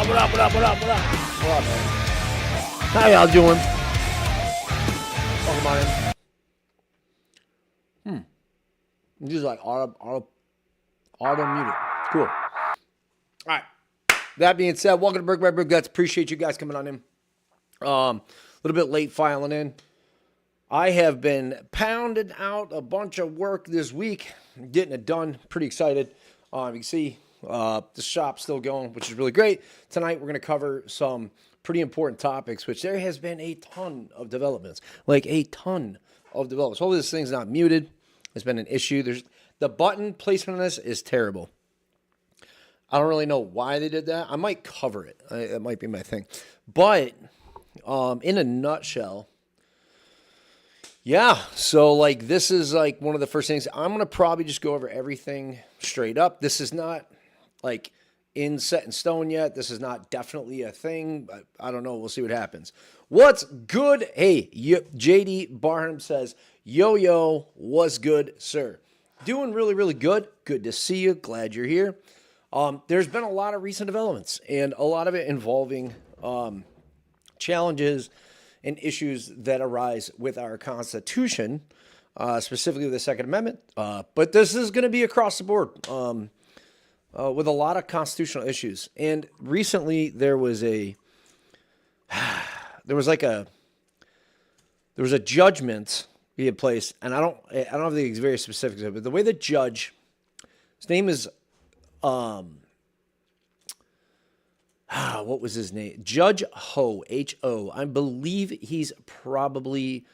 What up, man? How y'all doing? Welcome on in. Just like auto muted. Cool. All right. That being said, welcome to Brick by Brick Guts. Appreciate you guys coming on in. A little bit late filing in. I have been pounding out a bunch of work this week, getting it done. Pretty excited. You can see the shop's still going, which is really great. Tonight, we're going to cover some pretty important topics, which there has been a ton of developments. Like a ton of developments. Hopefully this thing's not muted. There's been an issue. The button placement on this is terrible. I don't really know why they did that. I might cover it. That might be my thing. But in a nutshell, yeah, so like this is like one of the first things. I'm going to probably just go over everything straight up. This is not like set in stone yet. This is not definitely a thing. But I don't know. We'll see what happens. What's good? Hey, JD Barham says, yo, what's good, sir? Doing really, really good. Good to see you. Glad you're here. There's been a lot of recent developments, and a lot of it involving challenges and issues that arise with our Constitution, specifically the Second Amendment. But this is going to be across the board with a lot of constitutional issues. And recently there was a judgment being placed, and I don't have the very specifics of it, but the way the judge, his name is what was his name? Judge Ho, H-O. I believe he's probably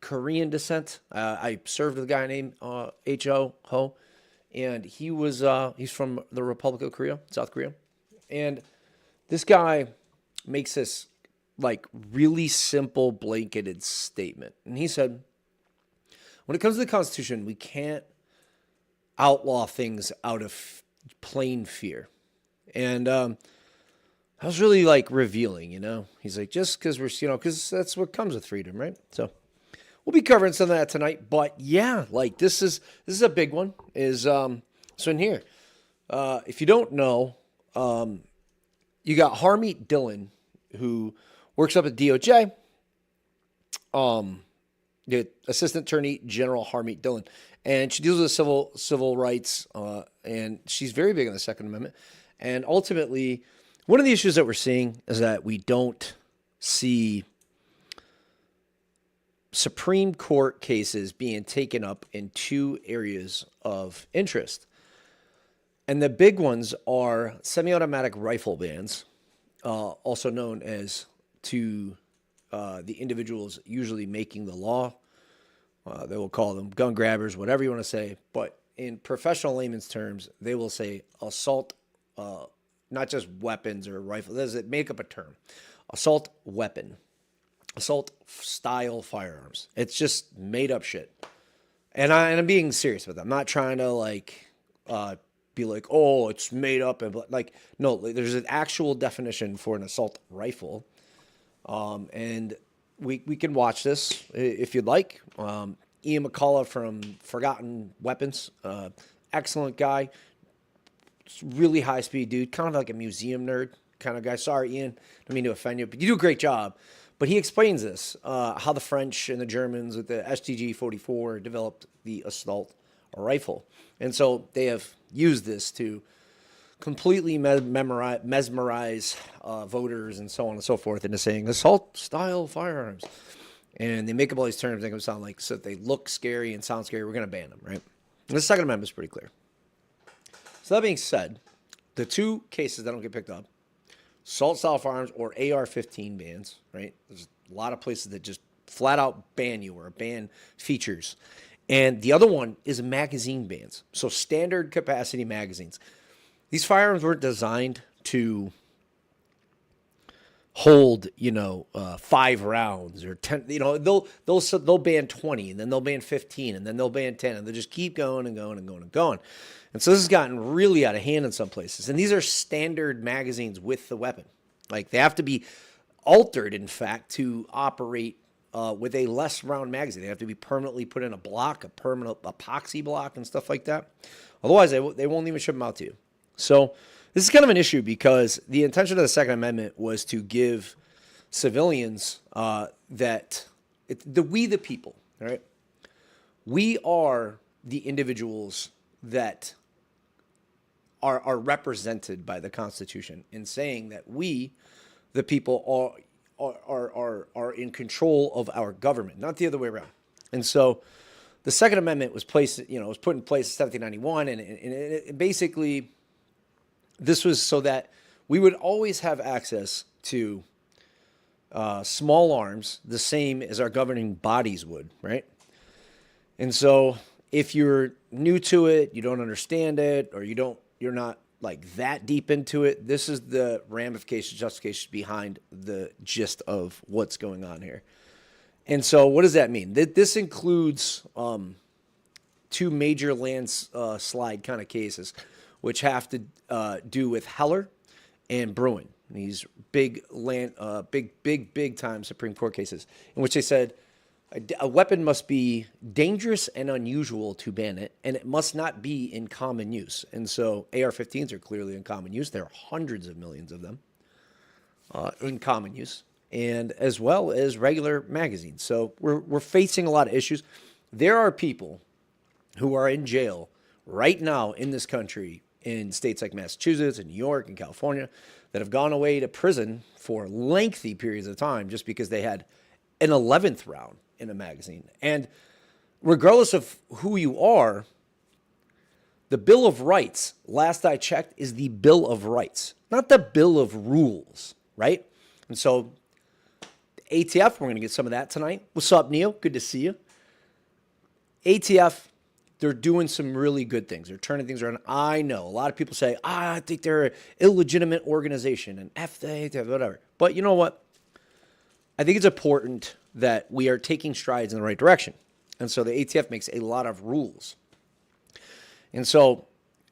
Korean descent. I served with a guy named H-O, Ho, and he's from the Republic of Korea, South Korea. And this guy makes this like really simple blanketed statement. And he said, when it comes to the Constitution, we can't outlaw things out of plain fear. And that was really like revealing, you know. He's like, just because because that's what comes with freedom, right? So we'll be covering some of that tonight. But yeah, like this is a big one. So in here, if you don't know, you got Harmeet Dillon, who works up at DOJ. The Assistant Attorney General Harmeet Dillon, and she deals with civil rights, and she's very big on the Second Amendment. And ultimately, one of the issues that we're seeing is that we don't see Supreme Court cases being taken up in two areas of interest. And the big ones are semi-automatic rifle bans, also known as to the individuals usually making the law. They will call them gun grabbers, whatever you want to say. But in professional layman's terms, they will say assault, not just weapons or rifles. Make up a term. Assault weapon. Assault style firearms. It's just made up shit. And I'm being serious with it. I'm not trying to be like, oh, it's made up. And no, there's an actual definition for an assault rifle. And we can watch this if you'd like. Ian McCullough from Forgotten Weapons, excellent guy, really high speed dude, kind of like a museum nerd kind of guy. Sorry, Ian, don't mean to offend you, but you do a great job. But he explains this, how the French and the Germans with the STG-44 developed the assault rifle. And so they have used this to completely mesmerize voters and so on and so forth into saying assault-style firearms. And they make up all these terms, make them sound like, so they look scary and sound scary, we're going to ban them, right? And the Second Amendment is pretty clear. So that being said, the two cases that don't get picked up, assault-style firearms or AR-15 bans, right? There's a lot of places that just flat out ban you or ban features. And the other one is magazine bans. So standard capacity magazines. These firearms weren't designed to hold, 5 rounds or 10. They'll ban 20, and then they'll ban 15, and then they'll ban 10, and they'll just keep going and going and going and going. And so this has gotten really out of hand in some places. And these are standard magazines with the weapon. Like they have to be altered, in fact, to operate with a less round magazine. They have to be permanently put in a block, a permanent epoxy block and stuff like that. Otherwise, they won't even ship them out to you. So This is kind of an issue because the intention of the Second Amendment was to give civilians we the people, right? We are the individuals that are represented by the Constitution in saying that we, the people, are in control of our government, not the other way around. And so the Second Amendment was placed, was put in place in 1791, and it basically, this was so that we would always have access to small arms, the same as our governing bodies would, right? And so if you're new to it, you don't understand it, or you're not like that deep into it, this is the ramifications, justifications behind the gist of what's going on here. And so what does that mean? This includes two major landslide kind of cases, which have to do with Heller and Bruin. These big time Supreme Court cases in which they said a weapon must be dangerous and unusual to ban it, and it must not be in common use. And so AR-15s are clearly in common use. There are hundreds of millions of them in common use, and as well as regular magazines. So we're facing a lot of issues. There are people who are in jail right now in this country in states like Massachusetts and New York and California that have gone away to prison for lengthy periods of time just because they had an 11th round in a magazine. And regardless of who you are, the Bill of Rights, last I checked, is the Bill of Rights, not the Bill of Rules, right? And so ATF, we're going to get some of that tonight. What's up, Neil? Good to see you. ATF, they're doing some really good things. They're turning things around. I know a lot of people say, I think they're an illegitimate organization and F they, whatever. But you know what? I think it's important that we are taking strides in the right direction. And so the ATF makes a lot of rules. And so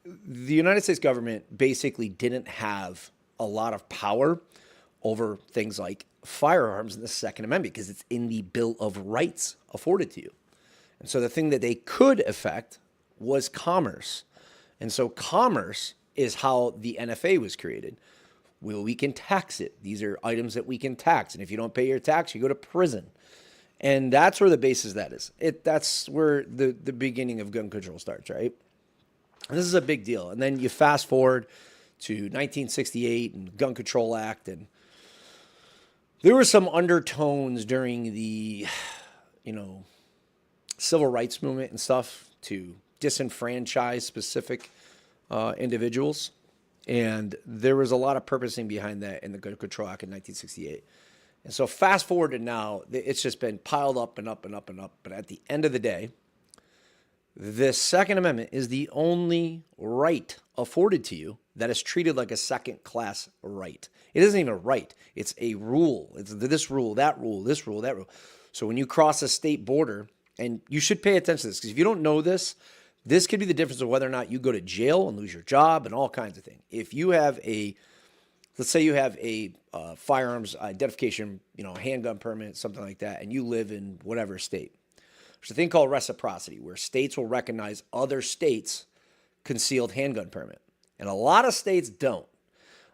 the United States government basically didn't have a lot of power over things like firearms in the Second Amendment because it's in the Bill of Rights afforded to you. And so the thing that they could affect was commerce. And so commerce is how the NFA was created. Well, we can tax it. These are items that we can tax. And if you don't pay your tax, you go to prison. And that's where the basis of that is. That's where the beginning of gun control starts, right? And this is a big deal. And then you fast forward to 1968 and Gun Control Act. And there were some undertones during the, civil rights movement and stuff to disenfranchise specific individuals. And there was a lot of purposing behind that in the Gun Control Act in 1968. And so fast forward to now, it's just been piled up and up and up and up. But at the end of the day, the Second Amendment is the only right afforded to you that is treated like a second-class right. It isn't even a right. It's a rule. It's this rule, that rule, this rule, that rule. So when you cross a state border, and you should pay attention to this, because if you don't know this, this could be the difference of whether or not you go to jail and lose your job and all kinds of things. If you have let's say you have a firearms identification, handgun permit, something like that, and you live in whatever state, there's a thing called reciprocity, where states will recognize other states' concealed handgun permit. And a lot of states don't,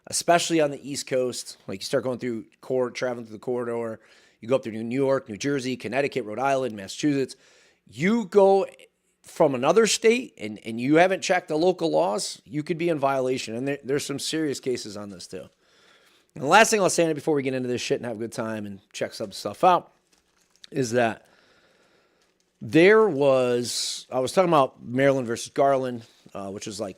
especially on the East Coast. Like you start going through traveling through the corridor, you go up through New York, New Jersey, Connecticut, Rhode Island, Massachusetts. You go from another state and you haven't checked the local laws, you could be in violation. And there's some serious cases on this too. And the last thing I'll say before we get into this shit and have a good time and check some stuff out is that I was talking about Maryland versus Garland, which was like,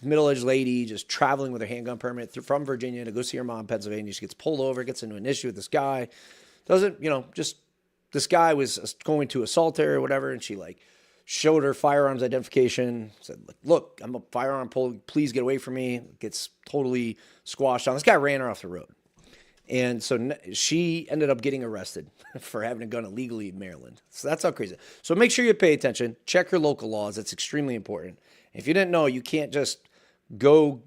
middle-aged lady just traveling with her handgun permit from Virginia to go see her mom in Pennsylvania. She gets pulled over, gets into an issue with this guy. This guy was going to assault her or whatever, and she showed her firearms identification, said, look, I'm a firearm pull, please get away from me. Gets totally squashed on. This guy ran her off the road. And so she ended up getting arrested for having a gun illegally in Maryland. So that's how crazy. So make sure you pay attention. Check your local laws. It's extremely important. If you didn't know, you can't just do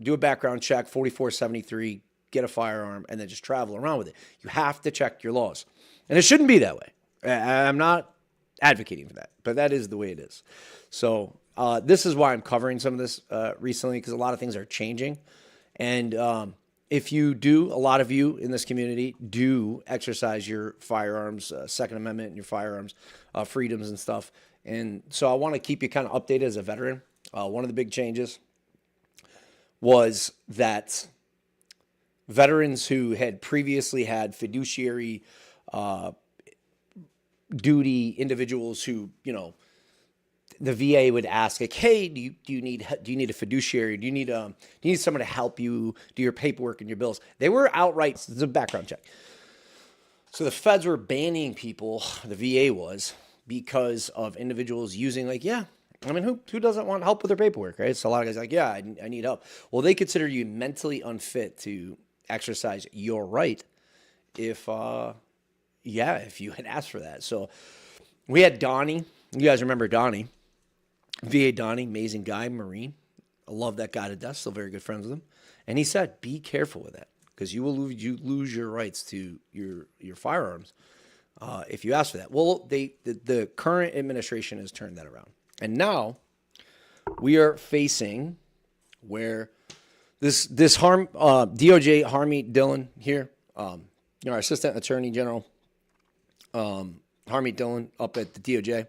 a background check, 4473, get a firearm, and then just travel around with it. You have to check your laws. And it shouldn't be that way. I'm not advocating for that, but that is the way it is. So This is why I'm covering some of this recently, because a lot of things are changing. And if you do, a lot of you in this community do exercise your firearms, Second Amendment and your firearms freedoms and stuff. And so I want to keep you kind of updated as a veteran. One of the big changes was that veterans who had previously had fiduciary duty individuals who, you know, the VA would ask, like, hey, do you need a fiduciary? Do you need someone to help you do your paperwork and your bills? They were outright, this is a background check. So the feds were banning people, the VA was, because of individuals using, like, yeah, I mean, who doesn't want help with their paperwork, right? So a lot of guys are like, yeah, I need help. Well, they consider you mentally unfit to exercise your right if you had asked for that. So we had Donnie. You guys remember Donnie. VA Donnie, amazing guy, Marine. I love that guy to death. Still very good friends with him. And he said, be careful with that, because you will lose your rights to your firearms if you ask for that. Well, the current administration has turned that around. And now we are facing where this DOJ Harmy Dillon here, our Assistant Attorney General, Harmy Dillon up at the DOJ.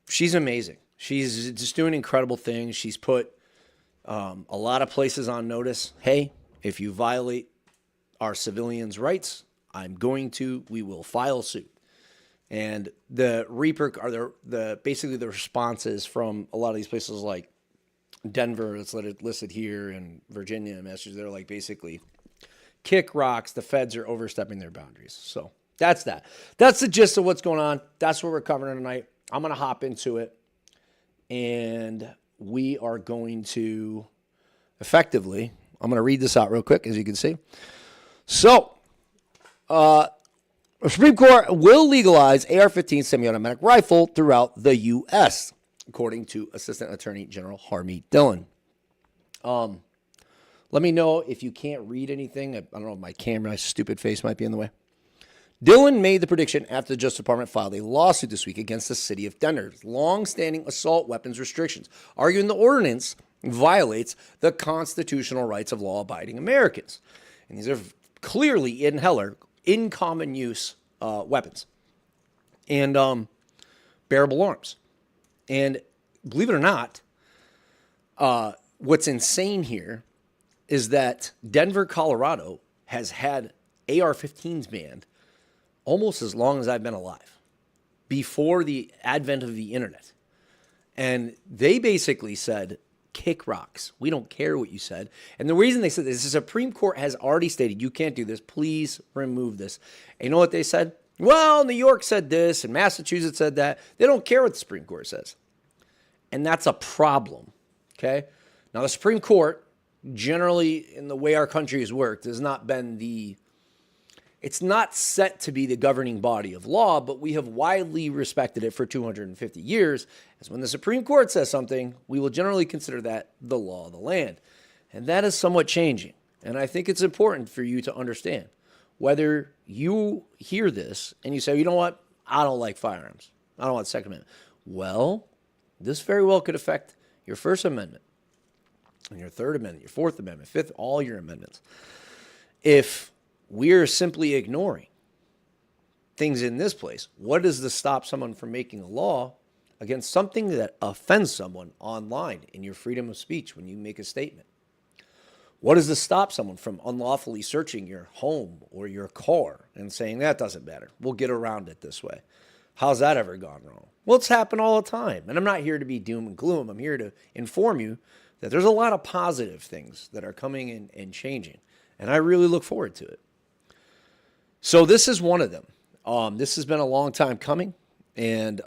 She's amazing. She's just doing incredible things. She's put a lot of places on notice. Hey, if you violate our civilians' rights, we will file suit. And the basically the responses from a lot of these places like Denver, that's listed here, and Virginia and Massachusetts, they're like basically kick rocks. The feds are overstepping their boundaries. So that's that. That's the gist of what's going on. That's what we're covering tonight. I'm going to hop into it, and we are going to effectively, I'm going to read this out real quick, as you can see. So, the Supreme Court will legalize AR-15 semi-automatic rifle throughout the U.S., according to Assistant Attorney General Harmy Dillon. Let me know if you can't read anything. I don't know if my camera, stupid face might be in the way. Dillon made the prediction after the Justice Department filed a lawsuit this week against the city of Denver's long-standing assault weapons restrictions, arguing the ordinance violates the constitutional rights of law-abiding Americans. And these are clearly in common use weapons and bearable arms. And believe it or not, what's insane here is that Denver, Colorado has had AR-15s banned almost as long as I've been alive, before the advent of the internet. And they basically said, kick rocks. We don't care what you said. And the reason they said this, the Supreme Court has already stated, you can't do this. Please remove this. And you know what they said? Well, New York said this and Massachusetts said that. They don't care what the Supreme Court says. And that's a problem, okay? Now, the Supreme Court, generally, in the way our country has worked, has not been it's not set to be the governing body of law, but we have widely respected it for 250 years, as when the Supreme Court says something, we will generally consider that the law of the land. And that is somewhat changing. And I think it's important for you to understand, whether you hear this and you say, you know what, I don't like firearms, I don't want Second Amendment. Well, this very well could affect your First Amendment and your Third Amendment, your Fourth Amendment, Fifth, all your amendments. If we're simply ignoring things in this place, what does to stop someone from making a law against something that offends someone online in your freedom of speech when you make a statement? What does to stop someone from unlawfully searching your home or your car and saying that doesn't matter, we'll get around it this way? How's that ever gone wrong? Well, it's happened all the time. And I'm not here to be doom and gloom. I'm here to inform you that there's a lot of positive things that are coming in and changing. And I really look forward to it. So this is one of them. This has been a long time coming, and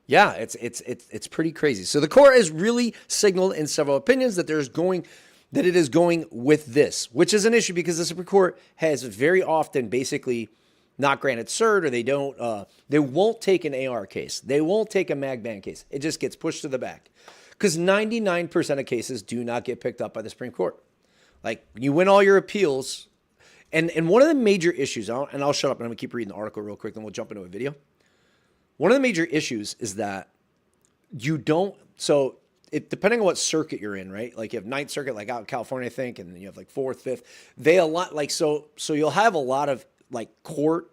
yeah, it's pretty crazy. So the court has really signaled in several opinions that it is going with this, which is an issue because the Supreme Court has very often basically not granted cert, or they won't take an AR case, they won't take a mag ban case. It just gets pushed to the back because 99% of cases do not get picked up by the Supreme Court. Like, you win all your appeals. And one of the major issues, and I'll shut up and I'm going to keep reading the article real quick, then we'll jump into a video. One of the major issues is that You don't. So it depending on what circuit you're in, right? Like you have Ninth Circuit, like out in California, I think, and then you have like Fourth, Fifth. They a lot like so you'll have a lot of like court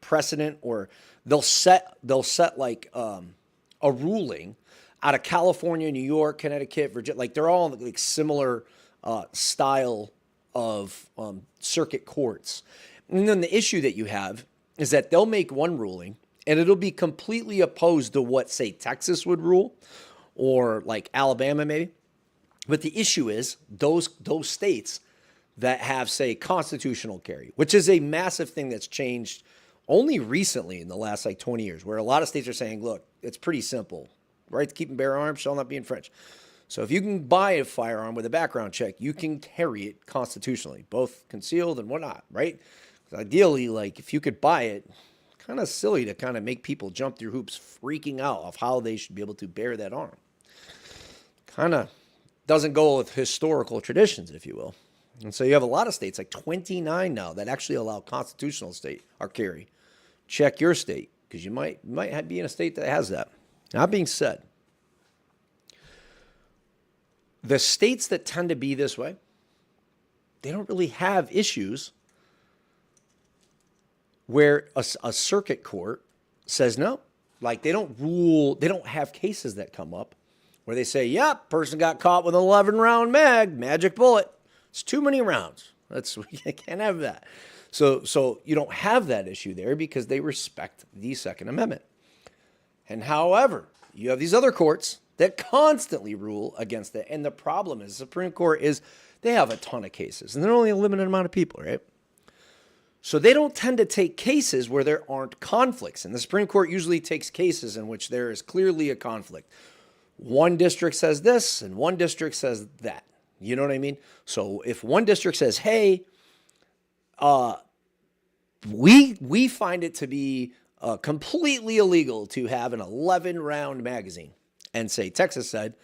precedent, or they'll set like a ruling out of California, New York, Connecticut, Virginia. Like they're all like similar style of circuit courts. And then the issue that you have is that they'll make one ruling and it'll be completely opposed to what, say, Texas would rule or like Alabama maybe. But the issue is those states that have, say, constitutional carry, which is a massive thing that's changed only recently in the last like 20 years, where a lot of states are saying, look, it's pretty simple. Right to keep and bear arms shall not be infringed. So if you can buy a firearm with a background check, you can carry it constitutionally, both concealed and whatnot, right? Ideally, like if you could buy it, kind of silly to kind of make people jump through hoops freaking out of how they should be able to bear that arm. Kind of doesn't go with historical traditions, if you will. And so you have a lot of states, like 29 now, that actually allow constitutional state or carry. Check your state, because you might be in a state that has that. That being said, the states that tend to be this way, they don't really have issues where a circuit court says no. Like they don't rule, they don't have cases that come up where they say, yep, person got caught with an 11-round magic bullet. It's too many rounds. We can't have that. So you don't have that issue there because they respect the Second Amendment. And however, you have these other courts that constantly rule against it. And the problem is, the Supreme Court they have a ton of cases, and they're only a limited amount of people, right? So they don't tend to take cases where there aren't conflicts. And the Supreme Court usually takes cases in which there is clearly a conflict. One district says this, and one district says that. You know what I mean? So if one district says, hey, we find it to be completely illegal to have an 11-round magazine. And say Texas said,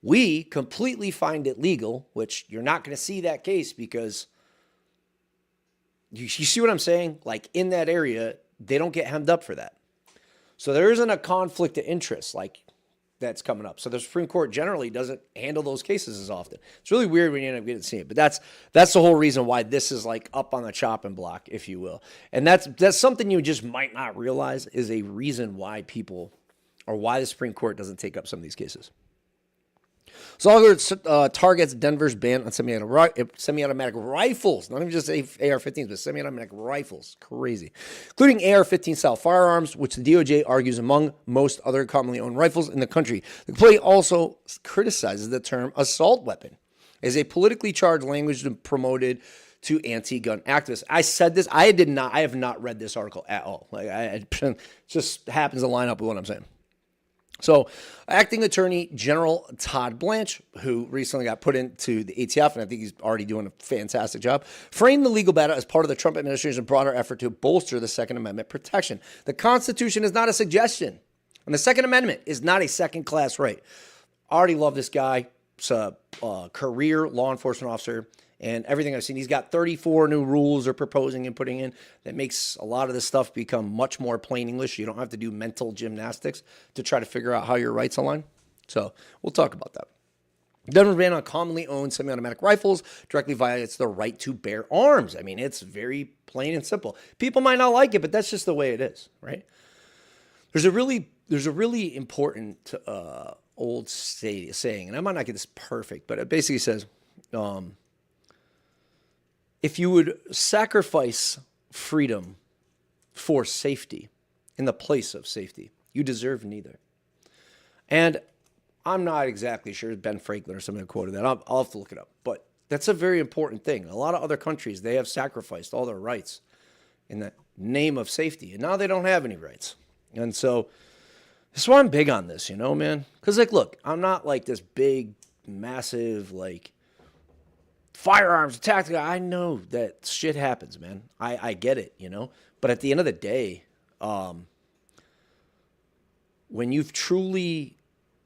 we completely find it legal, which you're not going to see that case because you see what I'm saying? Like in that area, they don't get hemmed up for that. So there isn't a conflict of interest like that's coming up. So the Supreme Court generally doesn't handle those cases as often. It's really weird when you end up getting to see it, but that's the whole reason why this is like up on the chopping block, if you will. And that's something you just might not realize is a reason why people, or why the Supreme Court doesn't take up some of these cases. So I'll targets Denver's ban on semi-automatic rifles, not even just AR-15s, but semi-automatic rifles. Crazy. Including AR-15 style firearms, which the DOJ argues among most other commonly owned rifles in the country. The complaint also criticizes the term assault weapon as a politically charged language promoted to anti-gun activists. I said this. I have not read this article at all. Like it just happens to line up with what I'm saying. So, Acting Attorney General Todd Blanche, who recently got put into the ATF, and I think he's already doing a fantastic job, framed the legal battle as part of the Trump administration's broader effort to bolster the Second Amendment protection. The Constitution is not a suggestion, and the Second Amendment is not a second-class right. I already love this guy. He's a career law enforcement officer. And everything I've seen, he's got 34 new rules they're proposing and putting in that makes a lot of this stuff become much more plain English. You don't have to do mental gymnastics to try to figure out how your rights align. So we'll talk about that. Denver's ban on commonly owned semi-automatic rifles directly violates the right to bear arms. I mean, it's very plain and simple. People might not like it, but that's just the way it is, right? There's a really important old saying, and I might not get this perfect, but it basically says, if you would sacrifice freedom for safety in the place of safety, you deserve neither. And I'm not exactly sure Ben Franklin or somebody quoted that. I'll have to look it up. But that's a very important thing. A lot of other countries, they have sacrificed all their rights in the name of safety. And now they don't have any rights. And so that's why I'm big on this, man. Because, look, I'm not like this big, massive, firearms, tactical. I know that shit happens, man. I get it, But at the end of the day, when you've truly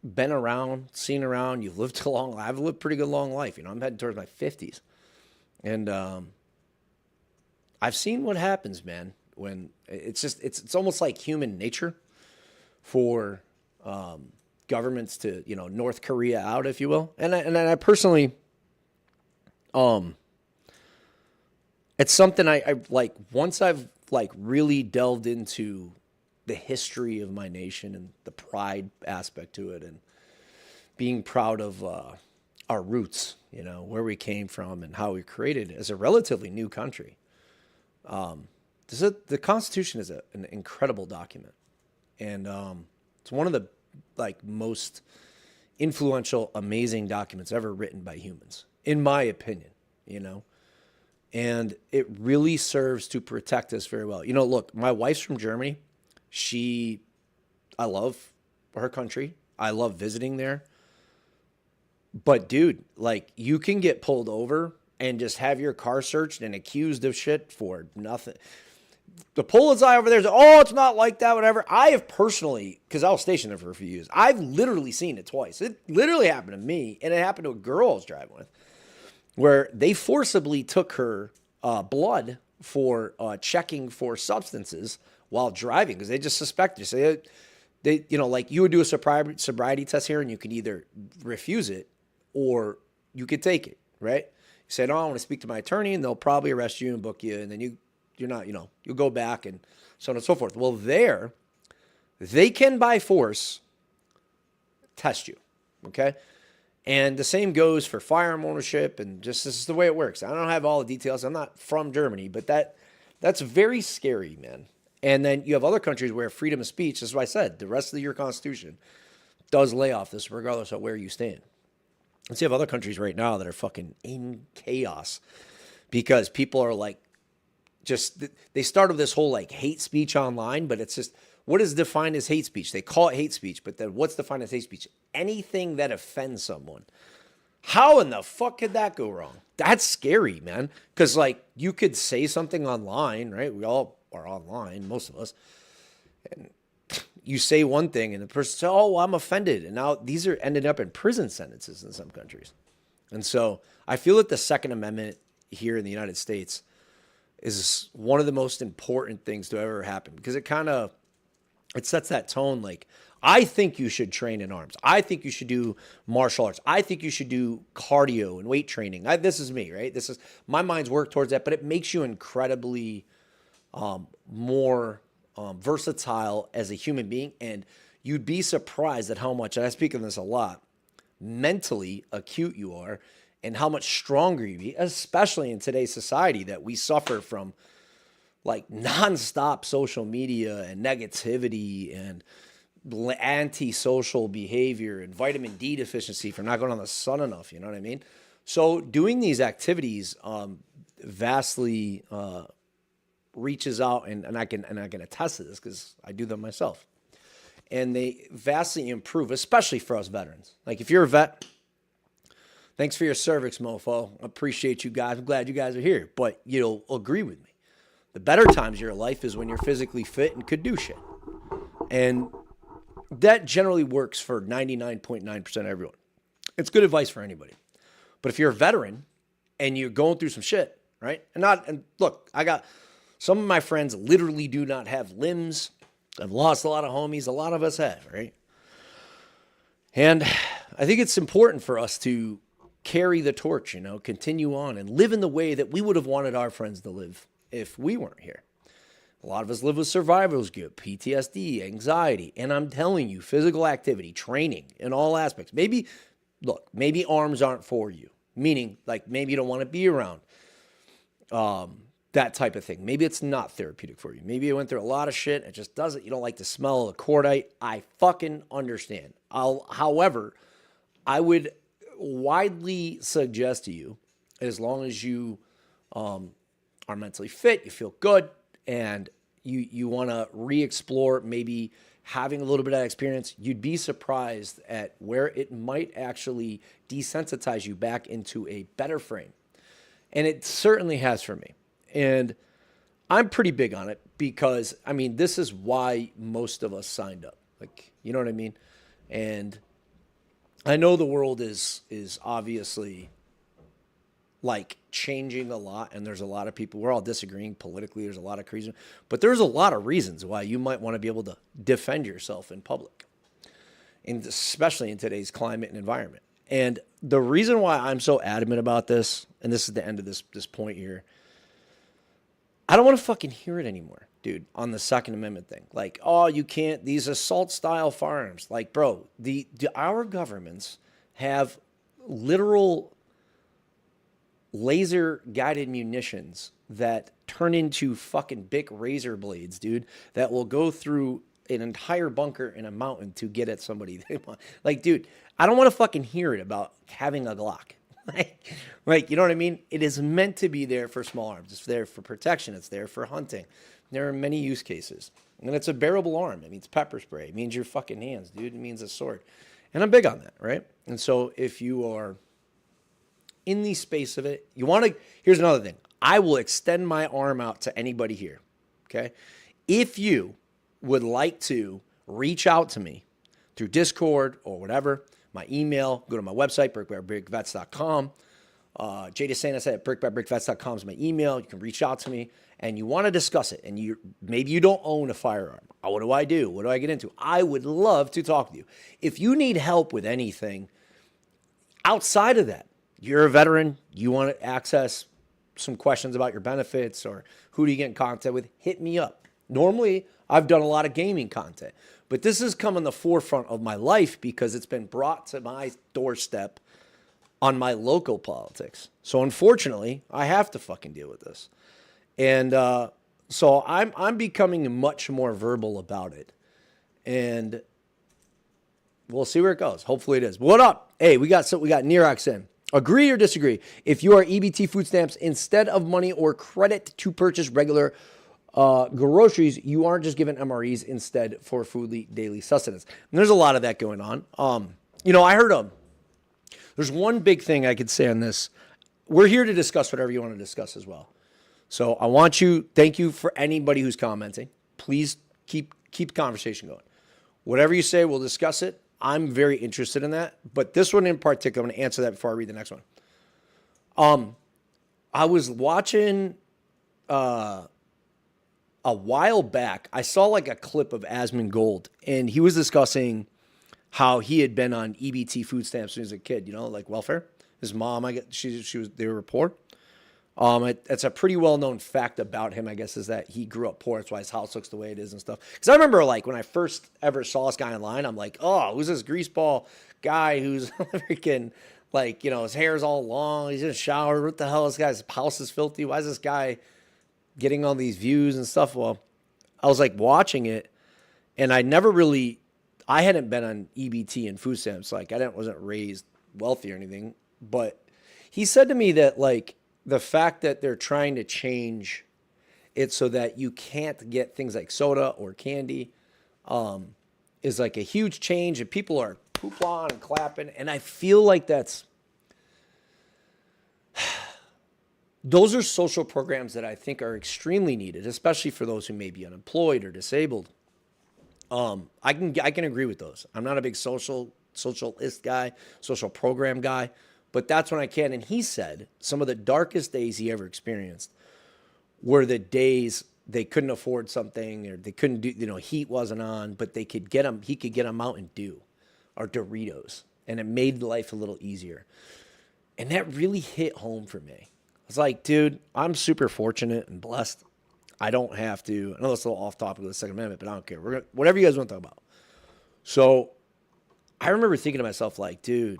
been around, seen around, you've lived I've lived a pretty good long life. I'm heading towards my 50s. And I've seen what happens, man, when it's almost like human nature for governments to, North Korea out, if you will. And I personally, it's something I like once I've like really delved into the history of my nation and the pride aspect to it and being proud of our roots, where we came from and how we created as a relatively new country. The Constitution is an incredible document, and it's one of the like most influential, amazing documents ever written by humans, in my opinion. And it really serves to protect us very well. Look, my wife's from Germany. I love her country. I love visiting there. But dude, like you can get pulled over and just have your car searched and accused of shit for nothing. The police over there is, it's not like that, whatever. I have personally, because I was stationed there for a few years, I've literally seen it twice. It literally happened to me, and it happened to a girl I was driving with, where they forcibly took her blood for checking for substances while driving because they just suspected. So they, like you would do a sobriety test here, and you could either refuse it or you could take it, right? You say, no, I want to speak to my attorney, and they'll probably arrest you and book you, and then you're not, you'll go back and so on and so forth. Well, they can by force test you, okay? And the same goes for firearm ownership, and just this is the way it works. I don't have all the details. I'm not from Germany, but that's very scary, man. And then you have other countries where freedom of speech, as I said, the rest of your constitution does lay off this regardless of where you stand. And so you have other countries right now that are fucking in chaos because people are like, they started this whole like hate speech online, but it's just, what is defined as hate speech? They call it hate speech, but then what's defined as hate speech? Anything that offends someone. How in the fuck could that go wrong? That's scary, man. Because like you could say something online, right? We all are online, most of us. And you say one thing and the person says, I'm offended. And now these are ended up in prison sentences in some countries. And so I feel that the Second Amendment here in the United States is one of the most important things to ever happen because it sets that tone. Like, I think you should train in arms. I think you should do martial arts. I think you should do cardio and weight training. This is me, right? This is my mind's work towards that, but it makes you incredibly more versatile as a human being. And you'd be surprised at how much, and I speak on this a lot, mentally acute you are and how much stronger you be, especially in today's society that we suffer from like nonstop social media and negativity and anti-social behavior and vitamin D deficiency from not going on the sun enough. You know what I mean? So doing these activities vastly reaches out, and I can attest to this because I do them myself. And they vastly improve, especially for us veterans. Like if you're a vet, thanks for your cervix, mofo. I appreciate you guys. I'm glad you guys are here. But you'll agree with me. The better times of your life is when you're physically fit and could do shit. And that generally works for 99.9% of everyone. It's good advice for anybody. But if you're a veteran and you're going through some shit, right? And look, I got some of my friends literally do not have limbs. I've lost a lot of homies. A lot of us have, right? And I think it's important for us to carry the torch, continue on and live in the way that we would have wanted our friends to live if we weren't here. A lot of us live with survivor's guilt, PTSD, anxiety, and I'm telling you, physical activity, training in all aspects. Maybe arms aren't for you, meaning like maybe you don't want to be around that type of thing. Maybe it's not therapeutic for you. Maybe you went through a lot of shit. It just doesn't. You don't like the smell of the cordite. I fucking understand. However, I would widely suggest to you, as long as you are mentally fit, you feel good, and you want to re-explore maybe having a little bit of that experience, you'd be surprised at where it might actually desensitize you back into a better frame. And it certainly has for me. And I'm pretty big on it because, this is why most of us signed up. Like, you know what I mean? And I know the world is obviously like changing a lot, and there's a lot of people, we're all disagreeing politically, there's a lot of crazy, but there's a lot of reasons why you might want to be able to defend yourself in public. and especially in today's climate and environment. And the reason why I'm so adamant about this, and this is the end of this point here, I don't want to fucking hear it anymore, dude, on the Second Amendment thing. Like, oh, you can't, these assault style firearms. Like, bro, our governments have literal laser guided munitions that turn into fucking big razor blades, dude, that will go through an entire bunker in a mountain to get at somebody they want. Like, dude, I don't want to fucking hear it about having a Glock. Like, you know what I mean? It is meant to be there for small arms. It's there for protection. It's there for hunting. There are many use cases. And it's a bearable arm. It means pepper spray. It means your fucking hands, dude. It means a sword. And I'm big on that, right? And so if you are in the space of it, you want to, here's another thing. I will extend my arm out to anybody here, okay? If you would like to reach out to me through Discord or whatever, my email, go to my website, brickbybrickvets.com. JDeSantis at brickbybrickvets.com is my email. You can reach out to me and you want to discuss it. And maybe you don't own a firearm. What do I do? What do I get into? I would love to talk to you. If you need help with anything outside of that, you're a veteran, you want to access some questions about your benefits or who do you get in contact with, hit me up. Normally, I've done a lot of gaming content, but this has come in the forefront of my life because it's been brought to my doorstep on my local politics. So unfortunately, I have to fucking deal with this. And so I'm becoming much more verbal about it. And we'll see where it goes. Hopefully it is. What up? Hey, we got Nerox in. Agree or disagree? If you are EBT food stamps instead of money or credit to purchase regular groceries, you aren't just given MREs instead for food daily sustenance. And there's a lot of that going on. I heard there's one big thing I could say on this. We're here to discuss whatever you want to discuss as well. So thank you for anybody who's commenting. Please keep the conversation going. Whatever you say, we'll discuss it. I'm very interested in that. But this one in particular, I'm going to answer that before I read the next one. I was watching a while back. I saw like a clip of Asmongold, and he was discussing how he had been on EBT food stamps when he was a kid, like welfare. His mom, they were poor. It's a pretty well-known fact about him, I guess, is that he grew up poor. That's why his house looks the way it is and stuff. Because I remember, like, when I first ever saw this guy online, I'm like, oh, who's this greaseball guy who's freaking, like, his hair's all long. He's in a shower. What the hell? This guy's house is filthy. Why is this guy getting all these views and stuff? Well, I was, like, watching it, and I hadn't been on EBT and food stamps. Like, wasn't raised wealthy or anything. But he said to me that, like, the fact that they're trying to change it so that you can't get things like soda or candy is like a huge change, and people are hoopla and clapping. And I feel like those are social programs that I think are extremely needed, especially for those who may be unemployed or disabled. I can agree with those. I'm not a big socialist guy, social program guy. But that's when I can. And he said some of the darkest days he ever experienced were the days they couldn't afford something or they couldn't do, heat wasn't on, but he could get a Mountain Dew or Doritos, and it made life a little easier. And that really hit home for me. I was like, dude, I'm super fortunate and blessed. I don't have to. I know it's a little off topic of the Second Amendment, but I don't care. Whatever you guys want to talk about. So I remember thinking to myself, like, dude,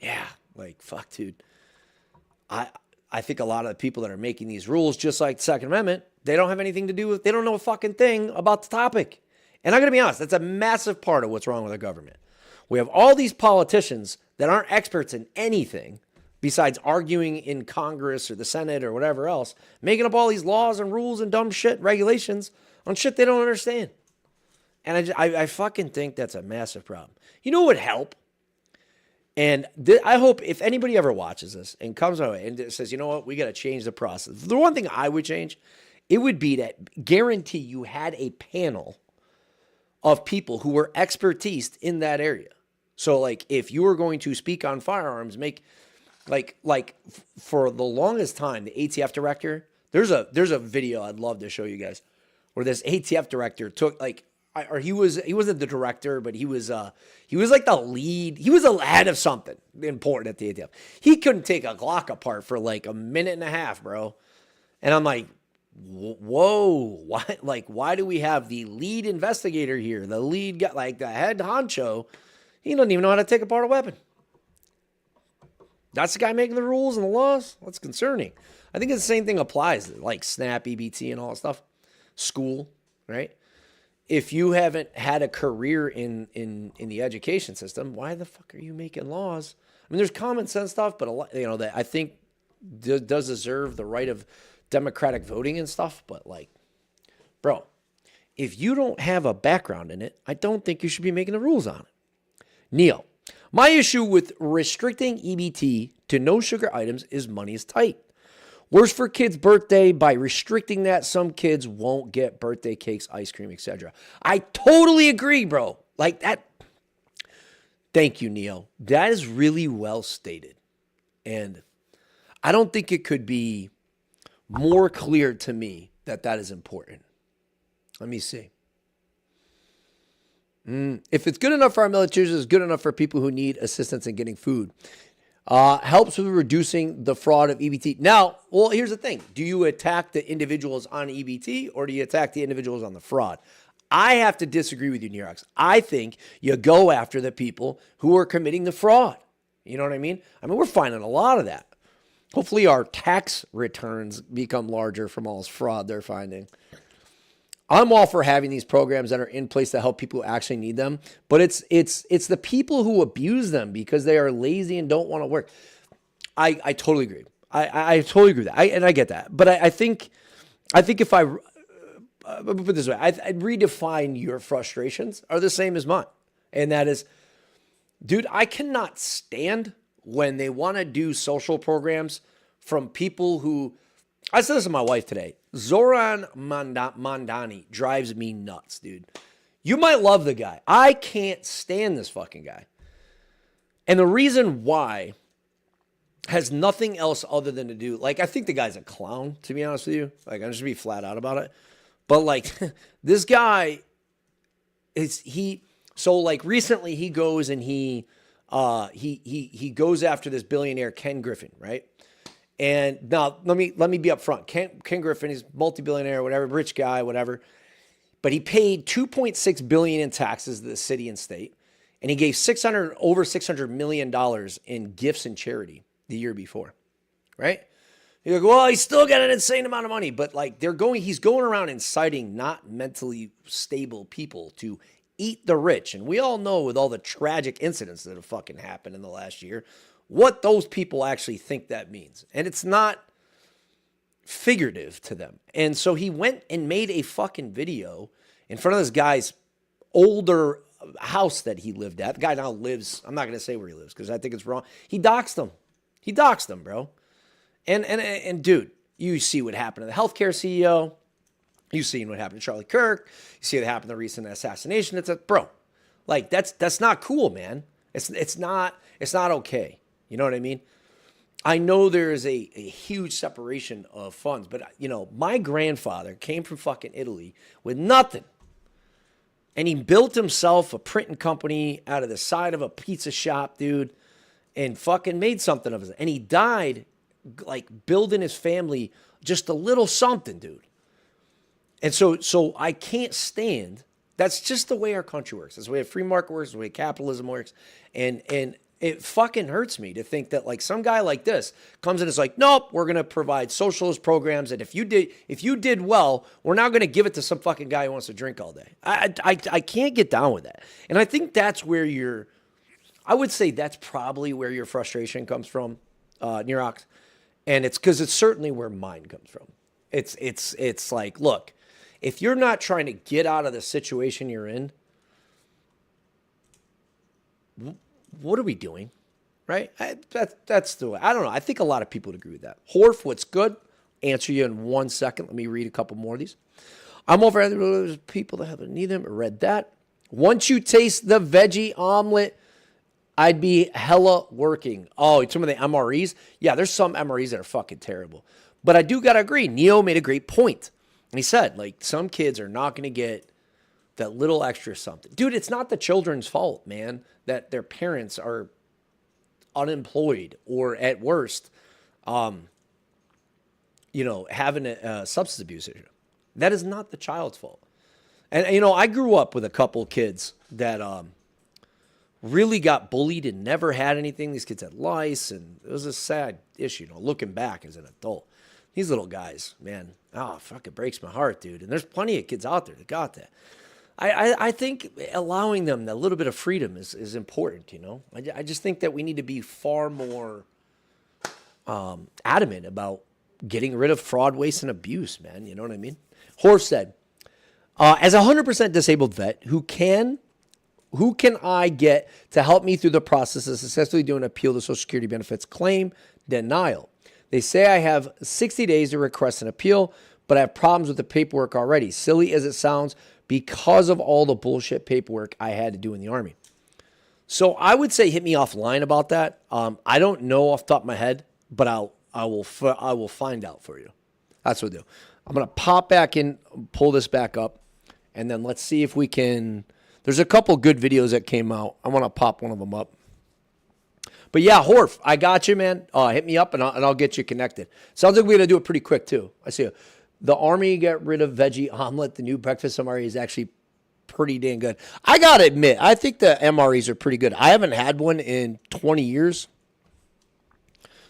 yeah. Like, fuck, dude. I think a lot of the people that are making these rules, just like the Second Amendment, they don't have anything to do with, they don't know a fucking thing about the topic. And I'm going to be honest, that's a massive part of what's wrong with our government. We have all these politicians that aren't experts in anything besides arguing in Congress or the Senate or whatever else, making up all these laws and rules and dumb shit, regulations on shit they don't understand. And I fucking think that's a massive problem. You know what would help? And I hope if anybody ever watches this and comes out and says, you know what, we got to change the process. The one thing I would change, it would be that guarantee you had a panel of people who were expertise in that area. So like if you were going to speak on firearms, make like for the longest time, the ATF director, there's a video I'd love to show you guys where this ATF director took or he wasn't the director, but he was like the lead. He was the head of something important at the ATF. He couldn't take a Glock apart for like a minute and a half, bro. And I'm like, whoa, why do we have the lead investigator here? The lead guy, like the head honcho, he doesn't even know how to take apart a weapon. That's the guy making the rules and the laws. That's concerning. I think the same thing applies, like SNAP, EBT, and all that stuff. School, right? If you haven't had a career in the education system, why the fuck are you making laws? I mean, there's common sense stuff, but a lot, that I think does deserve the right of democratic voting and stuff. But like, bro, if you don't have a background in it, I don't think you should be making the rules on it. Neil, my issue with restricting EBT to no sugar items is money is tight. Worse for kids' birthday, by restricting that, some kids won't get birthday cakes, ice cream, etc. I totally agree, bro. Like that. Thank you, Neil. That is really well stated. And I don't think it could be more clear to me that that is important. Let me see. If it's good enough for our militaries, it's good enough for people who need assistance in getting food. Helps with reducing the fraud of EBT. Now, well, here's the thing. Do you attack the individuals on EBT or do you attack the individuals on the fraud? I have to disagree with you, New York. I think you go after the people who are committing the fraud. You know what I mean? I mean, we're finding a lot of that. Hopefully our tax returns become larger from all this fraud they're finding. I'm all for having these programs that are in place to help people who actually need them, but it's the people who abuse them because they are lazy and don't want to work. I totally agree. I totally agree with that. I get that, but I think if I put it this way, I'd redefine your frustrations are the same as mine, and that is, dude, I cannot stand when they want to do social programs from people who. I said this to my wife today. Zoran Mondani drives me nuts, dude. You might love the guy. I can't stand this fucking guy. And the reason why has nothing else other than to do, like, I think the guy's a clown, to be honest with you. Like, I'm just gonna be flat out about it. But like, this guy so like recently he goes and he goes after this billionaire Ken Griffin, right? And now let me be upfront. Ken Griffin is multi-billionaire, whatever, rich guy, whatever. But he paid $2.6 billion in taxes to the city and state, and he gave over $600 million in gifts and charity the year before, right? You're like, well, he's still got an insane amount of money, but like he's going around inciting not mentally stable people to eat the rich, and we all know with all the tragic incidents that have fucking happened in the last year, what those people actually think that means. And it's not figurative to them. And so he went and made a fucking video in front of this guy's older house that he lived at. The guy now lives, I'm not going to say where he lives because I think it's wrong. He doxed him, bro. And dude, you see what happened to the healthcare CEO. You've seen what happened to Charlie Kirk. You see what happened to the recent assassination. Bro, like that's not cool, man. It's not okay. You know what I mean? I know there is a huge separation of funds, but my grandfather came from fucking Italy with nothing. And he built himself a printing company out of the side of a pizza shop, dude, and fucking made something of it. And he died like building his family just a little something, dude. And so I can't stand. That's just the way our country works. That's the way free market works, the way capitalism works. And it fucking hurts me to think that like some guy like this comes in and is like, nope, we're going to provide socialist programs. And if you did well, we're now going to give it to some fucking guy who wants to drink all day. I can't get down with that. And I think that's where I would say that's probably where your frustration comes from, Nerox. And it's because it's certainly where mine comes from. It's like, look, if you're not trying to get out of the situation you're in, what are we doing? Right? That's the way. I don't know. I think a lot of people would agree with that. Horf, what's good? Answer you in 1 second. Let me read a couple more of these. I'm over at the people that haven't need them. I read that. Once you taste the veggie omelet, I'd be hella working. Oh, some of the MREs? Yeah, there's some MREs that are fucking terrible. But I do got to agree. Neo made a great point. And he said, like, some kids are not going to get that little extra something. Dude, it's not the children's fault, man, that their parents are unemployed or at worst, having a substance abuse issue. That is not the child's fault. And, I grew up with a couple kids that really got bullied and never had anything. These kids had lice, and it was a sad issue, looking back as an adult. These little guys, man, fuck, it breaks my heart, dude. And there's plenty of kids out there that got that. I think allowing them that little bit of freedom is important, I just think that we need to be far more adamant about getting rid of fraud, waste, and abuse, man. You know what I mean? Horf said, as a 100% disabled vet, who can I get to help me through the process of successfully doing an appeal to Social Security benefits claim denial? They say I have 60 days to request an appeal, but I have problems with the paperwork already. Silly as it sounds, because of all the bullshit paperwork I had to do in the Army. So I would say hit me offline about that. I don't know off the top of my head, but I will find out for you. That's what I'll do. I'm going to pop back in, pull this back up, and then let's see if we can. There's a couple good videos that came out. I want to pop one of them up. But yeah, Horf, I got you, man. Hit me up, and I'll get you connected. Sounds like we're going to do it pretty quick, too. I see you. The Army got rid of veggie omelet. The new breakfast MRE is actually pretty dang good. I got to admit, I think the MREs are pretty good. I haven't had one in 20 years.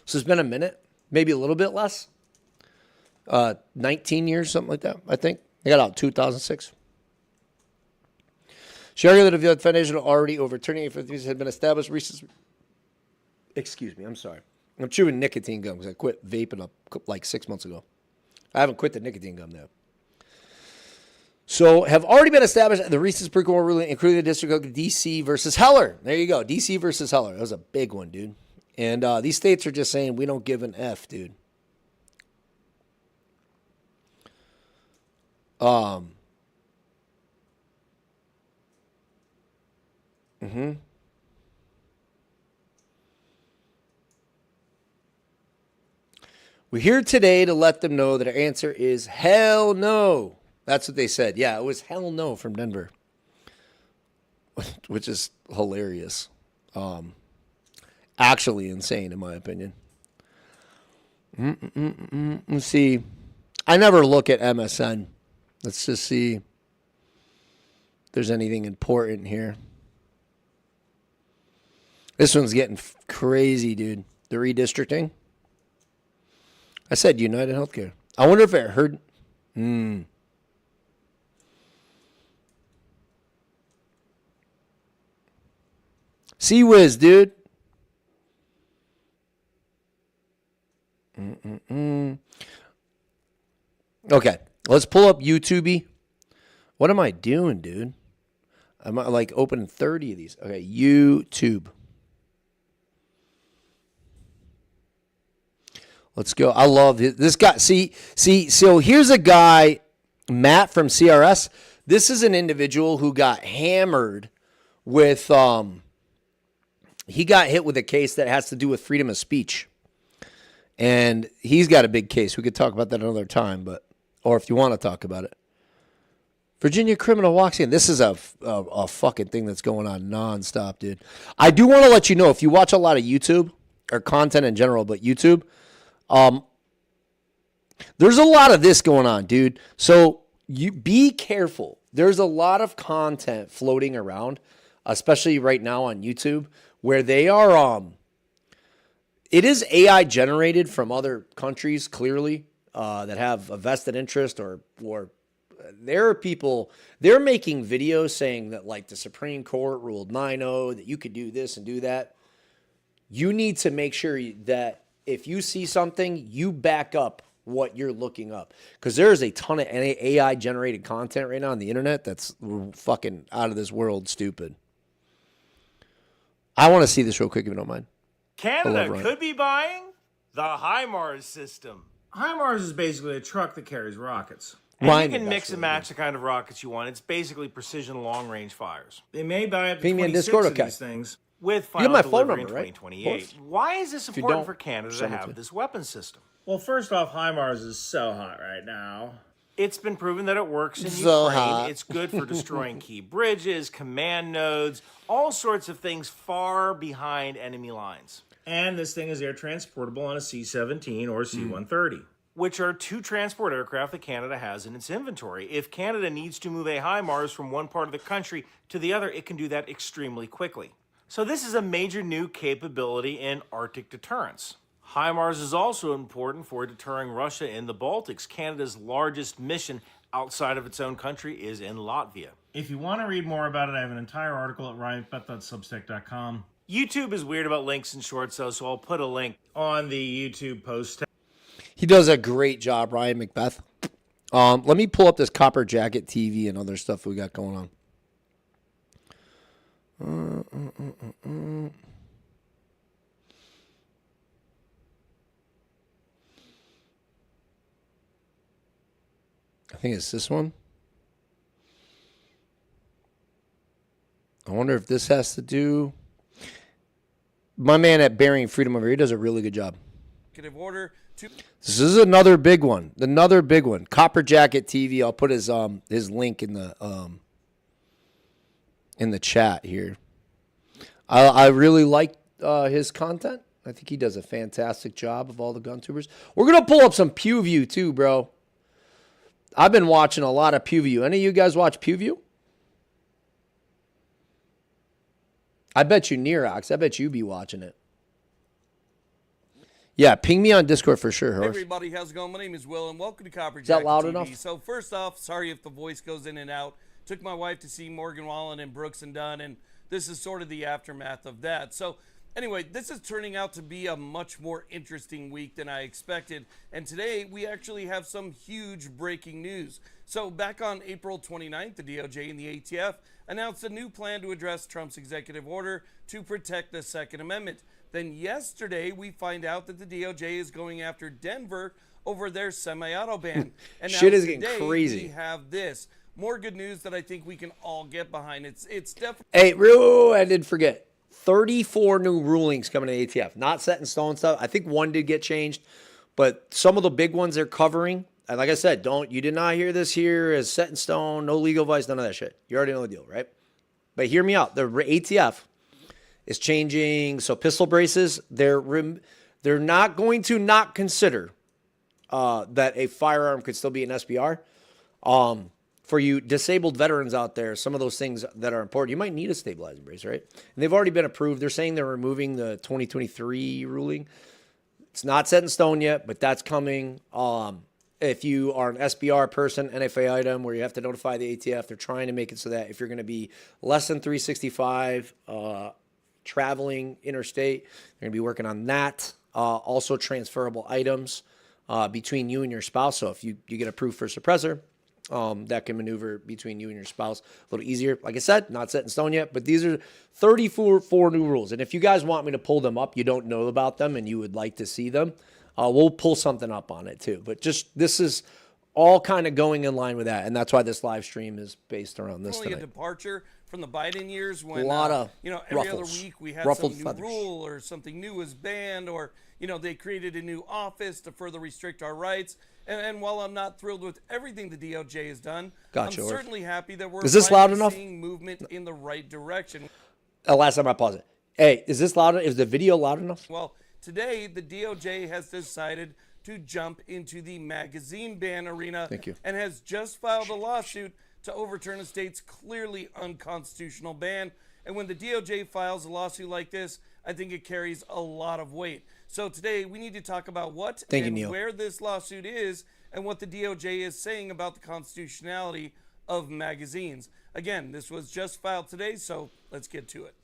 So it's been a minute, maybe a little bit less. 19 years, something like that, I think. I got out in 2006. She argued that the Foundation already overturning it had been established recently. Excuse me, I'm sorry. I'm chewing nicotine gum because I quit vaping like 6 months ago. I haven't quit the nicotine gum now. So, have already been established the recent Supreme Court ruling, including the District of D.C. versus Heller. There you go, D.C. versus Heller. That was a big one, dude. And these states are just saying, we don't give an F, dude. We're here today to let them know that our answer is hell no. That's what they said. Yeah, it was hell no from Denver, which is hilarious. Actually insane, in my opinion. Let's see. I never look at MSN. Let's just see if there's anything important here. This one's getting crazy, dude. The redistricting. I said United Healthcare. I wonder if it heard. C-Wiz, dude. Okay, let's pull up YouTube. What am I doing, dude? I'm like opening 30 of these. Okay, YouTube. Let's go. I love this guy. See, so here's a guy, Matt from CRS. This is an individual who got hammered with, he got hit with a case that has to do with freedom of speech. And he's got a big case. We could talk about that another time, or if you want to talk about it. Virginia criminal walks in. This is a fucking thing that's going on nonstop, dude. I do want to let you know, if you watch a lot of YouTube, or content in general, but YouTube, there's a lot of this going on, dude. So you be careful. There's a lot of content floating around, especially right now on YouTube, where they are, it is AI generated from other countries, clearly, that have a vested interest or there are people, they're making videos saying that like the Supreme Court ruled 9-0, that you could do this and do that. You need to make sure that if you see something, you back up what you're looking up. Because there's a ton of AI-generated content right now on the internet that's fucking out of this world stupid. I want to see this real quick if you don't mind. Canada could be buying the HIMARS system. HIMARS is basically a truck that carries rockets. And you can mix and match the kind of rockets you want. It's basically precision long-range fires. They may buy up to Ping me in 26 Discord, of okay. these things. With You have final my phone delivery number, in right? 2028. Why is this important don't, for Canada to send it have to- this weapon system? Well, first off, HIMARS is so hot right now. It's been proven that it works in So Ukraine. hot. It's good for destroying key bridges, command nodes, all sorts of things far behind enemy lines, And this thing is air transportable on a C-17 or C-130. which are two transport aircraft that Canada has in its inventory. If Canada needs to move a HIMARS from one part of the country to the other, it can do that extremely quickly. So this is a major new capability in Arctic deterrence. HIMARS is also important for deterring Russia in the Baltics. Canada's largest mission outside of its own country is in Latvia. If you want to read more about it, I have an entire article at ryanbeth.substack.com YouTube is weird about links and shorts, though, so I'll put a link. on the YouTube post. He does a great job, Ryan Macbeth. Let me pull up this Copper Jacket TV and other stuff we got going on. I think it's this one. I wonder if this has to do. My man at Bearing Freedom over here does a really good job. Order to This is another big one. Another big one. Copper Jacket TV. I'll put his link in the chat here. I really like his content. I think he does a fantastic job of all the gun tubers. We're gonna pull up some PewView too, bro. I've been watching a lot of PewView. Any of you guys watch PewView? I bet you Nerox. I bet you be watching it. Yeah, ping me on Discord for sure, Hey Horse. everybody, how's it going? My name is Will, and welcome to Copper that Jacket loud TV. enough? So first off, sorry if the voice goes in and out. Took my wife to see Morgan Wallen and Brooks and Dunn, and this is sort of the aftermath of that. So anyway, this is turning out to be a much more interesting week than I expected, and today we actually have some huge breaking news. So back on April 29th, the DOJ and the ATF announced a new plan to address Trump's executive order to protect the Second Amendment. Then yesterday, we find out that the DOJ is going after Denver over their semi-auto ban. And now Shit is getting today, crazy. We have this. More good news that I think we can all get behind. It's definitely... Hey, I did forget. 34 new rulings coming to ATF. Not set in stone stuff. I think one did get changed, but some of the big ones they're covering. And like I said, you did not hear this here as set in stone, no legal advice, none of that shit. You already know the deal, right? But hear me out. The ATF is changing. So pistol braces, they're not going to not consider that a firearm could still be an SBR. For you disabled veterans out there, some of those things that are important, you might need a stabilizing brace, right? And they've already been approved. They're saying they're removing the 2023 ruling. It's not set in stone yet, but that's coming. If you are an SBR person, NFA item, where you have to notify the ATF, they're trying to make it so that if you're going to be less than 365, traveling interstate, they're going to be working on that. Also transferable items between you and your spouse. So if you get approved for a suppressor, that can maneuver between you and your spouse a little easier. Like I said, not set in stone yet, but these are 34 new rules. And if you guys want me to pull them up, you don't know about them and you would like to see them, we'll pull something up on it too. But just this is all kind of going in line with that. And that's why this live stream is based around this Only a tonight. departure from the Biden years when, A lot of every ruffles. other week we had Ruffled some new feathers. rule or something new was banned or, they created a new office to further restrict our rights. And while I'm not thrilled with everything the DOJ has done, Gotcha, I'm Orf. certainly happy that we're Is this finally loud enough? seeing movement in the right direction. Last time I paused it. Hey, is this loud? Is the video loud enough? Well, today the DOJ has decided to jump into the magazine ban arena Thank you. and has just filed a lawsuit to overturn a state's clearly unconstitutional ban. And when the DOJ files a lawsuit like this, I think it carries a lot of weight. So today we need to talk about what Thank you, and Neil. where this lawsuit is and what the DOJ is saying about the constitutionality of magazines. Again, this was just filed today, so let's get to it.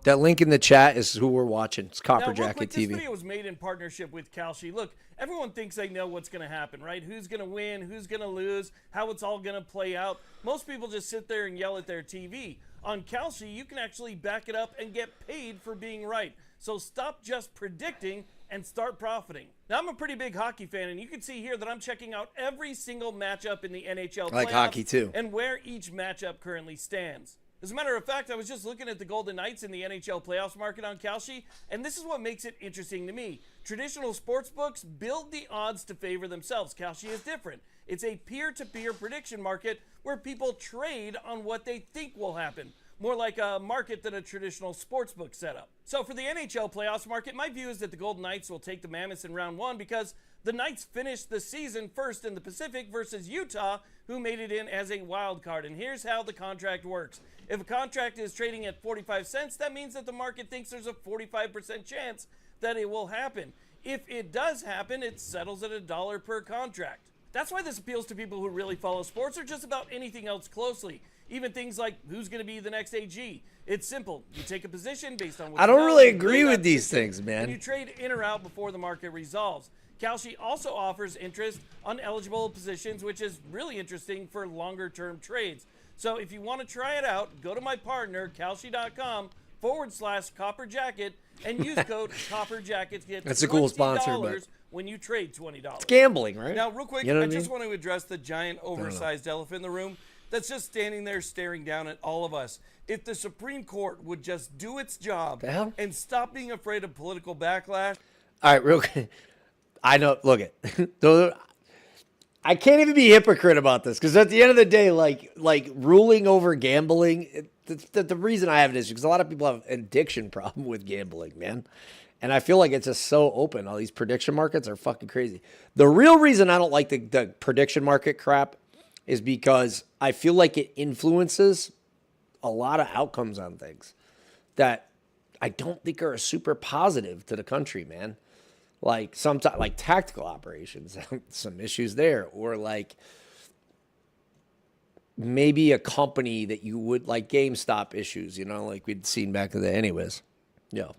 That link in the chat is who we're watching. It's Copper Now, real Jacket quick, this TV. video was made in partnership with Kalshi. Look, everyone thinks they know what's going to happen, right? Who's going to win, who's going to lose, how it's all going to play out. Most people just sit there and yell at their TV. On Kalshi, you can actually back it up and get paid for being right. So stop just predicting and start profiting. Now, I'm a pretty big hockey fan, and you can see here that I'm checking out every single matchup in the NHL I like playoffs hockey, too. and where each matchup currently stands. As a matter of fact, I was just looking at the Golden Knights in the NHL playoffs market on Kalshi, and this is what makes it interesting to me. Traditional sports books build the odds to favor themselves. Kalshi is different. It's a peer-to-peer prediction market where people trade on what they think will happen. More like a market than a traditional sportsbook setup. So for the NHL playoffs market, my view is that the Golden Knights will take the Mammoths in round one because the Knights finished the season first in the Pacific versus Utah, who made it in as a wild card. And here's how the contract works. If a contract is trading at 45 cents, that means that the market thinks there's a 45% chance that it will happen. If it does happen, it settles at $1 per contract. That's why this appeals to people who really follow sports or just about anything else closely. Even things like who's going to be the next AG. It's simple. You take a position based on what I don't really agree with these things, man. And you trade in or out before the market resolves. Kalshi also offers interest on eligible positions, which is really interesting for longer-term trades. So if you want to try it out, go to my partner, kalshi.com/copperjacket, and use code copperjacket to get That's a cool sponsor, but when you trade $20. it's gambling, right? Now, real quick, You know what I I just mean? want to address the giant, oversized elephant in the room that's just standing there staring down at all of us. If the Supreme Court would just do its job The hell? and stop being afraid of political backlash. All right, real quick. I know. Look it. I can't even be a hypocrite about this because at the end of the day, like ruling over gambling, the reason I have an issue because a lot of people have an addiction problem with gambling, man. And I feel like it's just so open. All these prediction markets are fucking crazy. The real reason I don't like the prediction market crap is because I feel like it influences a lot of outcomes on things that I don't think are super positive to the country, man. Like sometimes, like tactical operations, some issues there, or like maybe a company that you would like GameStop issues, you know, like we'd seen back in the day. Anyways, yeah.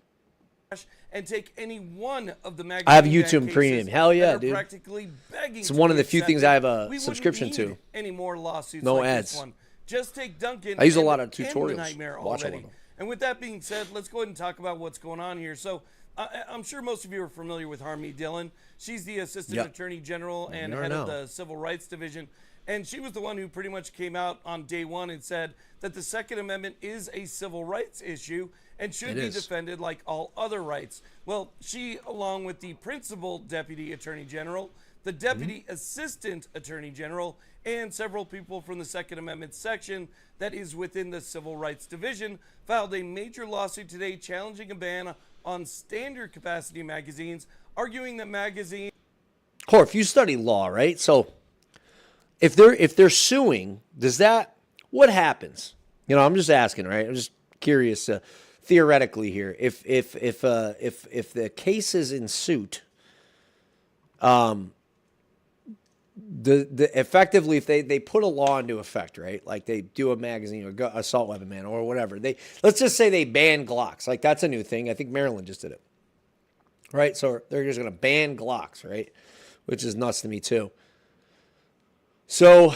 And take any one of the magazine I have ban YouTube cases Premium. Hell yeah, that are dude. Practically begging It's to one of be the few things accepted. I have a We wouldn't subscription need to. Any more lawsuits No like ads. this one. Just take Duncan. I use a and lot of end the tutorials. nightmare Watch a lot already. of them. And with that being said, let's go ahead and talk about what's going on here. So I'm sure most of you are familiar with Harmeet Dillon. She's the Assistant Yep. Attorney General and never head of know. the Civil Rights Division. And she was the one who pretty much came out on day one and said that the Second Amendment is a civil rights issue and should It be is. defended like all other rights. Well, she, along with the Principal Deputy Attorney General, the Deputy Assistant Attorney General, and several people from the Second Amendment section that is within the Civil Rights Division, filed a major lawsuit today challenging a ban on standard capacity magazines, arguing that magazines Or if you study law, right? So if they're suing, does that what happens? You know, I'm just asking, right? I'm just curious theoretically here. If the case is in suit, the effectively if they put a law into effect, right? Like they do a magazine or assault weapon ban or whatever. Let's just say they ban Glocks. Like that's a new thing. I think Maryland just did it. Right? So they're just going to ban Glocks, right? Which is nuts to me too. So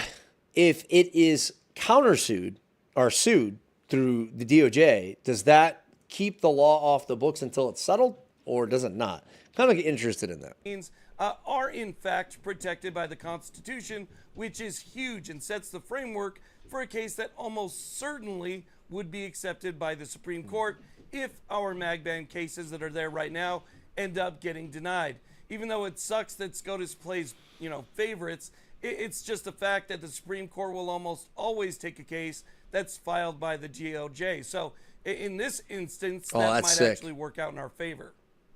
if it is countersued or sued through the DOJ, does that keep the law off the books until it's settled or does it not? Kind of interested in that. are in fact protected by the Constitution, which is huge and sets the framework for a case that almost certainly would be accepted by the Supreme Court if our mag ban cases that are there right now end up getting denied. Even though it sucks that SCOTUS plays, favorites, it's just a fact that the Supreme Court will almost always take a case that's filed by the DOJ. So in this instance, that might sick. actually work out in our favor.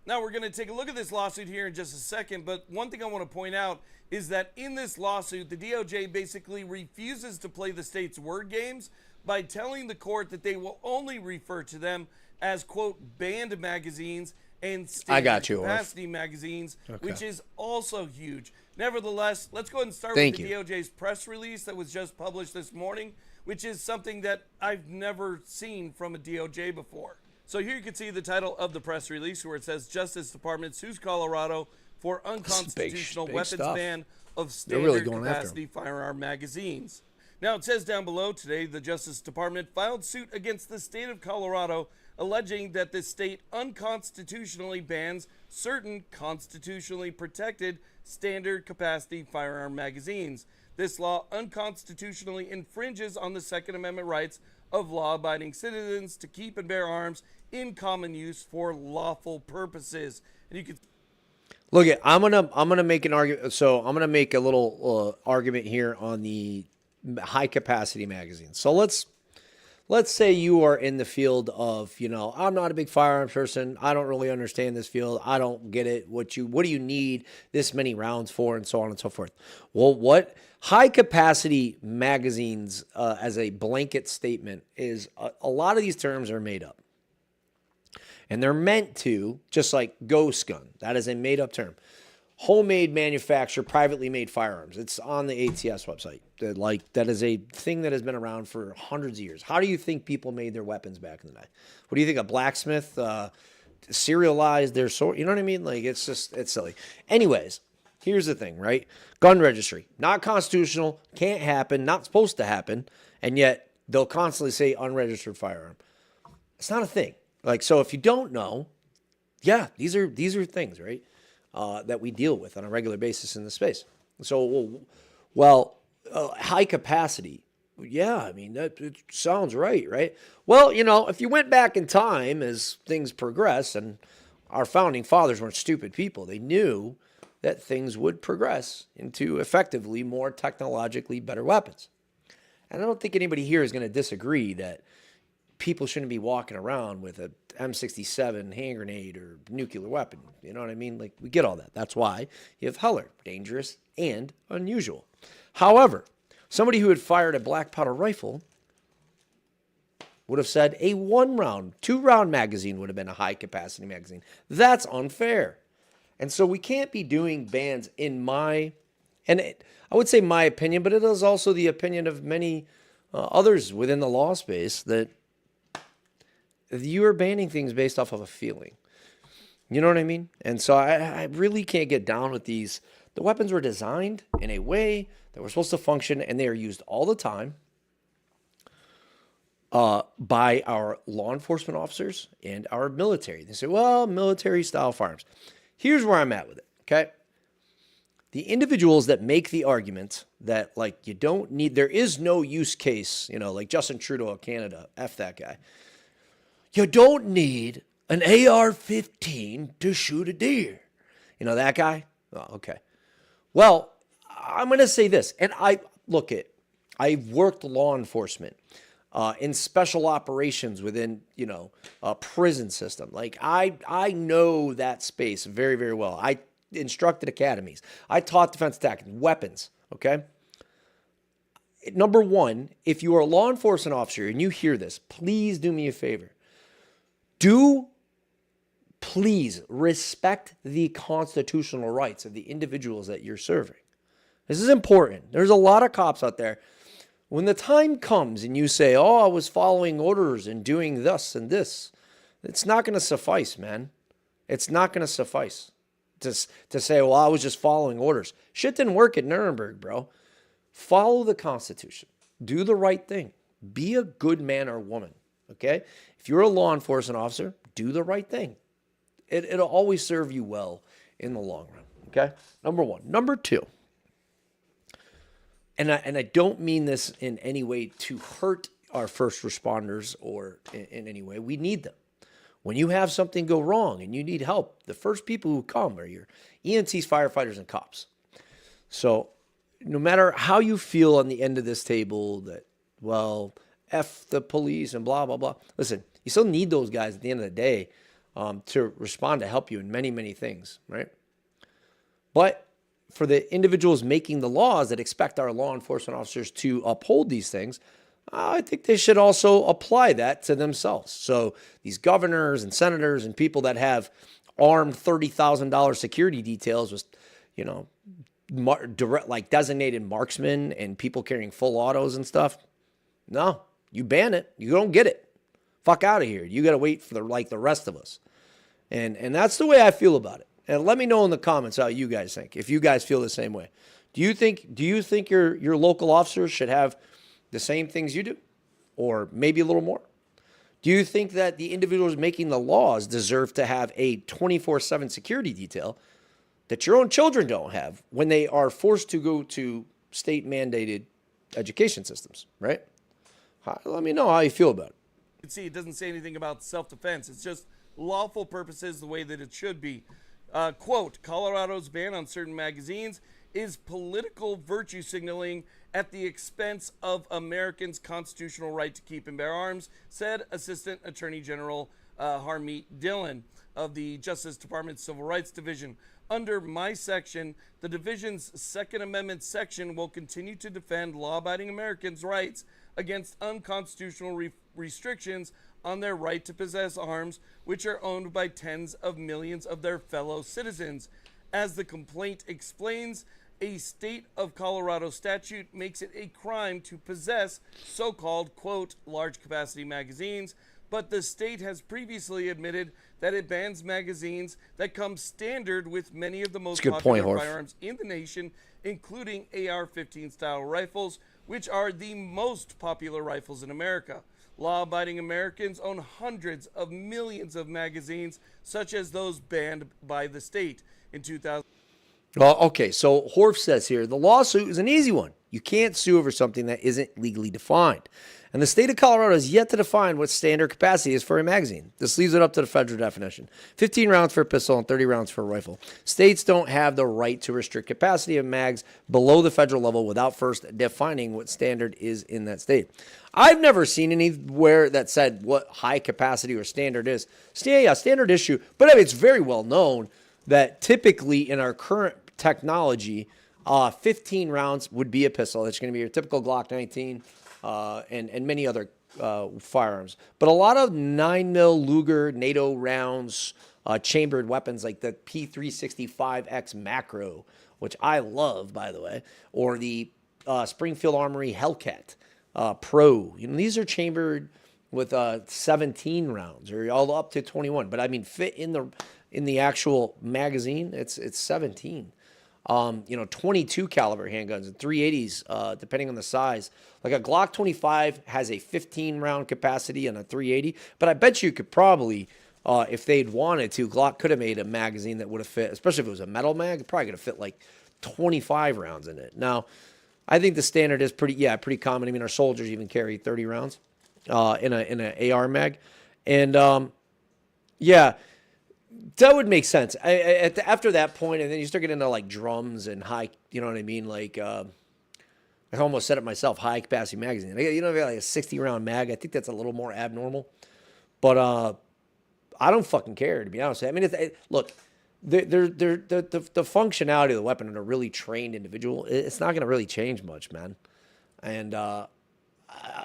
Now we're going to take a look at this lawsuit here in just a second, but one thing I want to point out is that in this lawsuit, the DOJ basically refuses to play the state's word games by telling the court that they will only refer to them as, quote, banned magazines and I got standard you, Orf. capacity magazines, Okay. which is also huge. Nevertheless, let's go ahead and start Thank with the you. DOJ's press release that was just published this morning, which is something that I've never seen from a DOJ before. So here you can see the title of the press release where it says Justice Department sues Colorado for unconstitutional big weapons stuff. ban of They're really standard going after capacity firearm magazines. Now it says down below, today the Justice Department filed suit against the state of Colorado alleging that the state unconstitutionally bans certain constitutionally protected standard capacity firearm magazines. This law unconstitutionally infringes on the Second Amendment rights of law-abiding citizens to keep and bear arms in common use for lawful purposes. And you can Look, I'm gonna make an argument. So I'm gonna make a little argument here on the high capacity magazine. So let's say you are in the field of, I'm not a big firearms person. I don't really understand this field. I don't get it. What do you need this many rounds for, and so on and so forth. Well, what high capacity magazines as a blanket statement is a lot of these terms are made up. And they're meant to, just like ghost gun, that is a made up term. Homemade manufactured, privately made firearms. It's on the ATS website. That is a thing that has been around for hundreds of years. How do you think people made their weapons back in the day? What do you think? A blacksmith serialized their sword? You know what I mean? Like, it's silly. Anyways, here's the thing, right? Gun registry, not constitutional, can't happen, not supposed to happen, and yet they'll constantly say unregistered firearm. It's not a thing. Like, so if you don't know, yeah, these are things, right? That we deal with on a regular basis in the space. So, high capacity. Yeah, I mean, it sounds right? Well, if you went back in time as things progress, and our founding fathers weren't stupid people, they knew that things would progress into effectively more technologically better weapons. And I don't think anybody here is going to disagree that people shouldn't be walking around with a M67 hand grenade or nuclear weapon. You know what I mean? Like, we get all that. That's why you have Heller, dangerous and unusual. However, somebody who had fired a black powder rifle would have said a 1-round, 2-round magazine would have been a high capacity magazine. That's unfair. And so we can't be doing bans I would say my opinion, but it is also the opinion of many others within the law space, that you are banning things based off of a feeling. You know what I mean? And so I really can't get down with these. The weapons were designed in a way that were supposed to function, and they are used all the time by our law enforcement officers and our military. They say, well, military style firearms. Here's where I'm at with it, okay? The individuals that make the argument that, like, you don't need, there is no use case, like Justin Trudeau of Canada, F that guy. You don't need an AR-15 to shoot a deer. That guy? Oh, okay. Well, I'm going to say this, and I've worked law enforcement in special operations within, a prison system. Like, I know that space very, very well. I instructed academies. I taught defense tactics, weapons, okay? Number one, if you are a law enforcement officer and you hear this, please do me a favor. Please respect the constitutional rights of the individuals that you're serving. This is important. There's a lot of cops out there. When the time comes and you say, oh, I was following orders and doing this and this, it's not going to suffice, man. It's not going to suffice to say, well, I was just following orders. Shit didn't work at Nuremberg, bro. Follow the Constitution. Do the right thing. Be a good man or woman, okay? If you're a law enforcement officer, do the right thing. It'll always serve you well in the long run, okay? Number one. Number two, and I don't mean this in any way to hurt our first responders or in any way. We need them. When you have something go wrong and you need help, the first people who come are your EMTs, firefighters, and cops. So no matter how you feel on the end of this table that, well, F the police and blah, blah, blah. Listen, you still need those guys at the end of the day to respond to help you in many, many things, right? But for the individuals making the laws that expect our law enforcement officers to uphold these things, I think they should also apply that to themselves. So these governors and senators and people that have armed $30,000 security details with, direct, like designated marksmen and people carrying full autos and stuff. No, you ban it. You don't get it. Fuck out of here. You got to wait for the rest of us. And that's the way I feel about it. And let me know in the comments how you guys think. If you guys feel the same way. Do you think your local officers should have the same things you do, or maybe a little more? Do you think that the individuals making the laws deserve to have a 24/7 security detail that your own children don't have when they are forced to go to state mandated education systems, right? Let me know how you feel about it. You can see it doesn't say anything about self-defense. It's just lawful purposes the way that it should be. Quote, Colorado's ban on certain magazines is political virtue signaling at the expense of Americans' constitutional right to keep and bear arms, said Assistant Attorney General Harmeet Dillon of the Justice Department's Civil Rights Division. Under my section, the division's Second Amendment section will continue to defend law-abiding Americans' rights against unconstitutional restrictions on their right to possess arms, which are owned by tens of millions of their fellow citizens. As the complaint explains, a state of Colorado statute makes it a crime to possess so-called, quote, large capacity magazines, but the state has previously admitted that it bans magazines that come standard with many of the most popular firearms in the nation, including AR-15 style rifles, which are the most popular rifles in America. Law-abiding Americans own hundreds of millions of magazines, such as those banned by the state. In 2000. Well, okay, so Horf says here, the lawsuit is an easy one. You can't sue over something that isn't legally defined. And the state of Colorado has yet to define what standard capacity is for a magazine. This leaves it up to the federal definition. 15 rounds for a pistol and 30 rounds for a rifle. States don't have the right to restrict capacity of mags below the federal level without first defining what standard is in that state. I've never seen anywhere that said what high capacity or standard is. Yeah, standard issue, but I mean, it's very well known that typically in our current technology, 15 rounds would be a pistol. That's going to be your typical Glock 19 and many other firearms. But a lot of 9mm Luger, NATO rounds, chambered weapons like the P365X Macro, which I love, by the way, or the Springfield Armory Hellcat Pro. You know, these are chambered with 17 rounds or all up to 21. But I mean, fit in the actual magazine, it's 17. 22 caliber handguns and 380s, depending on the size. Like a Glock 25 has a 15 round capacity and a 380, but I bet you could probably, if they'd wanted to, Glock could have made a magazine that would have fit, especially if it was a metal mag, it probably could have fit like 25 rounds in it. Now, I think the standard is pretty common. I mean, our soldiers even carry 30 rounds in an AR mag. And, that would make sense. After that point, and then you start getting into like drums and high, you know what I mean? Like, I almost said it myself, high capacity magazine. You know, like a 60 round mag. I think that's a little more abnormal. But I don't fucking care, to be honest. I mean, look, the functionality of the weapon in a really trained individual, it's not going to really change much, man. And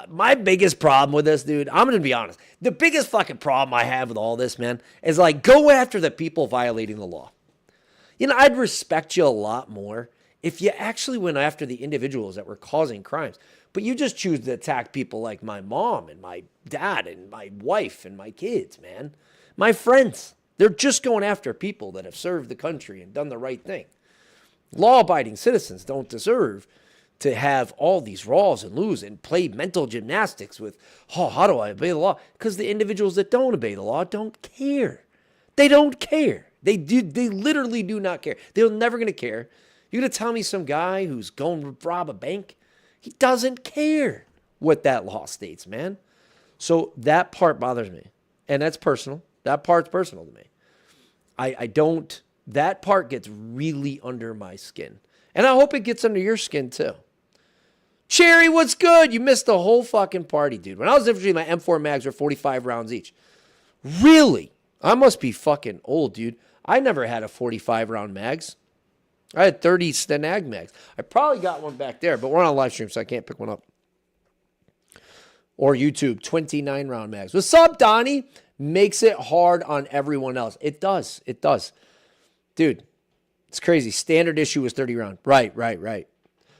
my biggest problem with this, dude, I'm going to be honest. The biggest fucking problem I have with all this, man, is like go after the people violating the law. You know, I'd respect you a lot more if you actually went after the individuals that were causing crimes. But you just choose to attack people like my mom and my dad and my wife and my kids, man. My friends. They're just going after people that have served the country and done the right thing. Law-abiding citizens don't deserve to have all these raws and loos and play mental gymnastics with, how do I obey the law? Because the individuals that don't obey the law don't care. They don't care. They literally do not care. They're never going to care. You're going to tell me some guy who's going to rob a bank? He doesn't care what that law states, man. So that part bothers me. And that's personal. That part's personal to me. That part gets really under my skin. And I hope it gets under your skin too. Cherry, what's good? You missed the whole fucking party, dude. When I was infantry, my M4 mags were 45 rounds each. Really? I must be fucking old, dude. I never had a 45 round mags. I had 30 Stenag mags. I probably got one back there, but we're on a live stream, so I can't pick one up. Or YouTube, 29 round mags. What's up, Donnie? Makes it hard on everyone else. It does. It does. Dude, it's crazy. Standard issue was 30 round. Right.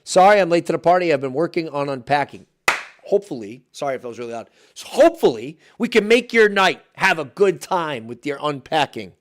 Sorry, I'm late to the party. I've been working on unpacking. Hopefully, sorry if that was really loud. So hopefully, we can make your night. Have a good time with your unpacking.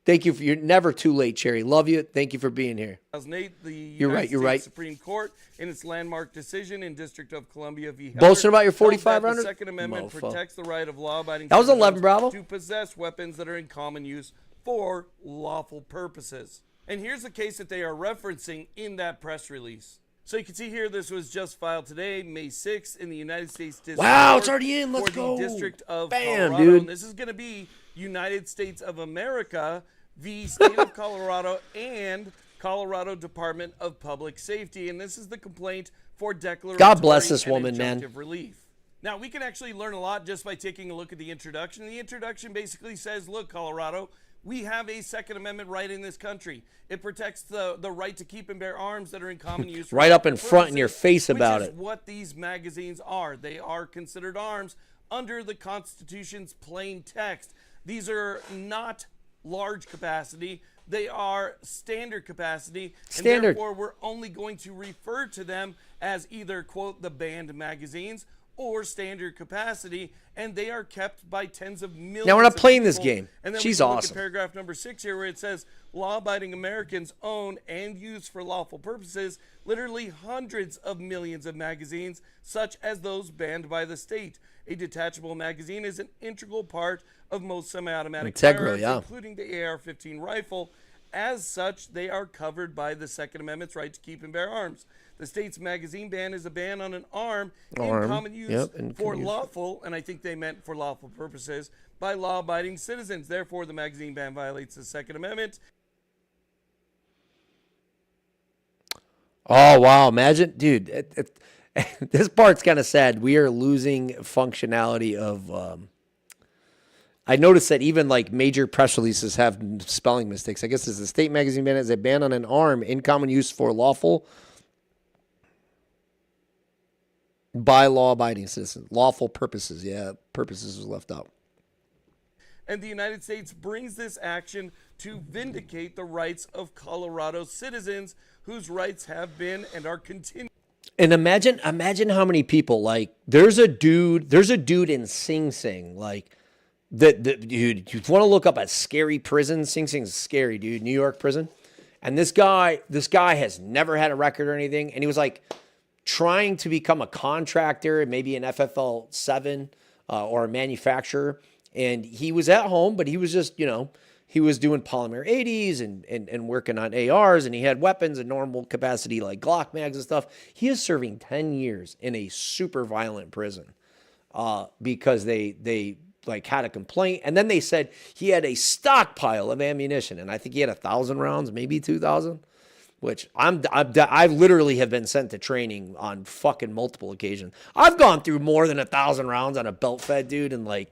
Thank you. You're never too late, Cherry. Love you. Thank you for being here. 2008, the You're United States right. Supreme Court, in its landmark decision in District of Columbia v. Heller, Boasting about your held 45 that rounder? The Second Amendment Mofo. protects the right of law-abiding That was citizens 11, Bravo. to possess weapons that are in common use for lawful purposes. And here's the case that they are referencing in that press release. So you can see here, this was just filed today, May 6th, in the United States District Wow, Court it's already in. Let's for go. the District of Bam, Colorado. dude. And this is going to be United States of America v. State of Colorado and Colorado Department of Public Safety. And this is the complaint for declaratory God bless this and woman, man. injunctive relief. Now, we can actually learn a lot just by taking a look at the introduction. The introduction basically says, look, Colorado, we have a Second Amendment right in this country. It protects the right to keep and bear arms that are in common use. Right up in front in your face about which is it. what these magazines are. They are considered arms under the Constitution's plain text. These are not large capacity. They are standard capacity. Standard. And therefore, we're only going to refer to them as either, quote, the banned magazines or standard capacity, and they are kept by tens of millions. Now, we're not of playing this people. game. And then She's we can look awesome. at paragraph number 6 here, where it says, law-abiding Americans own and use for lawful purposes literally hundreds of millions of magazines, such as those banned by the state. A detachable magazine is an integral part of most semi-automatic Integral, firearms, yeah. including the AR-15 rifle. As such, they are covered by the Second Amendment's right to keep and bear arms. The state's magazine ban is a ban on an arm in common use Yep, in for common use. lawful, and I think they meant for lawful purposes, by law-abiding citizens. Therefore, the magazine ban violates the Second Amendment. Oh, wow. Imagine, dude, this part's kind of sad. We are losing functionality of, I noticed that even like major press releases have spelling mistakes. I guess it's the state magazine ban is a ban on an arm in common use for lawful by law-abiding citizens. Lawful purposes. Yeah, purposes was left out. And the United States brings this action to vindicate the rights of Colorado citizens whose rights have been and are continuing. And imagine how many people, like, there's a dude in Sing Sing, like, dude, you want to look up a scary prison? Sing Sing's scary, dude. New York prison. And this guy has never had a record or anything. And he was like trying to become a contractor, maybe an FFL 7 or a manufacturer. And he was at home, but he was just, he was doing polymer 80s and working on ARs, and he had weapons and normal capacity like Glock mags and stuff. He is serving 10 years in a super violent prison because they like had a complaint. And then they said he had a stockpile of ammunition, and I think he had 1,000 rounds, maybe 2,000, which I literally have been sent to training on fucking multiple occasions. I've gone through more than 1,000 rounds on a belt fed, dude, and like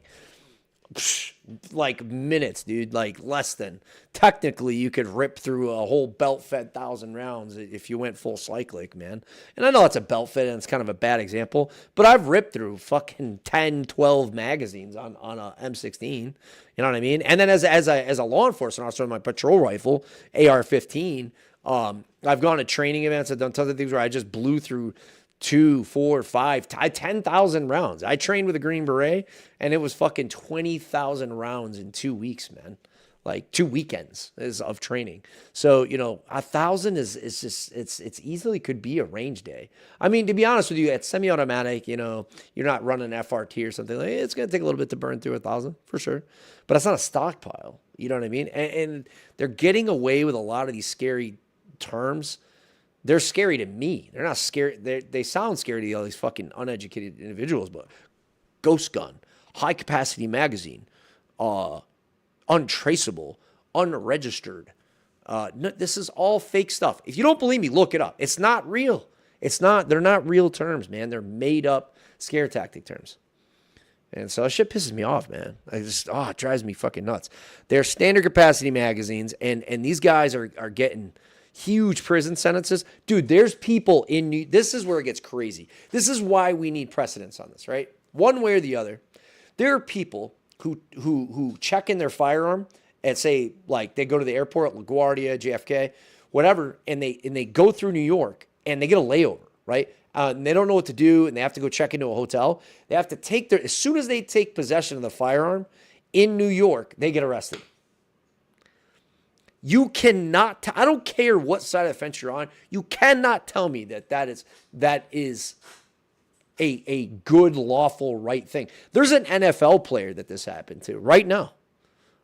minutes, dude, like less than. Technically, you could rip through a whole belt-fed 1,000 rounds if you went full cyclic, man. And I know it's a belt-fed and it's kind of a bad example, but I've ripped through fucking 10, 12 magazines on a M16. You know what I mean? And then as a law enforcement officer on my patrol rifle, AR-15, I've gone to training events. I've done tons of things where I just blew through 2, 4, 5, 10,000 rounds. I trained with a Green Beret, and it was fucking 20,000 rounds in 2 weeks, man. Like 2 weekends of training. So, 1,000 is just, it's easily could be a range day. I mean, to be honest with you, at semi-automatic, you're not running FRT or something like it's going to take a little bit to burn through 1,000 for sure, but it's not a stockpile. You know what I mean? And they're getting away with a lot of these scary terms. They're scary to me. They're not scary. They sound scary to all these fucking uneducated individuals, but ghost gun, high capacity magazine, untraceable, unregistered. No, this is all fake stuff. If you don't believe me, look it up. It's not real. They're not real terms, man. They're made up scare tactic terms. And so that shit pisses me off, man. It drives me fucking nuts. They're standard capacity magazines, and these guys are getting huge prison sentences. Dude, there's people this is where it gets crazy. This is why we need precedents on this, right? One way or the other. There are people who check in their firearm and say, like, they go to the airport, LaGuardia, JFK, whatever, and they go through New York and they get a layover, right? And they don't know what to do, and they have to go check into a hotel. They have to as soon as they take possession of the firearm in New York, they get arrested. You cannot, I don't care what side of the fence you're on, you cannot tell me that is a good, lawful, right thing. There's an NFL player that this happened to right now.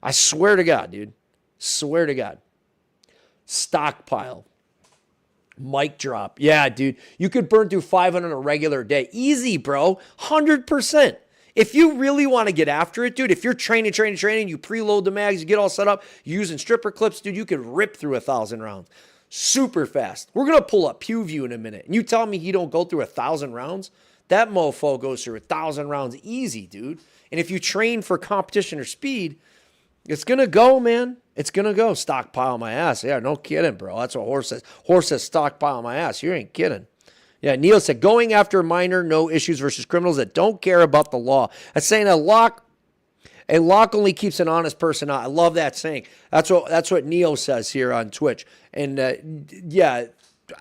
I swear to God, dude. Swear to God. Stockpile. Mic drop. Yeah, dude. You could burn through 500 a regular day. Easy, bro. 100%. If you really want to get after it, dude, if you're training, you preload the mags, you get all set up, you're using stripper clips, dude, you could rip through 1,000 rounds super fast. We're going to pull up PewView in a minute. And you tell me he don't go through 1,000 rounds? That mofo goes through 1,000 rounds easy, dude. And if you train for competition or speed, it's going to go, man. It's going to go. Stockpile my ass. Yeah, no kidding, bro. That's what Horse says. Horse says stockpile my ass. You ain't kidding. Yeah, Neil said, going after minor, no issues versus criminals that don't care about the law. That's saying a lock only keeps an honest person out. I love that saying. That's what Neo says here on Twitch. And yeah,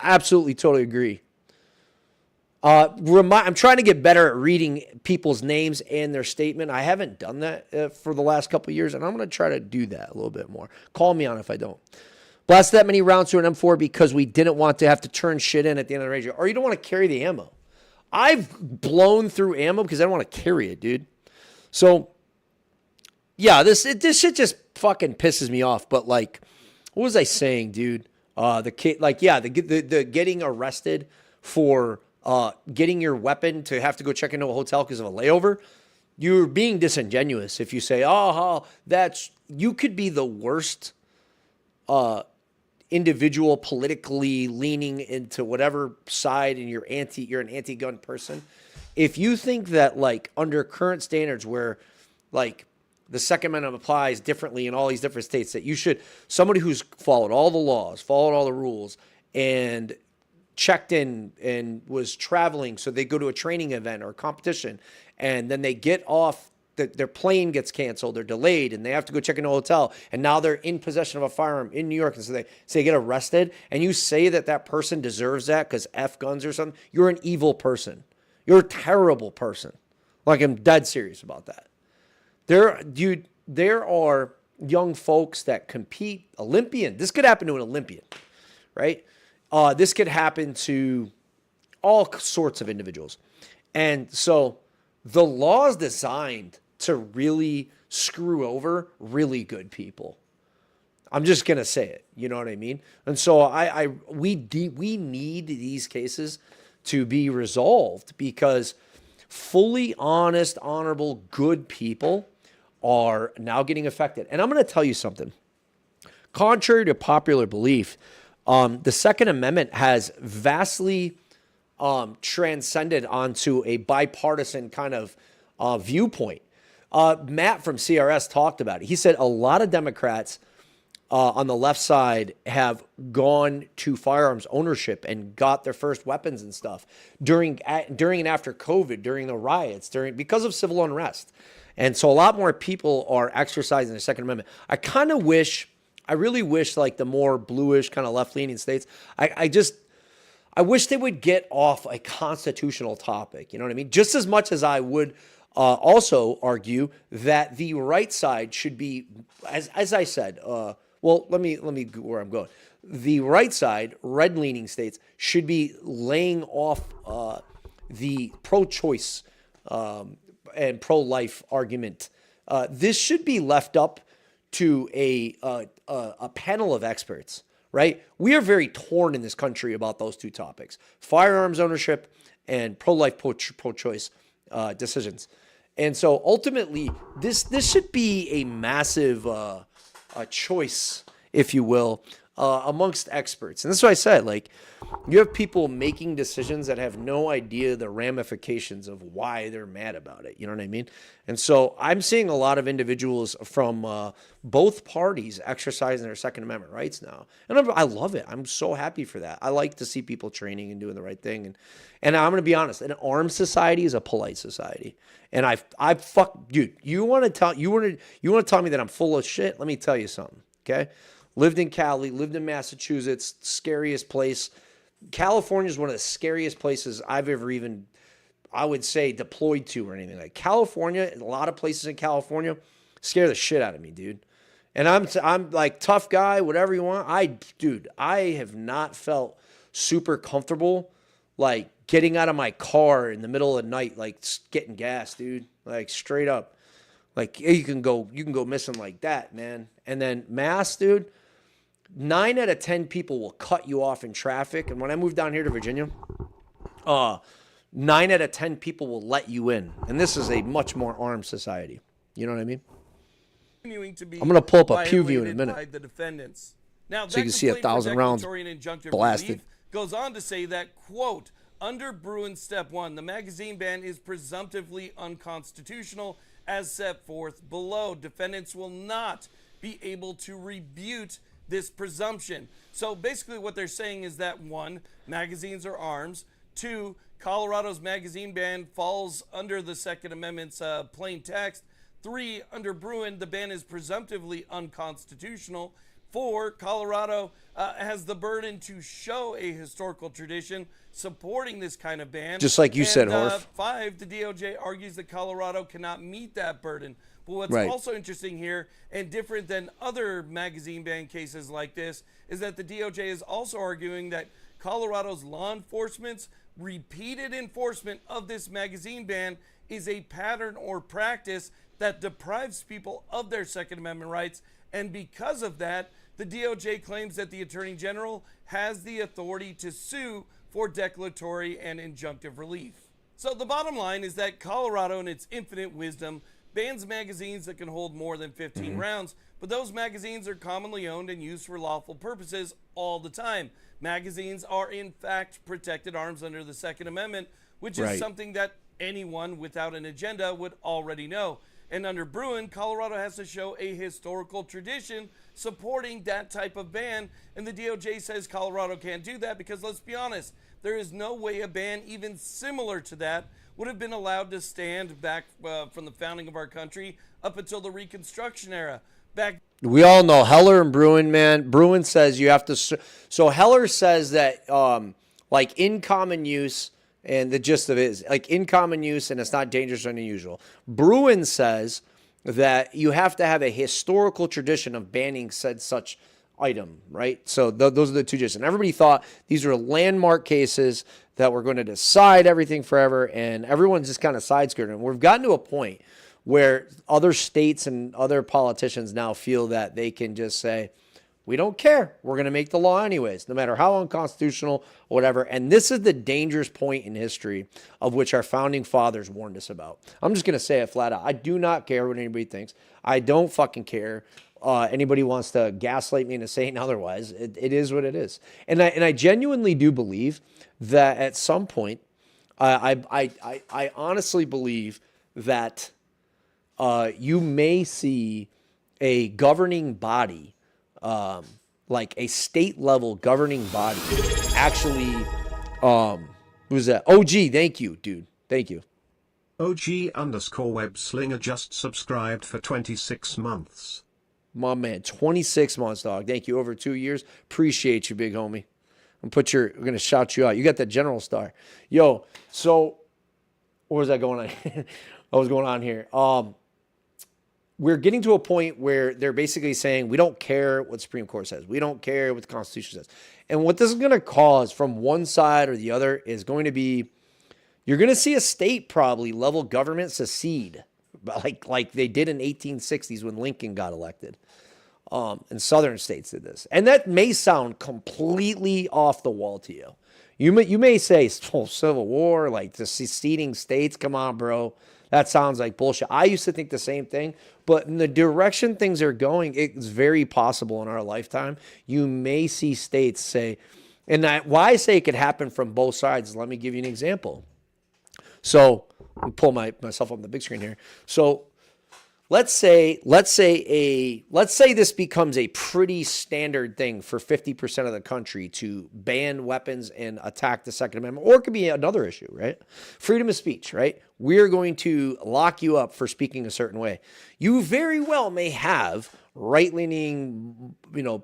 absolutely, totally agree. I'm trying to get better at reading people's names and their statement. I haven't done that for the last couple of years, and I'm going to try to do that a little bit more. Call me on if I don't. Blast that many rounds to an M4 because we didn't want to have to turn shit in at the end of the range. Or you don't want to carry the ammo. I've blown through ammo because I don't want to carry it, dude. So, yeah, this shit just fucking pisses me off. But, like, what was I saying, dude? The getting arrested for getting your weapon to have to go check into a hotel because of a layover. You're being disingenuous if you say, you could be the worst individual politically leaning into whatever side and you're an anti-gun person. If you think that, like, under current standards where, like, the Second Amendment applies differently in all these different states, that you should, somebody who's followed all the laws, followed all the rules, and checked in and was traveling, so they go to a training event or competition, and then they get off, their plane gets canceled, they're delayed, and they have to go check into a hotel, and now they're in possession of a firearm in New York, and so they get arrested, and you say that person deserves that because F guns or something, you're an evil person. You're a terrible person. Like, I'm dead serious about that. There are young folks that compete, Olympian. This could happen to an Olympian, right? This could happen to all sorts of individuals. And so the law is designed to really screw over really good people. I'm just going to say it. You know what I mean? And so we need these cases to be resolved because fully honest, honorable, good people are now getting affected. And I'm going to tell you something. Contrary to popular belief, the Second Amendment has vastly transcended onto a bipartisan kind of viewpoint. Matt from CRS talked about it. He said a lot of Democrats on the left side have gone to firearms ownership and got their first weapons and stuff during and after COVID, during the riots, because of civil unrest. And so a lot more people are exercising the Second Amendment. I really wish, like, the more bluish kind of left-leaning states, I wish they would get off a constitutional topic. You know what I mean? Just as much as I would also argue that the right side should be, as I said, let me go where I'm going. The right side, red-leaning states, should be laying off the pro-choice and pro-life argument. This should be left up to a panel of experts, right? We are very torn in this country about those two topics: firearms ownership and pro-life, pro-choice decisions. And so ultimately, this should be a massive choice, if you will, amongst experts. And that's what I said. Like, you have people making decisions that have no idea the ramifications of why they're mad about it. You know what I mean? And so I'm seeing a lot of individuals from both parties exercising their Second Amendment rights now. And I love it. I'm so happy for that. I like to see people training and doing the right thing. And I'm going to be honest, an armed society is a polite society. And dude, you want to tell me that I'm full of shit? Let me tell you something, okay? Lived in Cali, lived in Massachusetts, scariest place. California is one of the scariest places I've ever even, I would say, deployed to or anything. Like California, a lot of places in California scare the shit out of me, dude. And I'm like, tough guy, whatever you want. I have not felt super comfortable, like, getting out of my car in the middle of the night, like getting gas, dude. Like, straight up. Like, you can go missing like that, man. And then Mass, dude. 9 out of 10 people will cut you off in traffic. And when I moved down here to Virginia, 9 out of 10 people will let you in. And this is a much more armed society. You know what I mean? Continuing to be I'm going to pull up a pew view in a violated minute. by the defendants. Now, So you can see 1,000 rounds blasted. blasted. Goes on to say that, quote, under Bruin Step 1, the magazine ban is presumptively unconstitutional as set forth below. Defendants will not be able to rebut this presumption. So basically what they're saying is that 1, magazines are arms. 2, Colorado's magazine ban falls under the Second Amendment's plain text. 3, under Bruin, the ban is presumptively unconstitutional. 4, Colorado has the burden to show a historical tradition supporting this kind of ban. Just like you said, Horf. 5, the DOJ argues that Colorado cannot meet that burden. But what's Right. also interesting here, and different than other magazine ban cases like this, is that the DOJ is also arguing that Colorado's law enforcement's repeated enforcement of this magazine ban is a pattern or practice that deprives people of their Second Amendment rights. And because of that, the DOJ claims that the Attorney General has the authority to sue for declaratory and injunctive relief. So the bottom line is that Colorado, in its infinite wisdom, bans magazines that can hold more than 15 rounds, but those magazines are commonly owned and used for lawful purposes all the time. Magazines are, in fact, protected arms under the Second Amendment, which is Right. something that anyone without an agenda would already know. And under Bruin, Colorado has to show a historical tradition supporting that type of ban. And the DOJ says Colorado can't do that because, let's be honest, there is no way a ban even similar to that would have been allowed to stand back from the founding of our country up until the Reconstruction era. We all know Heller and Bruin, man. Bruin says you have to. So Heller says that like in common use, and the gist of it is like in common use and it's not dangerous or unusual. Bruin says that you have to have a historical tradition of banning said such item, right? So those are the two gists. And everybody thought these were landmark cases that were going to decide everything forever, and everyone's just kind of side-skirting. And we've gotten to a point where other states and other politicians now feel that they can just say, we don't care. We're going to make the law anyways, no matter how unconstitutional or whatever. And this is the dangerous point in history of which our founding fathers warned us about. I'm just going to say it flat out. I do not care what anybody thinks. I don't fucking care. Anybody wants to gaslight me into saying otherwise. It is what it is. And I genuinely do believe that at some point, I honestly believe that you may see a governing body, like a state level governing body, actually, who's that? OG, thank you, dude. Thank you. OG_webslinger just subscribed for 26 months. My man, 26 months, dog. Thank you. Over 2 years. Appreciate you, big homie. I'm going to shout you out. You got that general star. Yo, so what was that going on? What was going on here? We're getting to a point where they're basically saying, we don't care what the Supreme Court says. We don't care what the Constitution says. And what this is going to cause from one side or the other is going to be, you're going to see a state probably level government secede, like they did in 1860s when Lincoln got elected. And southern states did this. And that may sound completely off the wall to you. You may say, oh, Civil War, like the seceding states, come on, bro. That sounds like bullshit. I used to think the same thing, but in the direction things are going, it's very possible in our lifetime. You may see states say, and why I say it could happen from both sides, let me give you an example. So let me pull myself up on the big screen here. So let's say this becomes a pretty standard thing for 50% of the country to ban weapons and attack the Second Amendment, or it could be another issue, right? Freedom of speech, right? We're going to lock you up for speaking a certain way. You very well may have right-leaning,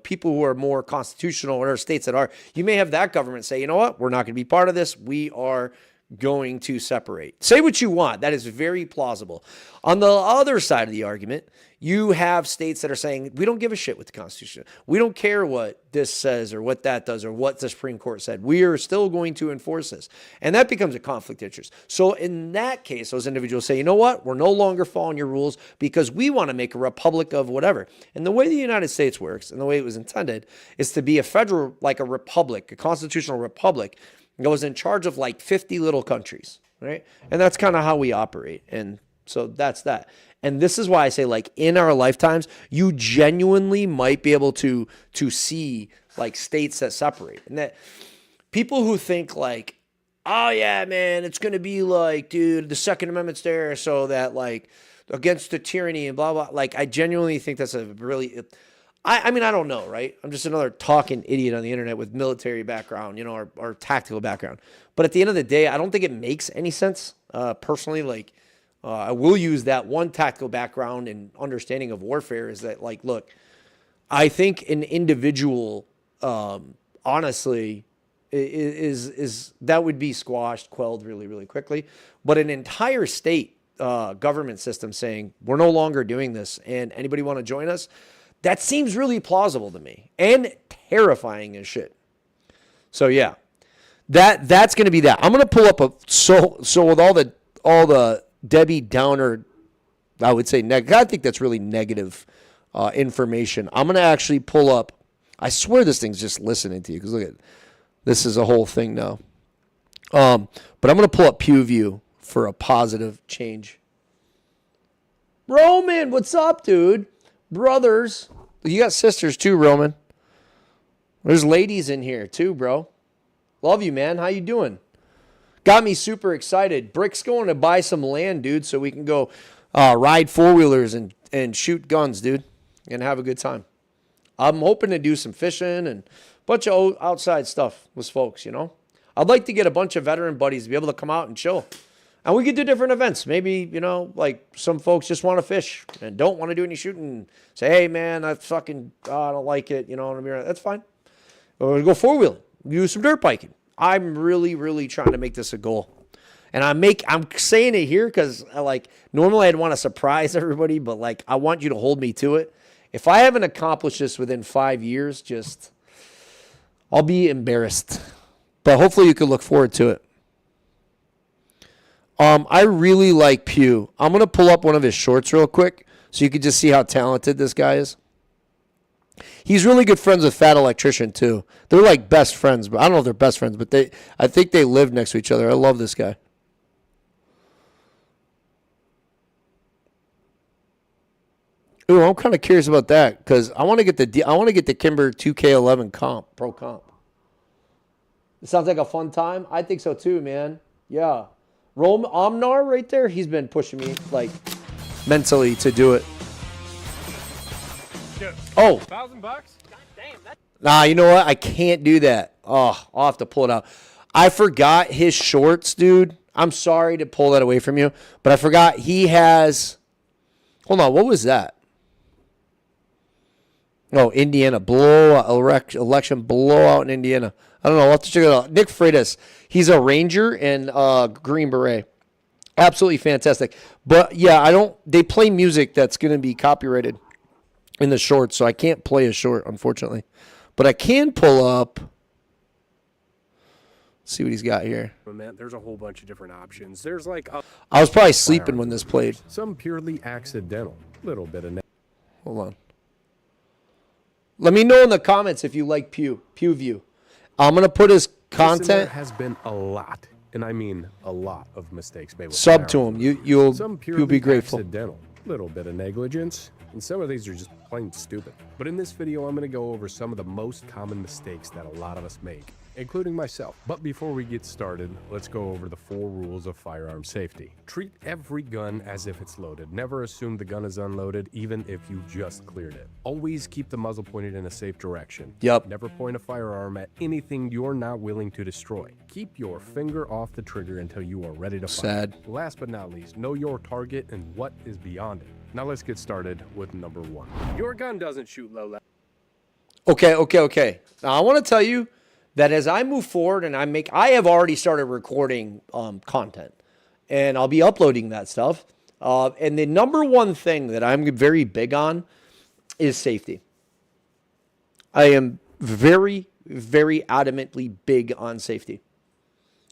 people who are more constitutional, or states that are. You may have that government say, you know what? We're not going to be part of this. We are going to separate. Say what you want. That is very plausible. On the other side of the argument, you have states that are saying, we don't give a shit what the Constitution. We don't care what this says or what that does or what the Supreme Court said. We are still going to enforce this. And that becomes a conflict of interest. So in that case, those individuals say, you know what? We're no longer following your rules because we want to make a republic of whatever. And the way the United States works and the way it was intended is to be a federal, like a republic, a constitutional republic, goes in charge of like 50 little countries, right? And that's kind of how we operate. And so that's that. And this is why I say, like, in our lifetimes, you genuinely might be able to see like states that separate. And that people who think like, oh yeah, man, it's going to be like, dude, the Second Amendment's there so that like against the tyranny and blah, blah. Like, I genuinely think that's a really, I mean, I don't know, right? I'm just another talking idiot on the internet with military background, you know, or tactical background. But at the end of the day, I don't think it makes any sense. Personally, like, I will use that one tactical background and understanding of warfare is that, like, look, I think an individual, honestly, is that would be squashed, quelled really, really quickly. But an entire state government system saying, we're no longer doing this and anybody want to join us? That seems really plausible to me and terrifying as shit. So yeah, that's going to be that. I'm going to pull up so with all the Debbie Downer, I would say I think that's really negative information. I'm going to actually pull up. I swear this thing's just listening to you because look at this is a whole thing now. But I'm going to pull up PewView for a positive change. Roman, what's up, dude? Brothers. You got sisters too, Roman. There's ladies in here too, bro. Love you, man. How you doing? Got me super excited. Brick's going to buy some land, dude, so we can go ride four-wheelers and shoot guns, dude, and have a good time. I'm hoping to do some fishing and a bunch of outside stuff with folks, you know. I'd like to get a bunch of veteran buddies to be able to come out and chill. And we could do different events. Maybe, you know, like some folks just want to fish and don't want to do any shooting. Say, hey, man, I don't like it. You know what I mean? That's fine. Or go four-wheeling. Do some dirt biking. I'm really, really trying to make this a goal. And I'm saying it here because normally I'd want to surprise everybody, but like I want you to hold me to it. If I haven't accomplished this within 5 years, I'll be embarrassed. But hopefully you can look forward to it. I really like Pew. I'm going to pull up one of his shorts real quick so you can just see how talented this guy is. He's really good friends with Fat Electrician, too. They're like best friends, but I don't know if they're best friends, but I think they live next to each other. I love this guy. Ooh, I'm kind of curious about that because I want to get the Kimber 2K11 Pro comp. It sounds like a fun time. I think so too, man. Yeah. Omnar right there, he's been pushing me like mentally to do it. Dude, Oh, $1,000? God damn, that's Nah, you know what? I can't do that. Oh, I'll have to pull it out. I forgot his shorts, dude. I'm sorry to pull that away from you, but I forgot he has. Hold on, what was that? Oh, Indiana election blowout in Indiana. I don't know. I'll have to check it out. Nick Freitas. He's a Ranger and Green Beret. Absolutely fantastic. But yeah, they play music that's going to be copyrighted in the short, so I can't play a short, unfortunately. But I can pull up. See what he's got here. There's a whole bunch of different options. There's like I was probably sleeping when this played. some purely accidental, little bit of Hold on. Let me know in the comments if you like PewView. I'm going to put his There content. has been a lot, and I mean a lot of mistakes made with Sub to firearms. him. Some You'll be grateful. accidental, little bit of negligence, and some of these are just plain stupid. But in this video, I'm going to go over some of the most common mistakes that a lot of us make, including myself. But before we get started, let's go over the 4 rules of firearm safety. Treat every gun as if it's loaded. Never assume the gun is unloaded, even if you just cleared it. Always keep the muzzle pointed in a safe direction. Yep. Never point a firearm at anything you're not willing to destroy. Keep your finger off the trigger until you are ready to fire. Sad. Last but not least, know your target and what is beyond it. Now let's get started with number 1. Your gun doesn't shoot low level. Okay. Now, I want to tell you, that as I move forward and I have already started recording content, and I'll be uploading that stuff. And the number one thing that I'm very big on is safety. I am very, very adamantly big on safety.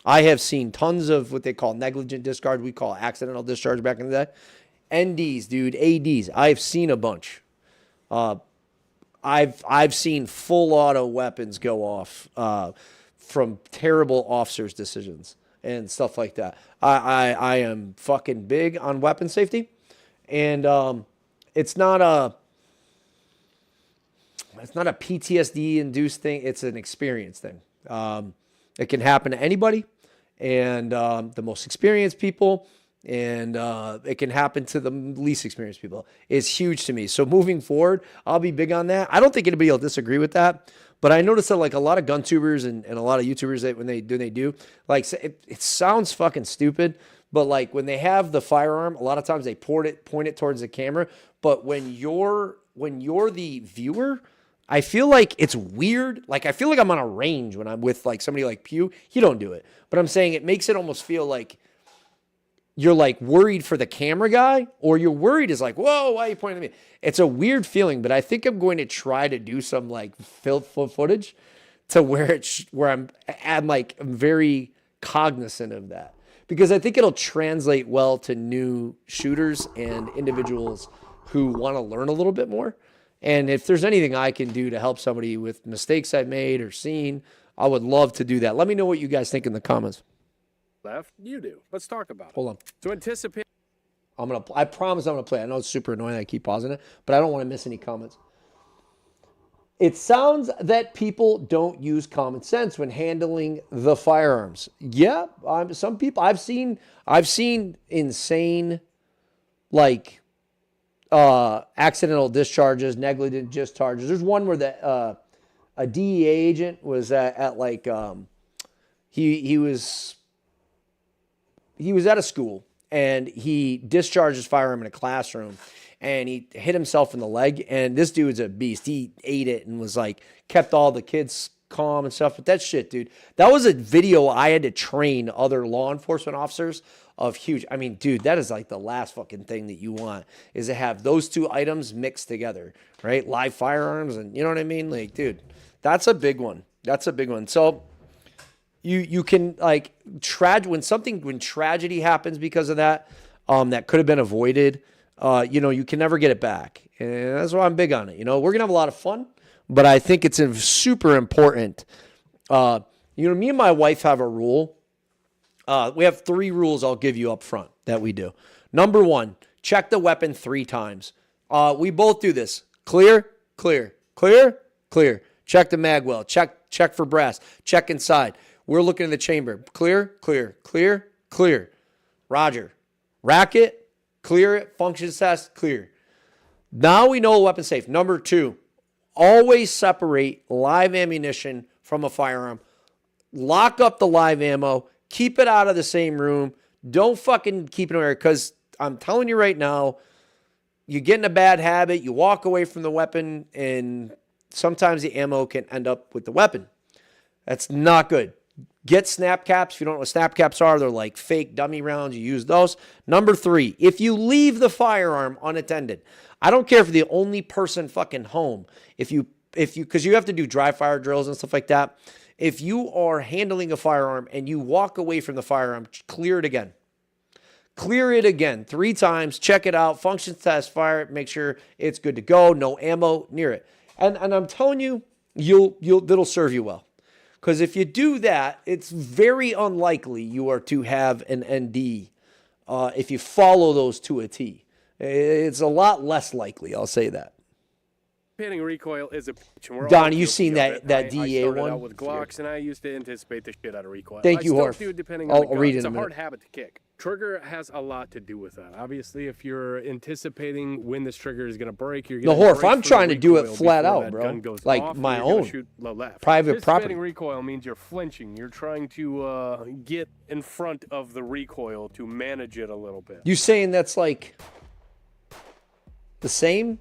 I have seen tons of what they call negligent discharge. We call accidental discharge back in the day. NDs, dude, ADs. I've seen a bunch. I've seen full auto weapons go off from terrible officers' decisions and stuff like that. I am fucking big on weapon safety, and it's not a PTSD induced thing. It's an experience thing. It can happen to anybody, and the most experienced people. And it can happen to the least experienced people. It's huge to me. So moving forward, I'll be big on that. I don't think anybody will disagree with that. But I noticed that like a lot of gun tubers and a lot of YouTubers that when they do, like it sounds fucking stupid. But like when they have the firearm, a lot of times they point it towards the camera. But when you're the viewer, I feel like it's weird. Like I feel like I'm on a range when I'm with like somebody like Pew. He don't do it. But I'm saying it makes it almost feel like you're like worried for the camera guy, or you're worried is like, whoa, why are you pointing at me? It's a weird feeling, but I think I'm going to try to do some like footage to where I'm very cognizant of that, because I think it'll translate well to new shooters and individuals who want to learn a little bit more. And if there's anything I can do to help somebody with mistakes I've made or seen, I would love to do that. Let me know what you guys think in the comments. Left, you do. Let's talk about it. Hold on. To anticipate. I promise I'm gonna play. I know it's super annoying that I keep pausing it, but I don't want to miss any comments. It sounds that people don't use common sense when handling the firearms. Yeah, some people I've seen insane like accidental discharges, negligent discharges. There's one where a DEA agent was at like he was at a school and he discharged his firearm in a classroom and he hit himself in the leg. And this dude's a beast. He ate it and was like, kept all the kids calm and stuff. But that shit, dude, that was a video I had to train other law enforcement officers of huge. I mean, dude, that is like the last fucking thing that you want is to have those two items mixed together, right? Live firearms and you know what I mean? Like, dude, that's a big one. That's a big one. So, You can like when tragedy happens because of that, that could have been avoided. You can never get it back, and that's why I'm big on it. We're gonna have a lot of fun, but I think it's super important. Me and my wife have a rule. We have 3 rules I'll give you up front that we do. Number 1, check the weapon 3 times. We both do this. Clear, clear, clear, clear. Check the mag well. Check for brass. Check inside. We're looking in the chamber. Clear, clear, clear, clear. Roger. Rack it, clear it, functions test, clear. Now we know a weapon's safe. Number 2, always separate live ammunition from a firearm. Lock up the live ammo. Keep it out of the same room. Don't fucking keep it anywhere, because I'm telling you right now, you get in a bad habit, you walk away from the weapon, and sometimes the ammo can end up with the weapon. That's not good. Get snap caps. If you don't know what snap caps are, they're like fake dummy rounds. You use those. Number 3, if you leave the firearm unattended, I don't care if you're the only person fucking home. Because you have to do dry fire drills and stuff like that. If you are handling a firearm and you walk away from the firearm, clear it again. Clear it again 3 times. Check it out. Functions test. Fire it. Make sure it's good to go. No ammo near it. And I'm telling you, that'll serve you well. Because if you do that, it's very unlikely you are to have an ND if you follow those to a T. It's a lot less likely, I'll say that. Anticipating recoil is a bitch, and we're Don, all you guilty seen of that it. that I DEA started one? out with Glocks, and I used to anticipate the shit out of recoil. Thank you, I Horf. still do, depending I'll on the gun. read it It's in a a hard minute. habit to kick. Trigger has a lot to do with that. Obviously, if you're anticipating when this trigger is going to break, you're going to Horf, I'm trying to do it flat out, bro. Like my own. Private property. Anticipating recoil means you're flinching. You're trying to get in front of the recoil to manage it a little bit. You saying that's like the same?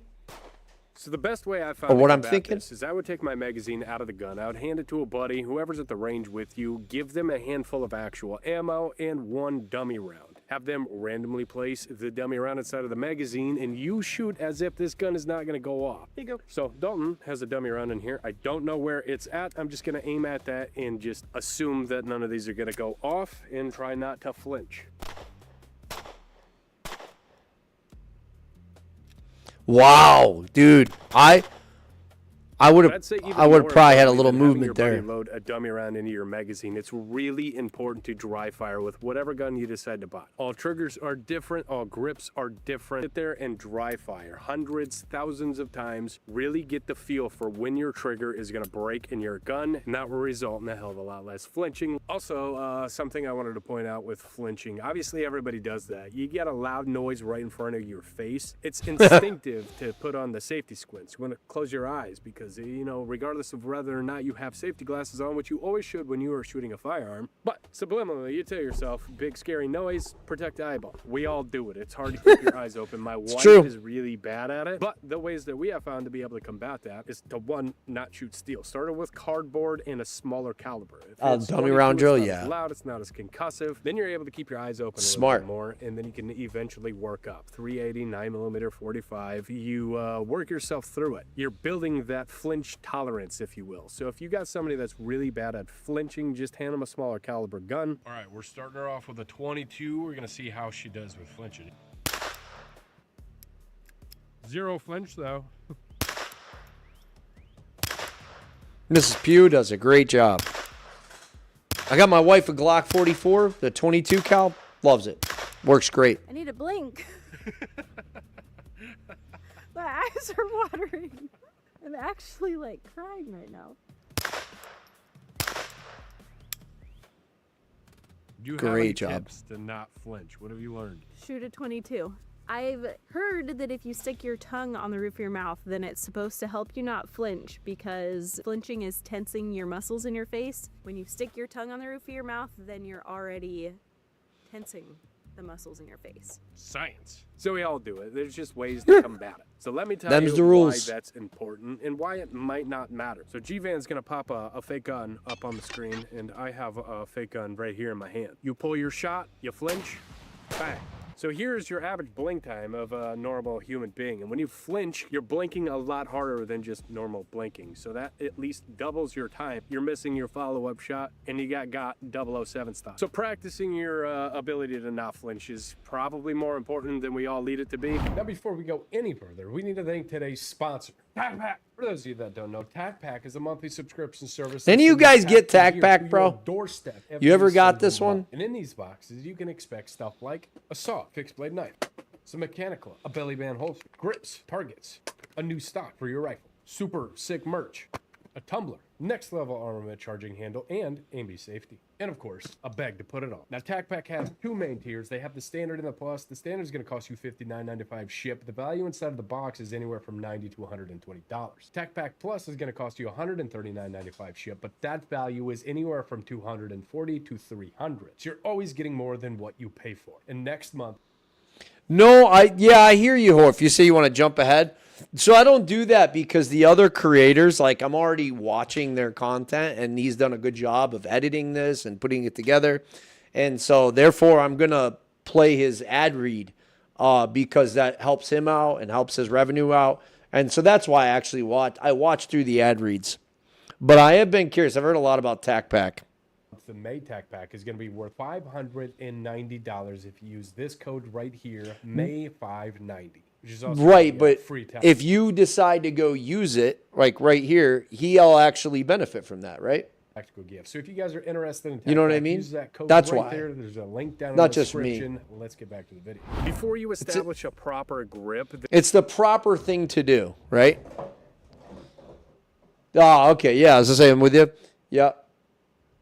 So the best way I found Or what to I'm combat thinking? this is I would take my magazine out of the gun. I would hand it to a buddy, whoever's at the range with you, give them a handful of actual ammo and one dummy round. Have them randomly place the dummy round inside of the magazine, and you shoot as if this gun is not going to go off. Here you go. So Dalton has a dummy round in here. I don't know where it's at. I'm just going to aim at that and just assume that none of these are going to go off and try not to flinch. Wow, dude. I would have I'd say even I would have more probably had a importantly little than having movement your buddy there. Load a dummy round into your magazine. It's really important to dry fire with whatever gun you decide to buy. All triggers are different. All grips are different. Sit there and dry fire hundreds, thousands of times. Really get the feel for when your trigger is going to break in your gun, and that will result in a hell of a lot less flinching. Also, something I wanted to point out with flinching. Obviously, everybody does that. You get a loud noise right in front of your face. It's instinctive to put on the safety squints. You want to close your eyes because, you know, regardless of whether or not you have safety glasses on, which you always should when you are shooting a firearm. But subliminally, you tell yourself, big scary noise, protect the eyeball. We all do it. It's hard to keep your eyes open. My wife true. is really bad at it. But the ways that we have found to be able to combat that is to, one, not shoot steel. Started with cardboard and a smaller caliber. If it's Dummy 22, round drill, it's not yeah. as loud, it's not as concussive. Then you're able to keep your eyes open a Smart. little bit more, and then you can eventually work up. 380, 9mm, 45. You work yourself through it. You're building that flinch tolerance, if you will. So if you got somebody that's really bad at flinching, just hand them a smaller caliber gun. All right, we're starting her off with a 22. We're going to see how she does with flinching. Zero flinch, though. Mrs. Pugh does a great job. I got my wife a Glock 44, the 22 cal. Loves it. Works great. I need a blink. My eyes are watering. I'm actually like crying right now. Do you have Great any job. tips to not flinch? What have you learned? Shoot a 22. I've heard that if you stick your tongue on the roof of your mouth, then it's supposed to help you not flinch, because flinching is tensing your muscles in your face. When you stick your tongue on the roof of your mouth, then you're already tensing the muscles in your face. Science. So we all do it. There's just ways to combat it. So let me tell Them's you the why rules. that's important and why it might not matter. So G-Van's gonna pop a fake gun up on the screen, and I have a fake gun right here in my hand. You pull your shot, you flinch, bang. So here's your average blink time of a normal human being. And when you flinch, you're blinking a lot harder than just normal blinking. So that at least doubles your time. You're missing your follow-up shot, and you got 007 style. So practicing your ability to not flinch is probably more important than we all lead it to be. Now, before we go any further, we need to thank today's sponsor, TacPack. For those of you that don't know, TacPack is a monthly subscription service. Any of you guys get TacPack, bro? Doorstep You ever every got single this one? month. And in these boxes, you can expect stuff like a saw, fixed blade knife, some mechanical, a belly band holster, grips, targets, a new stock for your rifle, super sick merch, a tumbler, next level armament charging handle, and AMB safety. And of course, a bag to put it on. Now, TacPack has two main tiers. They have the standard and the plus. The standard is going to cost you $59.95 ship. The value inside of the box is anywhere from $90 to $120. TacPack Plus is going to cost you $139.95 ship, but that value is anywhere from $240 to $300. So you're always getting more than what you pay for. And next month, No, I hear you, Horf. You say you want to jump ahead. So I don't do that because the other creators, like I'm already watching their content, and he's done a good job of editing this and putting it together. And so therefore I'm going to play his ad read because that helps him out and helps his revenue out. And so that's why I actually watched through the ad reads. But I have been curious. I've heard a lot about TacPack. the May TacPack is going to be worth $590 if you use this code right here, May590. Which is also Right, gonna be a but free TacPack. if you decide to go use it, like right here, he'll actually benefit from that, right? Tactical gift. So if you guys are interested in You know what I TacPack, mean? use that code That's right why. there. There's a link down in Not the just me. description. Let's get back to the video. Before you establish a proper grip, It's the proper thing to do, right? Oh, okay. Yeah, I was the same with you. Yeah.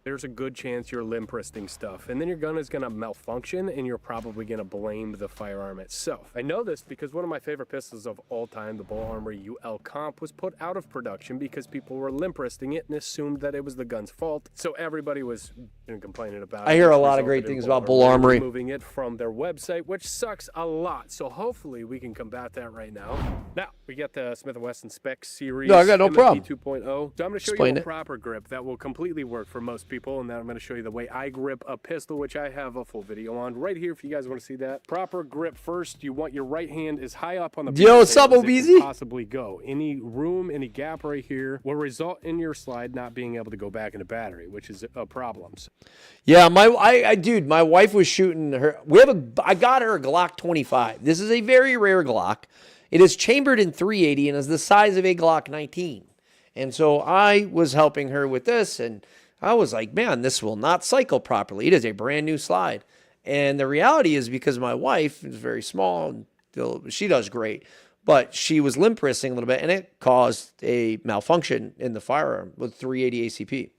there's a good chance you're limp wristing stuff, and then your gun is going to malfunction and you're probably going to blame the firearm itself. I know this because one of my favorite pistols of all time, the Bull Armory UL Comp, was put out of production because people were limp wristing it and assumed that it was the gun's fault. So everybody was complaining about it. I hear a lot of great things about Bull Armory. Removing it from their website, which sucks a lot. So hopefully we can combat that right now. Now we got the Smith & Wesson Spec Series. No, I got no problem. 2.0. So I'm going to show Explain you a it. proper grip that will completely work for most people, and then I'm going to show you the way I grip a pistol, which I have a full video on right here if you guys want to see that. Proper grip first. You want your right hand as high up on the Yo, what's up, as it OBZ? can possibly go. Any room, any gap right here will result in your slide not being able to go back into battery, which is a problem. Yeah, dude, my wife was shooting her. I got her a Glock 25. This is a very rare Glock. It is chambered in 380 and is the size of a Glock 19. And so I was helping her with this, and I was like, man, this will not cycle properly. It is a brand new slide. And the reality is because my wife is very small, and she does great, but she was limp wristing a little bit, and it caused a malfunction in the firearm with 380 ACP.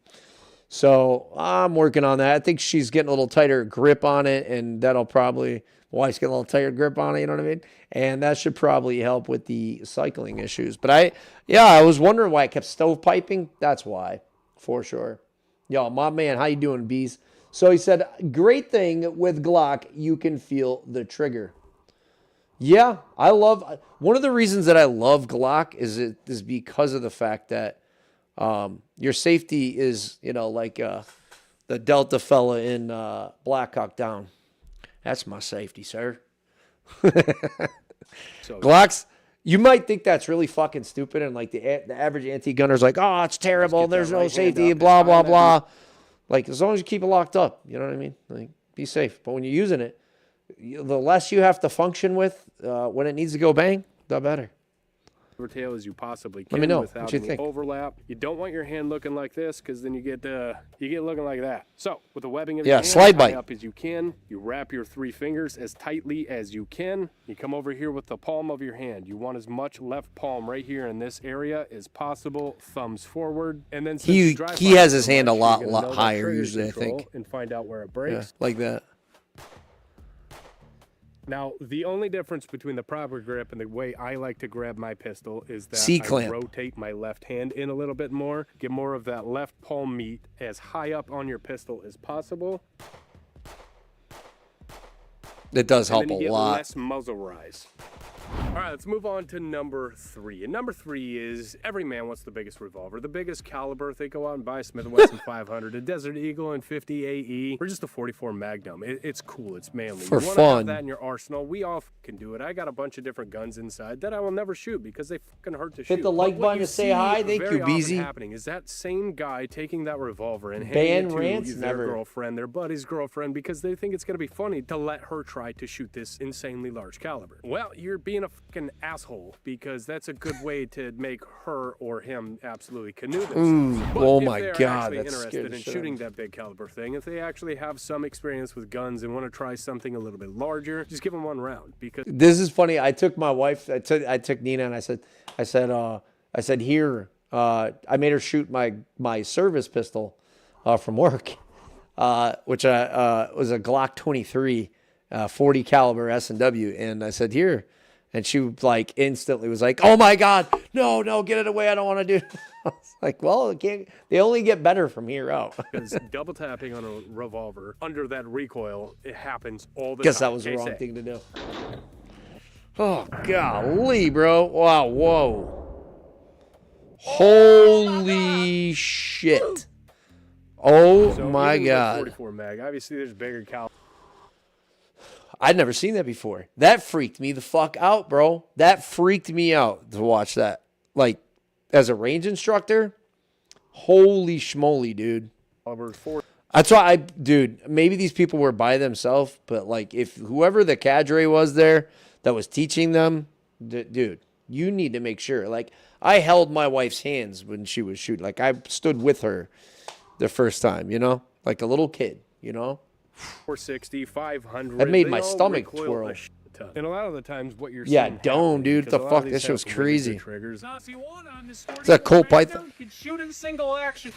So I'm working on that. I think she's getting a little tighter grip on it, and that'll probably, my wife's getting a little tighter grip on it, you know what I mean? And that should probably help with the cycling issues. But I was wondering why I kept stovepiping. That's why, for sure. Yo, my man, how you doing, Bees? So he said, great thing with Glock, you can feel the trigger. Yeah, one of the reasons that I love Glock is because of the fact that your safety is, like the Delta fella in Black Hawk Down. That's my safety, sir. So, Glocks, you might think that's really fucking stupid, and like the average anti-gunner's like, oh, it's terrible, there's no safety, blah, blah, blah. Like, as long as you keep it locked up, you know what I mean? Like, be safe. But when you're using it, the less you have to function with when it needs to go bang, the better. tail as you possibly can. Let me know without what you any think. overlap. You don't want your hand looking like this because then you get looking like that. So with the webbing of your Yeah, hand, slide high bite. up as you can, you wrap your 3 fingers as tightly as you can. You come over here with the palm of your hand. You want as much left palm right here in this area as possible. Thumbs forward, and then since He you dry he fire has so his hand a much, lot you're gonna know that higher trigger usually, I control think. and find out where it Yeah, breaks. like that. Now, the only difference between the proper grip and the way I like to grab my pistol is that I C-clamp. rotate my left hand in a little bit more, get more of that left palm meat as high up on your pistol as possible. It does And help then a you get lot. less muzzle rise. All right, let's move on to number 3. And number 3 is every man wants the biggest revolver, the biggest caliber. If they go out and buy a Smith & Wesson 500, a Desert Eagle and 50 AE, or just a 44 Magnum. It's cool. It's manly. For you wanna fun. have that in your arsenal. We all can do it. I got a bunch of different guns inside that I will never shoot because they fucking hurt to shoot. Hit the like But what button you to say see hi. Thank very you, often Beezy. happening is that same guy taking that revolver and Ban handing it to rants? their Never. girlfriend, their buddy's girlfriend, because they think it's going to be funny to let her try to shoot this insanely large caliber. Well, you're being a fucking asshole because that's a good way to make her or him absolutely canoe themselves. But oh if my they're God, actually that scared interested the in shit out of shooting me. that big caliber thing, if they actually have some experience with guns and want to try something a little bit larger, just give them one round because This is funny. I took my wife. I took Nina, and I said, here. I made her shoot my service pistol from work, which was a Glock 23, 40 caliber S&W, and I said, here. And she like instantly was like, "Oh my God, no, get it away! I don't want to do it." I was like, "Well, it can't. They only get better from here out." because double tapping on a revolver under that recoil, it happens all the Guess time. that was the They wrong say. thing to do. Oh golly, bro! Wow, whoa! Holy shit! Oh So my even with a God! 44 mag. Obviously, there's bigger caliber. I'd never seen that before. That freaked me the fuck out, bro. That freaked me out to watch that. Like, as a range instructor, holy schmoly, dude. That's why dude, maybe these people were by themselves, but like if whoever the cadre was there that was teaching them, dude, you need to make sure. Like, I held my wife's hands when she was shooting. Like, I stood with her the first time, you know, like a little kid, you know? 460, 500. That made they my all stomach recoil twirl. a shit ton. And a lot of the times, what you're Yeah, seeing dome, happen, dude. because The a lot fuck? of these That shit was have really good crazy. Triggers. Now, if you want on this story, Is that Colt Magnum Python? can shoot in single action.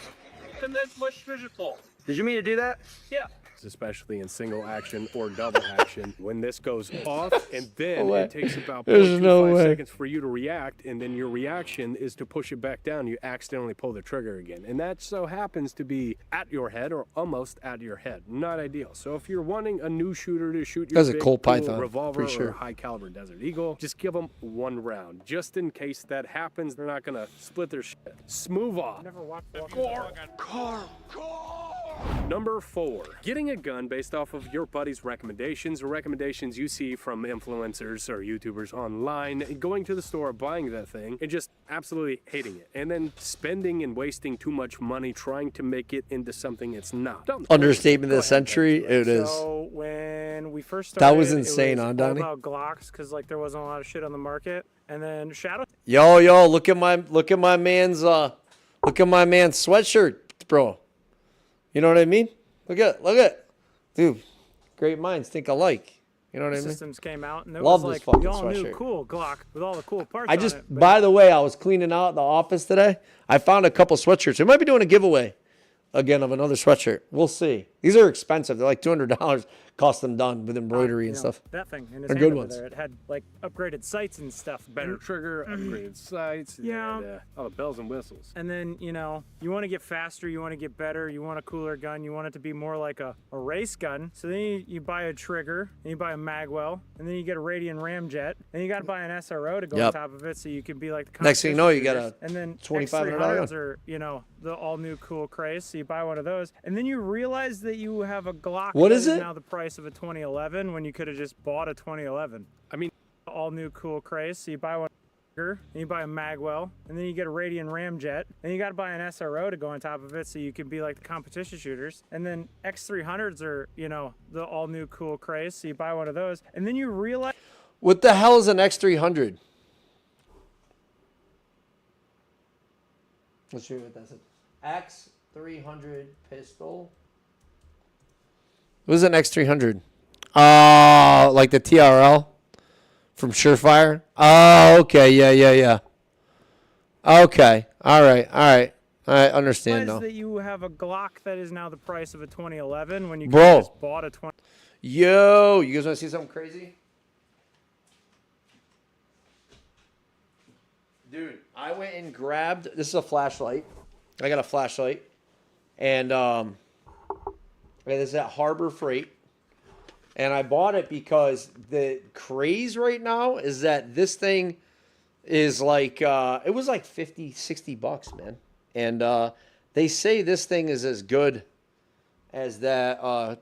and then push fidget pull. Did you mean to do that? Yeah. Especially in single action or double action, when this goes off, and then way. it takes about There's 0.25 no way. seconds for you to react, and then your reaction is to push it back down. You accidentally pull the trigger again, and that so happens to be at your head or almost at your head. Not ideal. So if you're wanting a new shooter to shoot your That's a big Colt cool Python, revolver for sure. or high caliber Desert Eagle, just give them one round, just in case that happens. They're not gonna split their shit. Smooth off. Never watched Number 4, getting a gun based off of your buddy's recommendations or recommendations you see from influencers or YouTubers online, going to the store, buying that thing, and just absolutely hating it, and then spending and wasting too much money trying to make it into something it's not. Don't- Understatement Go of the ahead, century. Benjamin. It is. So when we first That started, was insane, it was huh, all Donnie? about Glocks because like there wasn't a lot of shit on the market, and then Shadow. Yo, look at my man's sweatshirt, bro. You know what I mean? Look at, dude. Great minds think alike. You know what I mean? Systems came out, and it Love was this like fucking we all knew sweatshirt. cool Glock with all the cool parts. I on just, it, but by the way, I was cleaning out the office today. I found a couple sweatshirts. We might be doing a giveaway again of another sweatshirt. We'll see. These are expensive. They're like $200. Cost them done with embroidery you and know, stuff. That thing in his They're hand good over ones. there, it had like upgraded sights and stuff. Better And- trigger, upgraded sights, Yeah. and, all the bells and whistles. And then, you know, you want to get faster, you want to get better, you want a cooler gun, you want it to be more like a race gun. So then you buy a trigger, and you buy a magwell, and then you get a Radian ramjet, and you got to buy an SRO to go Yep. on top of it so you can be like the Next thing you know, you got competition a shooters. And then $2,500 X300s are, you know, the all new cool craze. So you buy one of those, and then you realize that you have a Glock What that is it? now the price of a 2011 when you could have just bought a 2011. I mean, All new cool craze. So you buy one and you buy a magwell, and then you get a Radian ramjet, and you got to buy an SRO to go on top of it so you can be like the competition shooters. And then X300s are, you know, the all new cool craze. So you buy one of those, and then you realize What the hell is an X300? Let's show you what that is. X300 pistol. What is an X300? Like the TRL from Surefire. Oh, okay, yeah. Okay, all right. I understand now. that you have a Glock that is now the price of a 2011 when you could Bro. have just bought a 20. Yo, you guys want to see something crazy? Dude, I went and grabbed, this is a flashlight. I got a flashlight. And okay, this is at Harbor Freight. And I bought it because the craze right now is that this thing is like, it was like 50, 60 bucks, man. And they say this thing is as good as that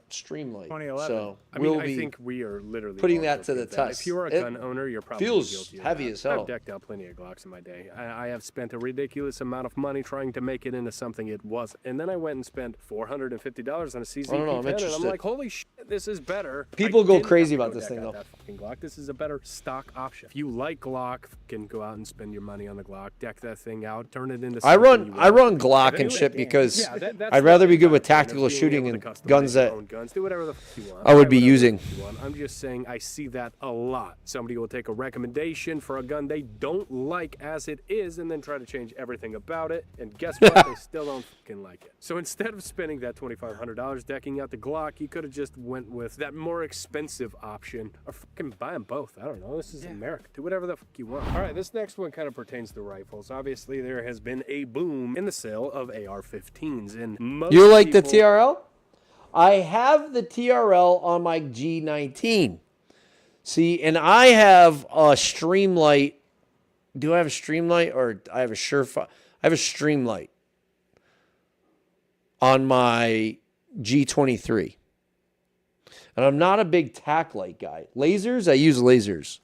Streamlight. 2011. So I mean, we'll I be think we are literally putting all that to guilty the of that. test. If you're a It gun owner, you're probably feels guilty of heavy that. as hell. I've decked out plenty of Glocks in my day. I have spent a ridiculous amount of money trying to make it into something it wasn't. And then I went and spent $450 on a CZ I don't know, I'm P10, and I'm interested. like, holy shit, this is better. People I go didn't crazy have to about go this deck thing, out though. that fucking Glock. This is a better stock option. If you like Glock, can go out and spend your money on the Glock, deck that thing out, turn it into I something run Glock and Anyway, shit because yeah, that's I'd the rather be thing good about with it, man, of tactical being shooting able to and customize guns your that own guns. Do whatever the fuck you want. I would Try be whatever using. you want. I'm just saying I see that a lot. Somebody will take a recommendation for a gun they don't like as it is and then try to change everything about it. And guess what? They still don't fucking like it. So instead of spending that $2,500 decking out the Glock, you could have just went with that more expensive option or fucking buy them both. I don't know. This is America. Do whatever the fuck you want. All right, this next one kind of pertains to rifles. Obviously, there has been a boom in the sale of AR-15s. And most You like the people- TRL? I have the TRL on my G19. See, and I have a Streamlight. Do I have a Streamlight or I have a Surefire? I have a Streamlight on my G23. And I'm not a big tack light guy. Lasers, I use lasers.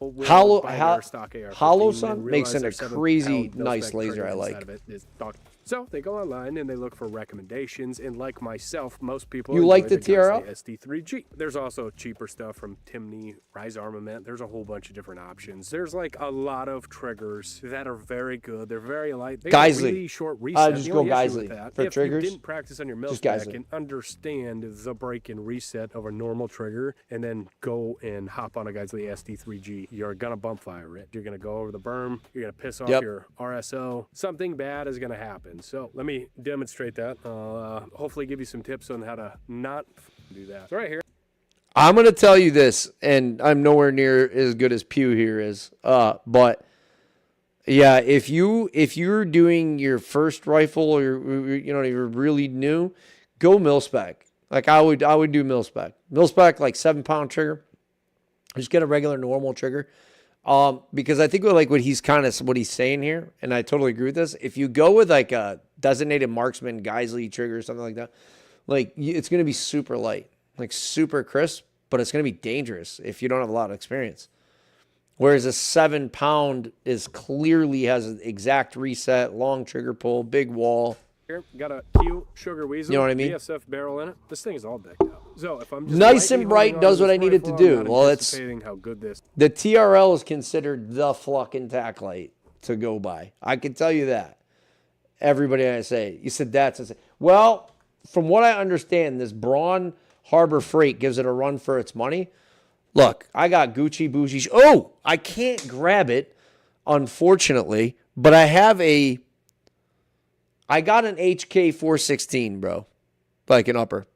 will Hollow- buy ho- their stock AR-15 Holosun and makes realize it a there's 7 crazy pound nice mil-spec laser triggers I inside like. of it. It's dog. So they go online and they look for recommendations, and like myself, most people You enjoy like the guns, TRL? SD3G. There's also cheaper stuff from Timney, Rise Armament. There's a whole bunch of different options. There's like a lot of triggers that are very good. They're very light. They got Geisley. really short reset. Just The go only issue Geisley with that, for if triggers. you didn't practice on your Just mil-spec Geisley. and understand the break and reset of a normal trigger, and then go and hop on a Geisley SD3G, you're gonna bump fire it. You're gonna go over the berm. You're gonna piss off Yep. your RSO. Something bad is gonna happen. So let me demonstrate that. I'll hopefully give you some tips on how to not do that. So right here. I'm going to tell you this, and I'm nowhere near as good as Pew here is. But yeah, if you're doing your first rifle or you're really new, go mil spec. Like I would do mil spec. Mil spec, like 7-pound trigger. Just get a regular normal trigger. Because I think what he's saying here, and I totally agree with this. If you go with like a designated marksman Geisley trigger or something like that, like it's going to be super light. Like super crisp, but it's going to be dangerous if you don't have a lot of experience. Whereas a 7-pound clearly has an exact reset, long trigger pull, big wall. Here, got a Q Sugar Weasel, You know what I mean? BSF barrel in it. This thing is all decked out. So if I'm just Nice lightly and bright, holding does onto what I this need it to rifle, do. I'm not Well, it's anticipating how good this. the TRL is considered the fucking tack light to go by. I can tell you that. Everybody I say, you said that's well, from what I understand, this Braun Harbor Freight gives it a run for its money. Look, I got Gucci bougie. Oh, I can't grab it, unfortunately, but I got an HK 416, bro. Like an upper.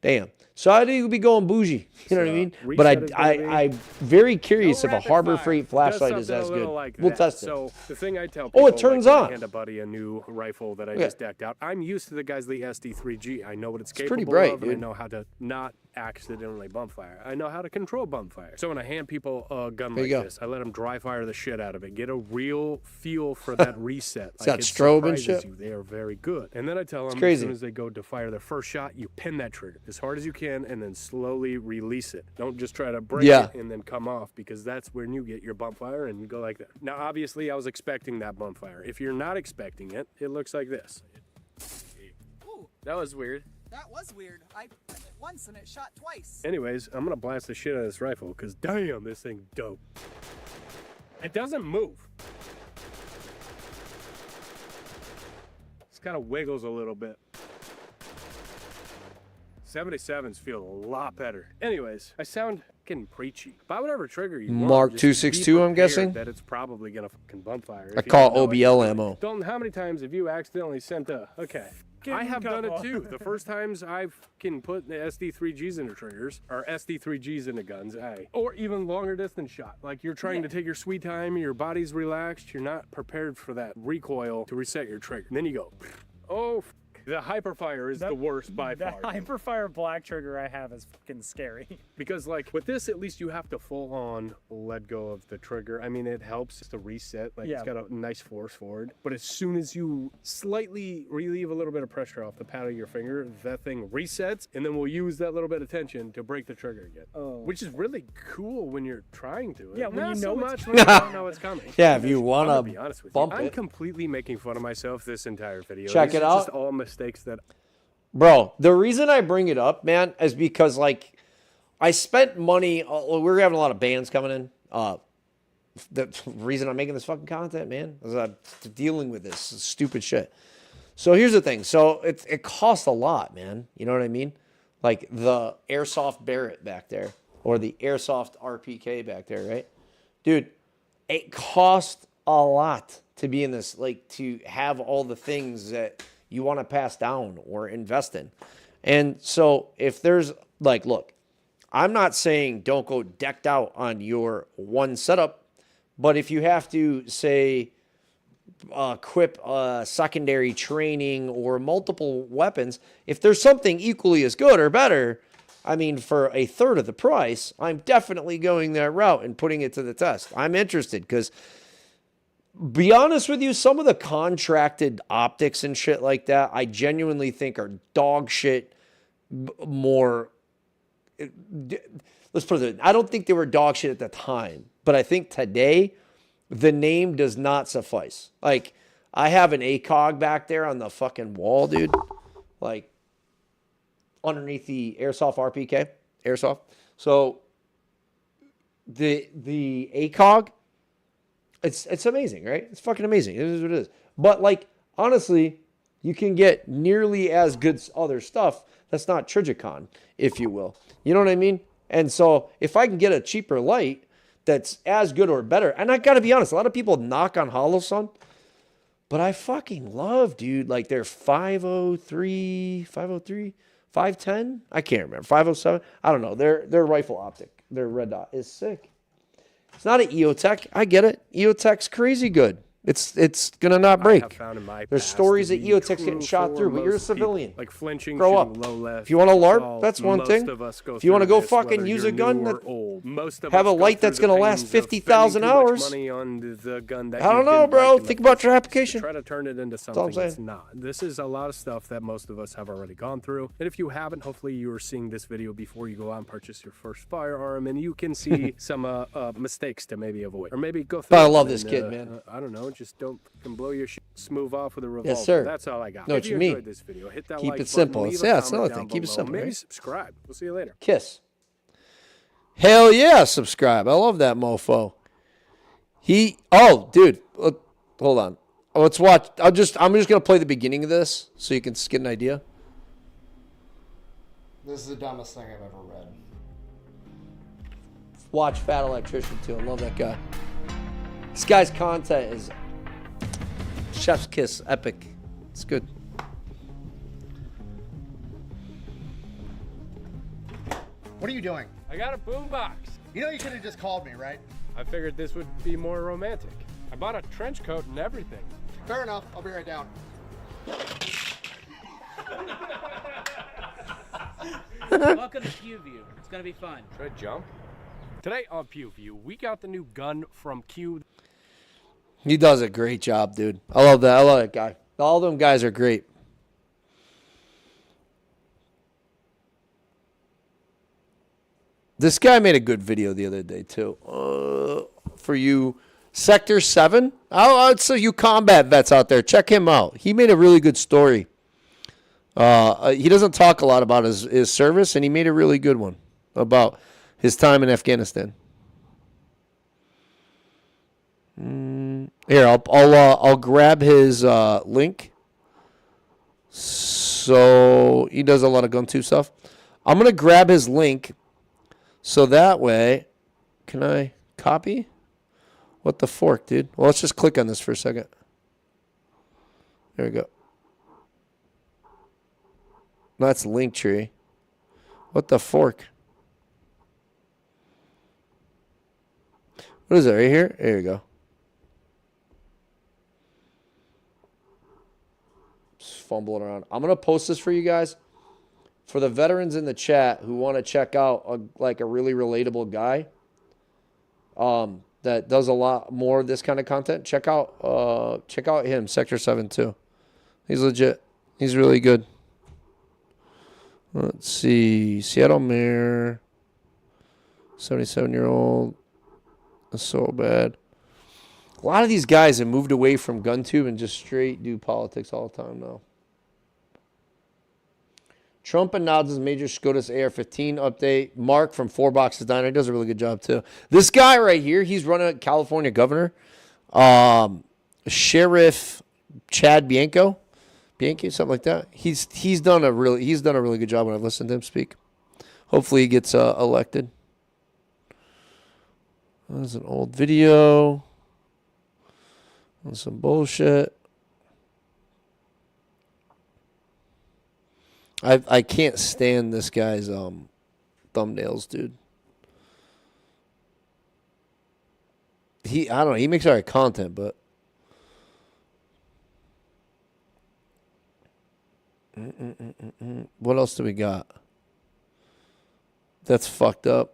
Damn. So I think we'll be going bougie. You know what I mean? But I'm very curious if a Harbor Freight flashlight is as good. Like we'll that. test it. So the thing I tell people, Oh, it turns like when on. I hand a buddy a new rifle that I just decked out. I'm used to the Geisley SD3G. I know what it's capable pretty bright, of, and I dude. know how to not accidentally bump fire. I know how to control bump fire. So when I hand people a gun like this, I let them dry fire the shit out of it. Get a real feel for that reset. It's got strobe and shit. They are very good. And then I tell them, as crazy. soon as they go to fire their first shot, you pin that trigger as hard as you can and then slowly release it. Don't just try to break it and then come off, because that's when you get your bump fire and you go like that. Now, obviously, I was expecting that bump fire. If you're not expecting it, it looks like this. Ooh, That was weird. that was weird. I hit it once and it shot twice. Anyways, I'm gonna blast the shit out of this rifle because damn, this thing dope. It doesn't move. It kind of wiggles a little bit. 77s feel a lot better. Anyways, I sound fucking preachy. Buy whatever trigger you want. Mark Just 262, be I'm guessing? prepared that it's probably gonna fucking bump fire. I if you call don't know it. OBL ammo. Dalton, how many times have you accidentally sent a... Okay. I have done it too. The first times I've can put the SD3Gs into triggers, or SD3Gs into guns, or even longer distance shot. Like you're trying to take your sweet time, your body's relaxed, you're not prepared for that recoil to reset your trigger. And then you go, oh, the hyperfire is the worst by far. That hyperfire black trigger I have is fucking scary. Because like with this, at least you have to full on let go of the trigger. I mean, it helps to reset. Like it's got a nice force forward. But as soon as you slightly relieve a little bit of pressure off the pad of your finger, that thing resets, and then we'll use that little bit of tension to break the trigger again. Oh. Which is really cool when you're trying to. Yeah, when Not you so know much when you don't know it's coming. Yeah, if you want I'm gonna to be honest with bump you, I'm it. completely making fun of myself this entire video. Check These it are out. Just all mistakes that. Bro, the reason I bring it up, man, is because, like, I spent money. We're having a lot of bands coming in. The reason I'm making this fucking content, man, is I'm dealing with this stupid shit. So here's the thing. So it costs a lot, man. You know what I mean? Like the Airsoft Barrett back there, or the Airsoft RPK back there, right? Dude, it costs a lot to be in this, like, to have all the things that you want to pass down or invest in. And so if there's, like, look, I'm not saying don't go decked out on your one setup, but if you have to, say, equip secondary training or multiple weapons, if there's something equally as good or better, I mean, for a third of the price, I'm definitely going that route and putting it to the test. I'm interested because, be honest with you, some of the contracted optics and shit like that, I genuinely think are dog shit more. Let's put it, I don't think they were dog shit at the time, but I think today the name does not suffice. Like, I have an ACOG back there on the fucking wall, dude. Like, underneath the Airsoft RPK. Airsoft. So, the ACOG, it's amazing, right? It's fucking amazing. It is what it is. But, like, honestly, you can get nearly as good other stuff that's not Trigicon, if you will. You know what I mean? And so if I can get a cheaper light that's as good or better. And I got to be honest, a lot of people knock on Holosun, but I fucking love, dude. Like they're 503, 510. I can't remember. 507. I don't know. Their rifle optic, their red dot is sick. It's not an EOTech. I get it. EOTech's crazy good. It's gonna not break. There's stories that EOTech's getting shot through, but you're a civilian. Like flinching, grow up. low left. If you want to LARP, that's one thing. If you want to go fucking use a gun, have a light that's gonna last 50,000 hours. I don't know, bro. Think about your application. Try to turn it into something it's not. This is a lot of stuff that most of us have already gone through. And if you haven't, hopefully you are seeing this video before you go out and purchase your first firearm, and you can see some mistakes to maybe avoid, or maybe go through. But I love this kid, man. I don't know. Just don't fucking blow your shit smooth off with a revolver. Yes, sir. That's all I got. Know what you mean. Enjoyed this video, hit that Keep like it simple. button, leave Yeah, a it's another comment thing. down Keep it below. simple, Maybe right? subscribe. We'll see you later. Kiss. Hell yeah, subscribe. I love that mofo. Dude, hold on. Let's watch. I'm just gonna play the beginning of this so you can get an idea. This is the dumbest thing I've ever read. Watch Fat Electrician too. I love that guy. This guy's content is chef's kiss, epic. It's good. What are you doing? I got a boombox. You know you could have just called me, right? I figured this would be more romantic. I bought a trench coat and everything. Fair enough. I'll be right down. Welcome to PewView. It's gonna be fun. Should I jump? Today on PewView, we got the new gun from Q. He does a great job, dude. I love that. I love that guy. All them guys are great. This guy made a good video the other day too. For you, Sector 7. So you combat vets out there, check him out. He made a really good story. He doesn't talk a lot about his service, and he made a really good one about his time in Afghanistan. Here, I'll grab his link. So he does a lot of gun2 stuff. I'm gonna grab his link, so that way, can I copy? What the fork, dude? Well, let's just click on this for a second. There we go. That's Linktree. What the fork? What is it right here? There you go. Just fumbling around. I'm going to post this for you guys. For the veterans in the chat who want to check out a really relatable guy that does a lot more of this kind of content, check out him, Sector 7 too. He's legit. He's really good. Let's see. Seattle Mayor. 77-year-old. That's so bad. A lot of these guys have moved away from GunTube and just straight do politics all the time now. Trump and Nods' major SCOTUS AR-15 update. Mark from 4 Boxes Diner does a really good job too. This guy right here, he's running California governor. Sheriff Chad Bianchi, something like that. He's done a really good job when I've listened to him speak. Hopefully he gets elected. That's an old video. That's some bullshit. I can't stand this guy's thumbnails, dude. I don't know, he makes alright content, but what else do we got? That's fucked up.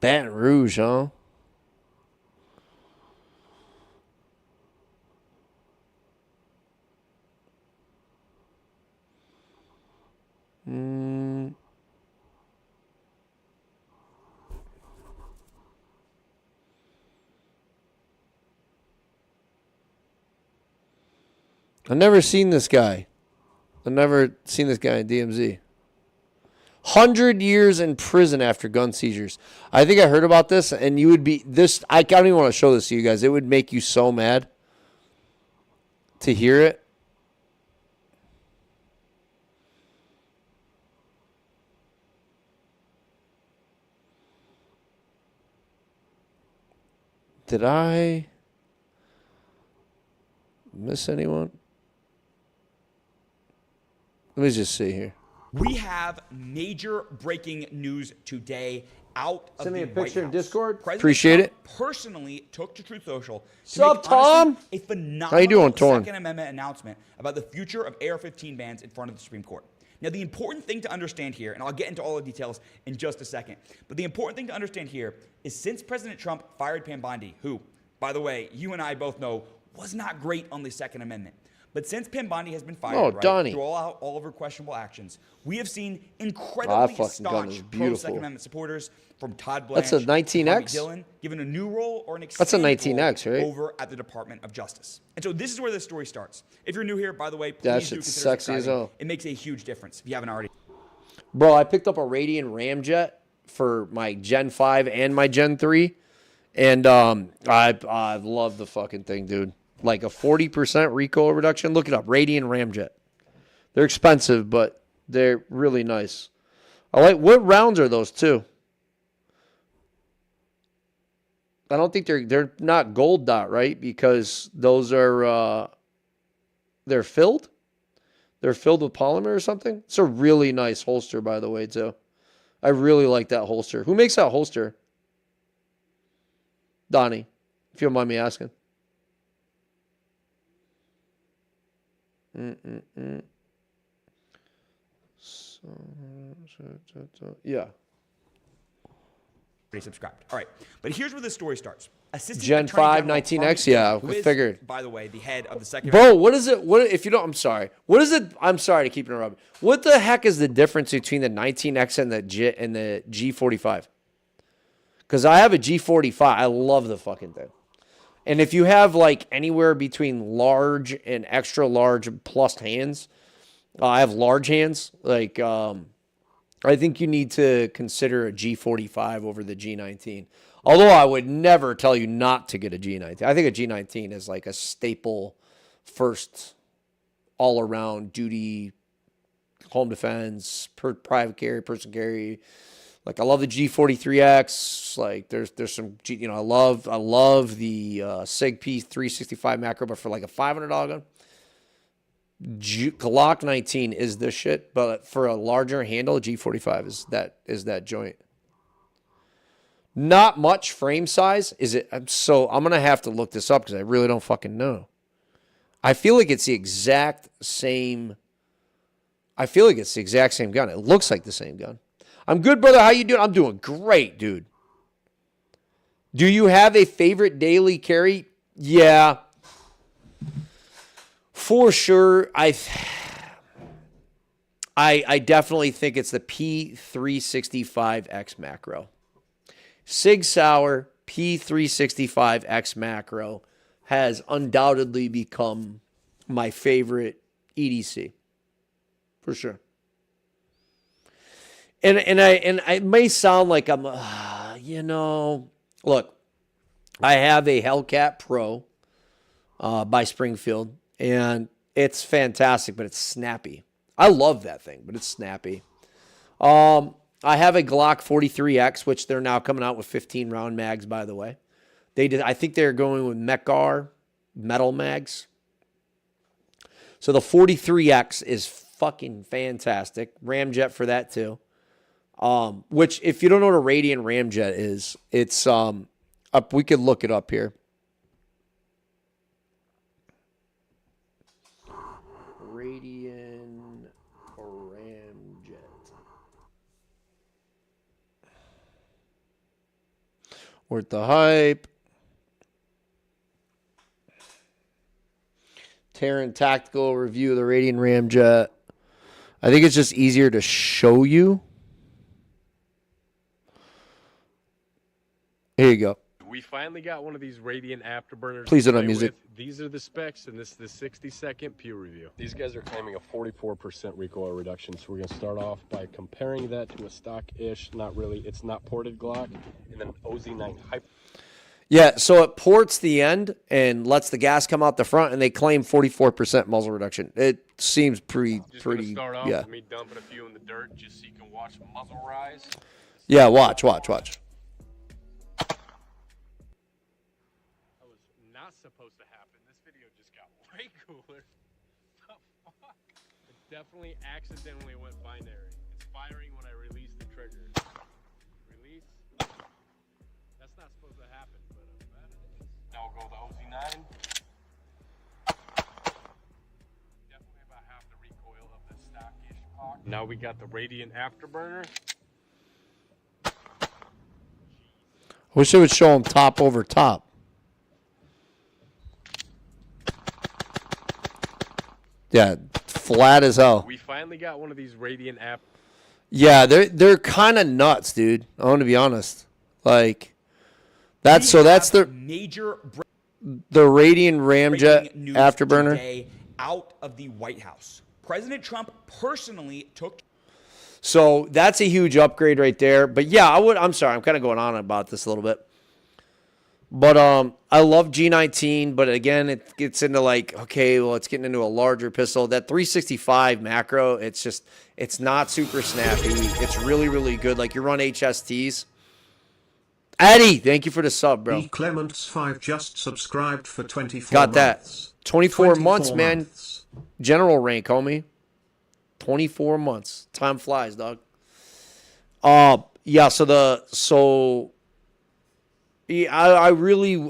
Baton Rouge, huh? I've never seen this guy. I've never seen this guy in DMZ. 100 years in prison after gun seizures. I think I heard about this, and you would be this. I don't even want to show this to you guys. It would make you so mad. to hear it. Did I miss anyone? Let me just see here. We have major breaking news today out of Send me the a picture White in House. Discord. President Appreciate Trump it. Personally took to Truth Social to Sup, make, Tom? honestly, a phenomenal How you doing, Torn? Second Amendment announcement about the future of AR-15 bans in front of the Supreme Court. Now, the important thing to understand here, and I'll get into all the details in just a second, but the important thing to understand here is since President Trump fired Pam Bondi, who, by the way, you and I both know was not great on the Second Amendment, but since Pam Bondi has been fired, Donnie. through all of her questionable actions, we have seen incredibly fucking gun is staunch beautiful. pro-Second Amendment supporters from Todd Blanche That's a 19X? to Tommy Dillon, given a new role or an That's a expanded 19X, role right? over at the Department of Justice. And so this is where this story starts. If you're new here, by the way, please That do shit's consider sexy as subscribing. hell. It makes a huge difference if you haven't already. Bro, I picked up a Radian Ramjet for my Gen 5 and my Gen 3. And I love the fucking thing, dude. Like a 40% recoil reduction. Look it up. Radian Ramjet. They're expensive, but they're really nice. I like, what rounds are those too? I don't think they're not gold dot, right? Because those are they're filled. They're filled with polymer or something. It's a really nice holster, by the way, too. I really like that holster. Who makes that holster? Donnie, if you don't mind me asking. Yeah. Already subscribed. All right, but here's where the story starts. Assistant Gen Attorney 5 General 19X, Harvey yeah, Dent, who I is, figured. by the way, the head of the second. Bro, what is it? What if you don't? I'm sorry. What is it? I'm sorry to keep interrupting. What the heck is the difference between the 19X and the G45? Because I have a G45. I love the fucking thing. And if you have like anywhere between large and extra large plus hands, I have large hands. Like I think you need to consider a G45 over the G19. Although I would never tell you not to get a G19. I think a G19 is like a staple first all-around duty, home defense, private carry, person carry. Like I love the G43X. Like there's some, I love the SIG P365 macro, but for like a $500 gun, Glock 19 is the shit. But for a larger handle, G45 is that joint. Not much frame size. Is it? So I'm going to have to look this up because I really don't fucking know. I feel like it's the exact same. I feel like it's the exact same gun. It looks like the same gun. I'm good, brother. How you doing? I'm doing great, dude. Do you have a favorite daily carry? Yeah. For sure. I definitely think it's the P365X macro. Sig Sauer P365X macro has undoubtedly become my favorite EDC. For sure. And it may sound like I'm, look, I have a Hellcat Pro by Springfield, and it's fantastic, but it's snappy. I love that thing, but it's snappy. I have a Glock 43X, which they're now coming out with 15-round mags, by the way. I think they're going with Mekar metal mags. So the 43X is fucking fantastic. Ramjet for that too. Which, if you don't know what a Radian Ramjet is, it's up. We could look it up here. Radian Ramjet. Worth the hype. Terran tactical review of the Radian Ramjet. I think it's just easier to show you. Here you go. We finally got one of these Radiant afterburners. Please don't to have play music. with. These are the specs, and this is the 60-second peer review. These guys are claiming a 44% recoil reduction, so we're going to start off by comparing that to a stock-ish, not really, it's not ported Glock, and then OZ9 Hyper. Yeah, so it ports the end and lets the gas come out the front, and they claim 44% muzzle reduction. It seems pretty. Start off Yeah. with me dumping a few in the dirt just so you can watch muzzle rise. Yeah, watch. That was not supposed to happen. This video just got way cooler. The fuck? It definitely accidentally went binary. It's firing when I release the trigger. Release. That's not supposed to happen, but I'm glad it is. Now we'll go with the OZ9. Definitely about half the recoil of the stockish clock. Now we got the Radiant Afterburner. Wish it would show them top over top. Yeah, flat as hell. We finally got one of these Radiant app. Yeah, they're kind of nuts, dude. I want to be honest. Like that's the major Radiant Ramjet news afterburner today out of the White House. President Trump personally took. So that's a huge upgrade right there. But yeah, I'm sorry, I'm kind of going on about this a little bit. But I love G19, but again, it gets into like, okay, well, it's getting into a larger pistol. That 365 macro, it's not super snappy. It's really, really good. Like you run HSTs. Eddie, thank you for the sub, bro. B. Clements 5 just subscribed for 24 Got that. months. 24 months, man. General rank, homie. 24 months. Time flies, dog. Yeah,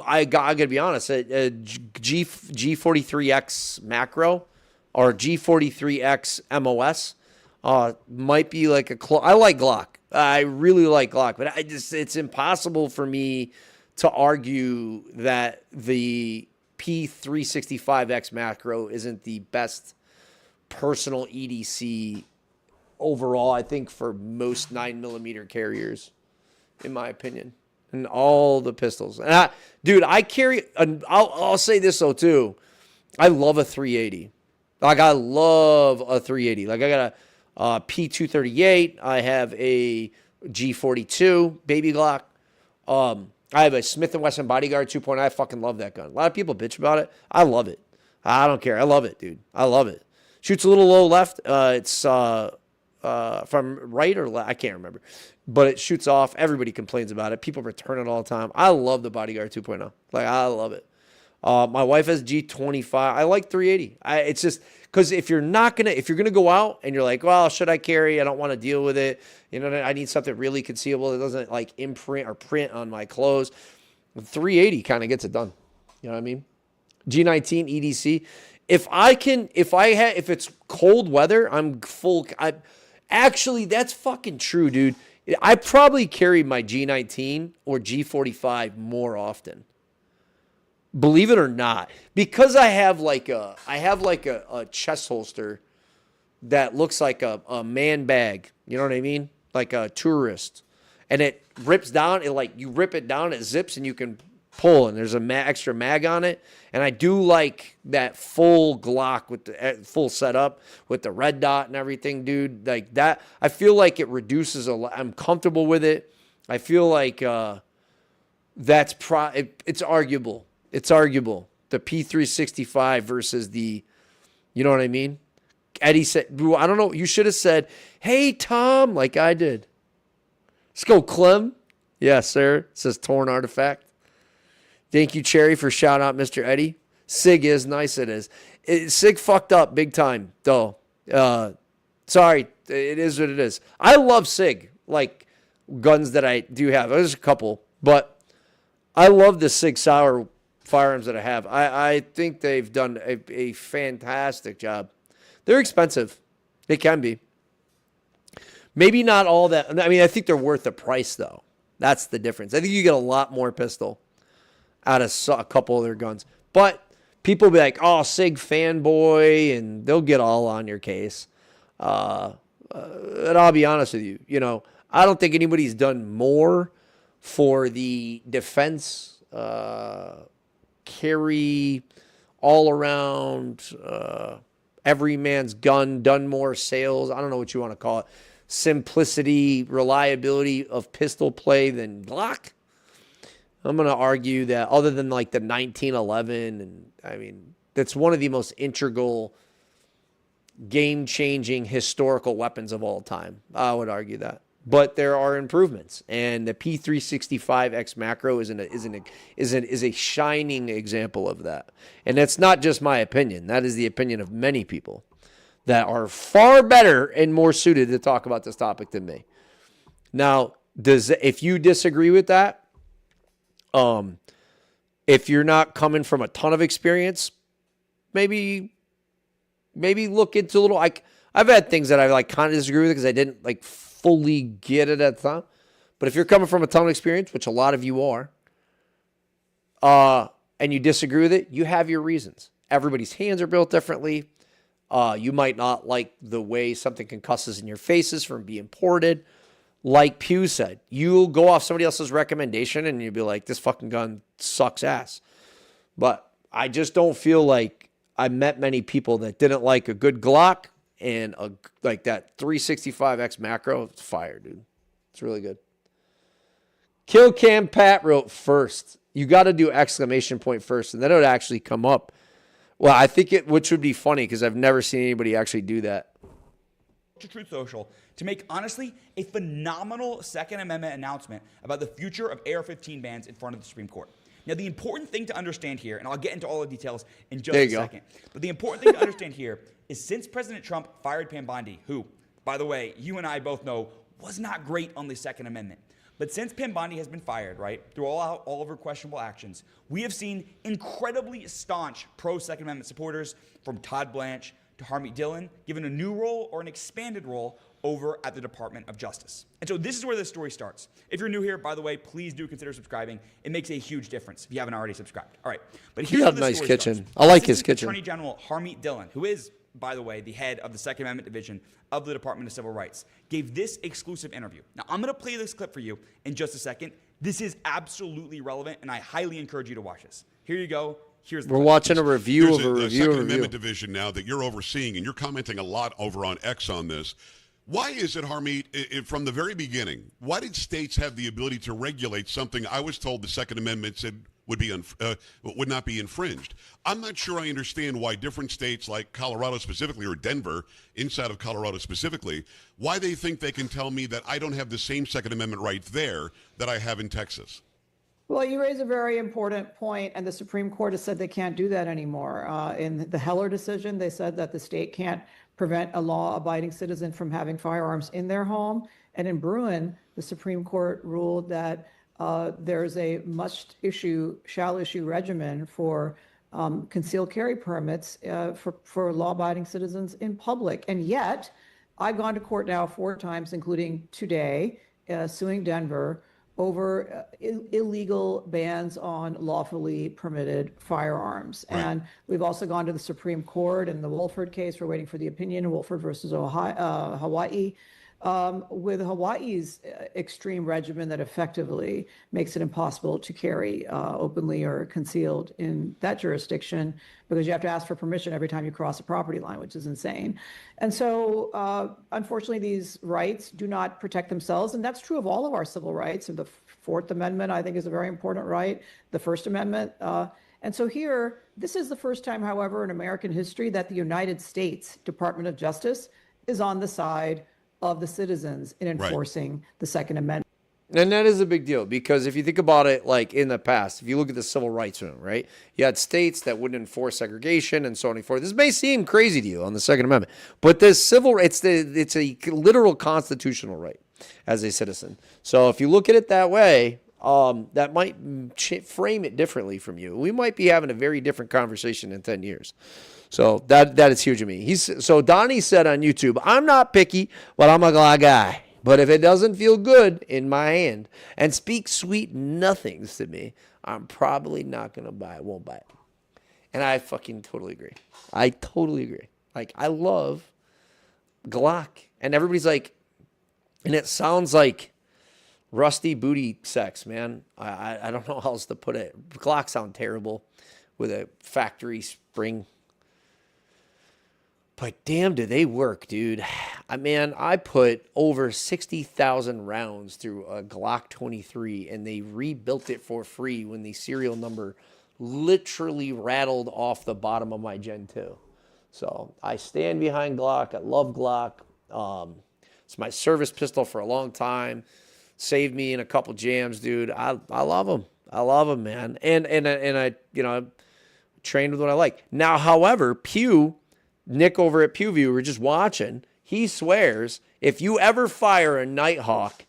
I gotta be honest. G43X macro or G43X MOS might be like I like Glock. I really like Glock, but it's impossible for me to argue that the P365X macro isn't the best personal EDC overall, I think, for most 9mm carriers, in my opinion. And all the pistols. And I'll say this, though, too. I love a 380. Like, I love a 380. Like, I got a P238. I have a G42 baby Glock. I have a Smith & Wesson Bodyguard 2.0. I fucking love that gun. A lot of people bitch about it. I love it. I don't care. I love it, dude. I love it. Shoots a little low left. It's from right or left. I can't remember. But it shoots off. Everybody complains about it. People return it all the time. I love the Bodyguard 2.0. Like, I love it. My wife has G25. I like 380. It's just because if you're going to go out and you're like, well, should I carry? I don't want to deal with it. You know, I need something really concealable that doesn't like imprint or print on my clothes. 380 kind of gets it done. You know what I mean? G19 EDC. If it's cold weather, I'm full. Actually, that's fucking true, dude. I probably carry my G19 or G45 more often. Believe it or not, because I have like a chest holster that looks like a man bag. You know what I mean? Like a tourist, and it rips down. You rip it down, it zips, and you can pull. And there's a extra mag on it. And I do like that full Glock with the full setup with the red dot and everything, dude. Like that, I feel like it reduces a lot. I'm comfortable with it. I feel like it's arguable. It's arguable. The P365 versus the, you know what I mean? Eddie said, I don't know. You should have said, hey, Tom, like I did. Let's go, Clem. Yes, sir. It says Torn Artifact. Thank you, Cherry, for shout out Mr. Eddie. Sig is nice. It is. Sig fucked up big time, though. Sorry. It is what it is. I love Sig, like guns that I do have. There's a couple, but I love the Sig Sauer firearms that I have. I think they've done a fantastic job. They're expensive. They can be. Maybe not all that. I mean, I think they're worth the price, though. That's the difference. I think you get a lot more pistol out of a couple of their guns. But people be like, oh, Sig fanboy, and they'll get all on your case. And I'll be honest with you. You know, I don't think anybody's done more for the defense, carry, all around, every man's gun, done more sales. I don't know what you want to call it. Simplicity, reliability of pistol play than Glock. I'm going to argue that other than like the 1911, and I mean, that's one of the most integral, game-changing historical weapons of all time. I would argue that. But there are improvements, and the P365X macro is a shining example of that. And that's not just my opinion. That is the opinion of many people that are far better and more suited to talk about this topic than me. Now, if you disagree with that, if you're not coming from a ton of experience, maybe look into a little. I've had things that I like kind of disagree with because I didn't like fully get it at the time. But if you're coming from a ton of experience, which a lot of you are, and you disagree with it, you have your reasons. Everybody's hands are built differently. You might not like the way something concusses in your faces from being ported. Like Pew said, you'll go off somebody else's recommendation and you'll be like, this fucking gun sucks ass. But I just don't feel like I met many people that didn't like a good Glock and like that 365X macro. It's fire, dude. It's really good. Kill Cam Pat wrote first. You got to do exclamation point first, and then it would actually come up. Well, I think which would be funny because I've never seen anybody actually do that. To Truth Social to make, honestly, a phenomenal Second Amendment announcement about the future of AR-15 bans in front of the Supreme Court. Now, the important thing to understand here, and I'll get into all the details in just a second, but the important thing to understand here is since President Trump fired Pam Bondi, who, by the way, you and I both know was not great on the Second Amendment, but since Pam Bondi has been fired, right, through all of her questionable actions, we have seen incredibly staunch pro-Second Amendment supporters from Todd Blanche to Harmeet Dillon given a new role or an expanded role over at the Department of Justice. And so this is where this story starts. If you're new here, by the way, please do consider subscribing. It makes a huge difference if you haven't already subscribed. All right, but here's where the nice story kitchen. starts. I like his kitchen. Attorney General Harmeet Dillon, who is, by the way, the head of the Second Amendment Division of the Department of Civil Rights, gave this exclusive interview. Now, I'm going to play this clip for you in just a second. This is absolutely relevant, and I highly encourage you to watch this. Here you go. We're watching a review of a There's review. Second Amendment division now that you're overseeing, and you're commenting a lot over on X on this. Why is it, Harmeet, from the very beginning, why did states have the ability to regulate something I was told the Second Amendment said would not be infringed? I'm not sure I understand why different states like Colorado specifically, or Denver, inside of Colorado specifically, why they think they can tell me that I don't have the same Second Amendment right there that I have in Texas. Well, you raise a very important point, and the Supreme Court has said they can't do that anymore. In the Heller decision, they said that the state can't prevent a law-abiding citizen from having firearms in their home. And in Bruin, the Supreme Court ruled that there's a shall issue regimen for concealed carry permits for law-abiding citizens in public. And yet, I've gone to court now 4 times, including today, suing Denver over illegal bans on lawfully permitted firearms. Right. And we've also gone to the Supreme Court in the Wolford case. We're waiting for the opinion in Wolford versus Hawaii, with Hawaii's extreme regimen that effectively makes it impossible to carry openly or concealed in that jurisdiction because you have to ask for permission every time you cross a property line, which is insane. And so, unfortunately, these rights do not protect themselves, and that's true of all of our civil rights. And the Fourth Amendment, I think, is a very important right. The First Amendment. And so here, this is the first time, however, in American history that the United States Department of Justice is on the side of the citizens in enforcing the Second Amendment. And that is a big deal because if you think about it, like in the past, if you look at the civil rights movement, right, you had states that wouldn't enforce segregation and so on and so forth. This may seem crazy to you on the Second Amendment, but it's a literal constitutional right as a citizen. So if you look at it that way, that might frame it differently from you. We might be having a very different conversation in 10 years. So that is huge to me. So Donnie said on YouTube, I'm not picky, but I'm a Glock guy. But if it doesn't feel good in my hand and speak sweet nothings to me, I'm probably not going to buy it, won't buy it. And I fucking totally agree. I totally agree. Like, I love Glock. And everybody's like, and it sounds like rusty booty sex, man. I don't know how else to put it. Glocks sound terrible with a factory spring. But damn, do they work, dude. Man, I put over 60,000 rounds through a Glock 23, and they rebuilt it for free when the serial number literally rattled off the bottom of my Gen 2. So I stand behind Glock. I love Glock. It's my service pistol for a long time. Saved me in a couple jams, dude. I love them. I love them, man. And I, trained with what I like. Now, however, Nick over at PewView, we're just watching. He swears if you ever fire a Nighthawk,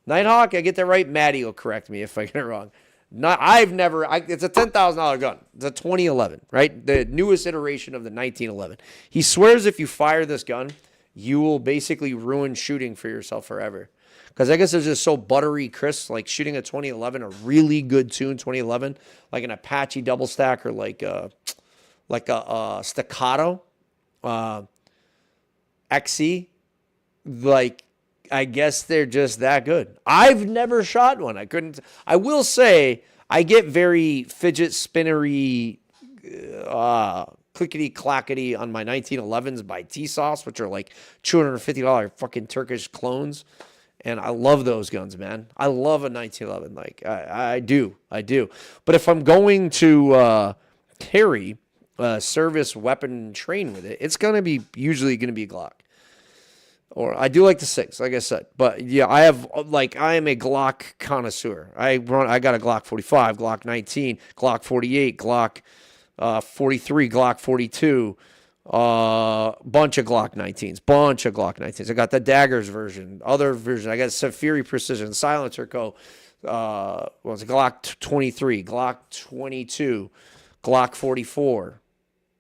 I get that right? Maddie will correct me if I get it wrong. It's a $10,000 gun. It's a 2011, right? The newest iteration of the 1911. He swears if you fire this gun, you will basically ruin shooting for yourself forever. Because I guess it's just so buttery crisp, like shooting a 2011, a really good tune 2011, like an Apache double stack or like a staccato XC. Like, I guess they're just that good. I've never shot one. I will say I get very fidget spinnery, clickety clackety on my 1911s by T-Sauce, which are like $250 fucking Turkish clones. And I love those guns, man. I love a 1911. Like, I do. But if I'm going to carry a service weapon train with it, it's usually going to be a Glock. Or I do like the 6, like I said. But yeah, I am a Glock connoisseur. I got a Glock 45, Glock 19, Glock 48, Glock 43, Glock 42, bunch of Glock 19s. I got the Daggers version, other version. I got Safiri Precision, Silencer Co. Glock 23, Glock 22, Glock 44.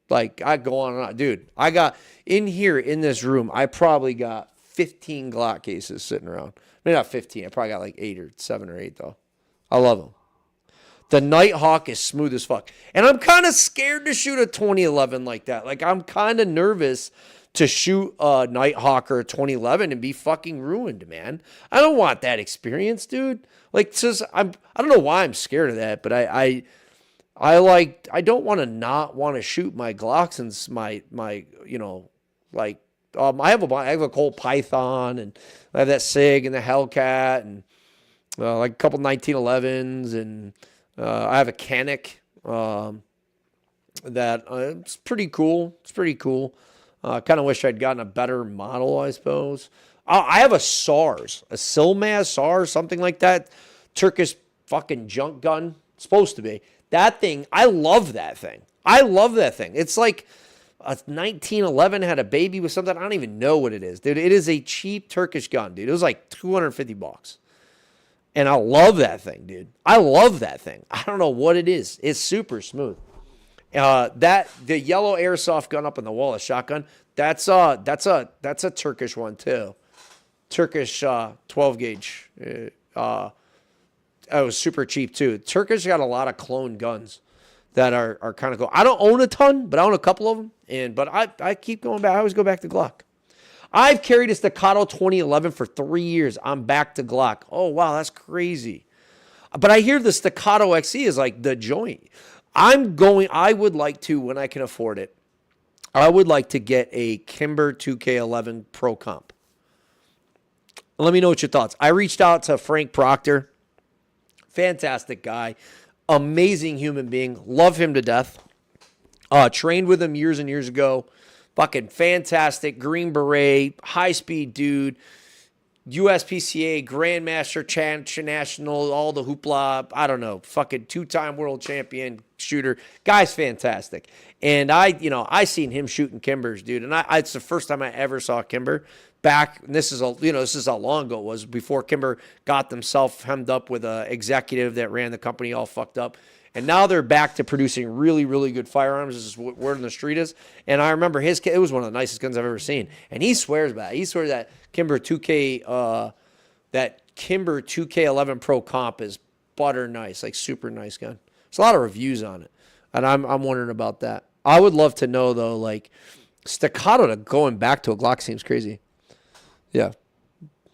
Like, I go on and on. Dude, I got in here in this room, I probably got 15 Glock cases sitting around. Maybe not 15. I probably got like 7 or 8, though. I love them. The Nighthawk is smooth as fuck. And I'm kind of scared to shoot a 2011 like that. Like, I'm kind of nervous to shoot a Nighthawk or a 2011 and be fucking ruined, man. I don't want that experience, dude. Like, I don't know why I'm scared of that, but I don't want to not want to shoot my Glock since my I have a Colt Python, and I have that SIG and the Hellcat, and like a couple 1911s, and I have a Canic that it's pretty cool. Kind of wish I'd gotten a better model, I suppose. I have a SARS, a Silmaz SARS, something like that. Turkish fucking junk gun. It's supposed to be. That thing, I love that thing. It's like a 1911 had a baby with something. I don't even know what it is, dude. It is a cheap Turkish gun, dude. It was like $250. And I love that thing, dude. I don't know what it is. It's super smooth. The yellow airsoft gun up on the wall, a shotgun, that's a Turkish one too. Turkish 12 gauge. It was super cheap too. Turkish got a lot of clone guns that are kind of cool. I don't own a ton, but I own a couple of them. But I keep going back. I always go back to Glock. I've carried a Staccato 2011 for 3 years. I'm back to Glock. Oh, wow, that's crazy. But I hear the Staccato XE is like the joint. I would like to, when I can afford it, I would like to get a Kimber 2K11 Pro Comp. Let me know what your thoughts. I reached out to Frank Proctor. Fantastic guy. Amazing human being. Love him to death. Trained with him years and years ago. Fucking fantastic. Green Beret. High-speed dude. USPCA, Grandmaster, National, all the hoopla. I don't know. Fucking 2-time world champion shooter. Guy's fantastic. And I seen him shooting Kimbers, dude. And it's the first time I ever saw Kimber. Back, and this is how long ago it was, before Kimber got themselves hemmed up with an executive that ran the company all fucked up. And now they're back to producing really, really good firearms. This is what word on the street is. And I remember it was one of the nicest guns I've ever seen. And he swears by it. He swears that Kimber 2K11 Pro Comp is butter nice, like super nice gun. There's a lot of reviews on it. And I'm wondering about that. I would love to know, though, like, Staccato to going back to a Glock seems crazy. Yeah.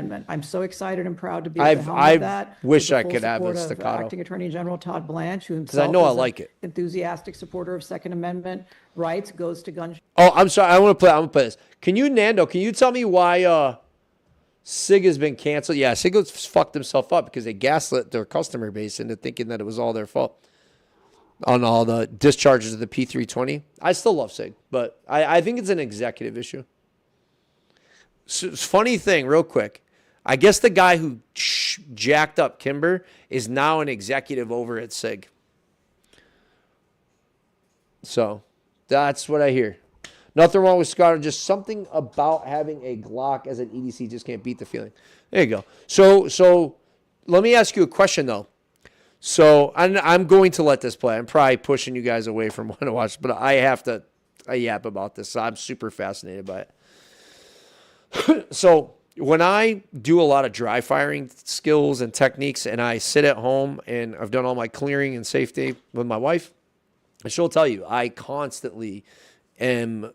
Amendment. I'm so excited and proud to be at the helm of that. wish with the I full could have a support of staccato. Acting Attorney General Todd Blanche, who I himself know I is like an it. enthusiastic supporter of Second Amendment rights, goes to gun. Oh, I'm sorry. I'm gonna play this. Can you tell me why SIG has been canceled? Yeah, SIG has fucked himself up because they gaslit their customer base into thinking that it was all their fault on all the discharges of the P320. I still love SIG, but I think it's an executive issue. So, funny thing, real quick. I guess the guy who jacked up Kimber is now an executive over at SIG. So that's what I hear. Nothing wrong with Scar, just something about having a Glock as an EDC just can't beat the feeling. There you go. So let me ask you a question, though. So I'm going to let this play. I'm probably pushing you guys away from wanting to watch, but I yap about this. So I'm super fascinated by it. So when I do a lot of dry firing skills and techniques and I sit at home and I've done all my clearing and safety with my wife, and she'll tell you, I constantly am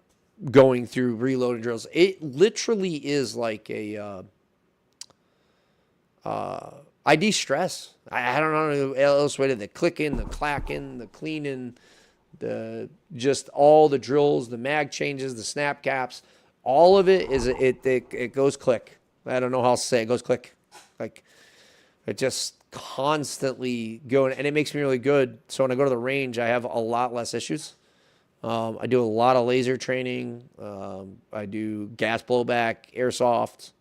going through reloading drills. It literally is like a, I de-stress. I don't know how else way to the clicking, the clacking, the cleaning, just all the drills, the mag changes, the snap caps. All of it is it goes click. I don't know how else to say it. It goes click. Like it just constantly going, and it makes me really good. So when I go to the range, I have a lot less issues. I do a lot of laser training. I do gas blowback, airsoft.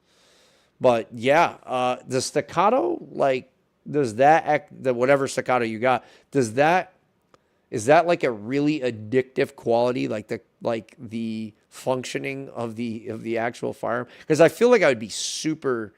But yeah, the staccato, like, does that whatever staccato you got, is that like a really addictive quality, like the functioning of the actual firearm? Because I feel like I would be super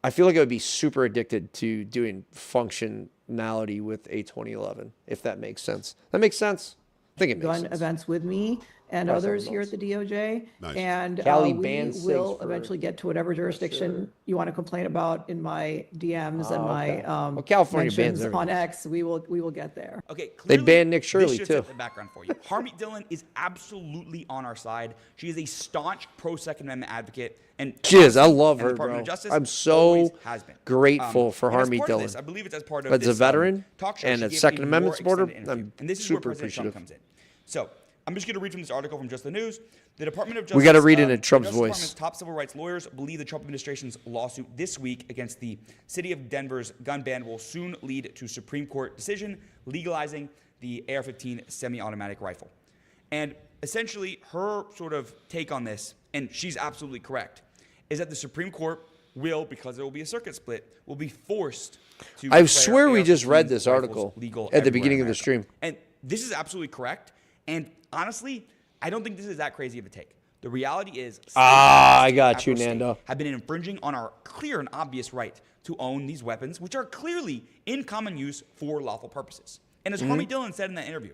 addicted to doing functionality with a 2011, if that makes sense. That makes sense. I think it makes gun sense. events with me and Press others on here those. at the DOJ. Nice. And Cali we banned SIGs will for- eventually get to whatever jurisdiction you want to complain about in my DMs and my okay. Well, California bans mentions everything. on X. We will get there. Okay, They clearly, banned Nick this Shirley, should too. set the background for you. Harmeet Dillon is absolutely on our side. She is a staunch pro-Second Amendment advocate. And She is. I honestly, love and the her, Department bro. of Justice I'm so always has been. grateful for And as Harmeet part of Dillon. this, I believe it's as part of As a this veteran talk show, and she a gave Second more Amendment supporter, extended interview. I'm And this is super where President Trump appreciative. comes in. So I'm just going to read from this article from Just the News. The Department of Justice. We gotta read it in the Trump's Justice voice. Department's top civil rights lawyers believe the Trump administration's lawsuit this week against the city of Denver's gun ban will soon lead to Supreme Court decision legalizing the AR-15 semi-automatic rifle. And essentially, her sort of take on this, and she's absolutely correct, is that the Supreme Court will, because there will be a circuit split, will be forced to. I declare swear we just read AR-15 this rifles article legal at the everywhere beginning in of the America. stream. And this is absolutely correct. And honestly, I don't think this is that crazy of a take. The reality is, I got after you, state Nando. have been infringing on our clear and obvious right to own these weapons, which are clearly in common use for lawful purposes. And as Harmeet Dillon said in that interview,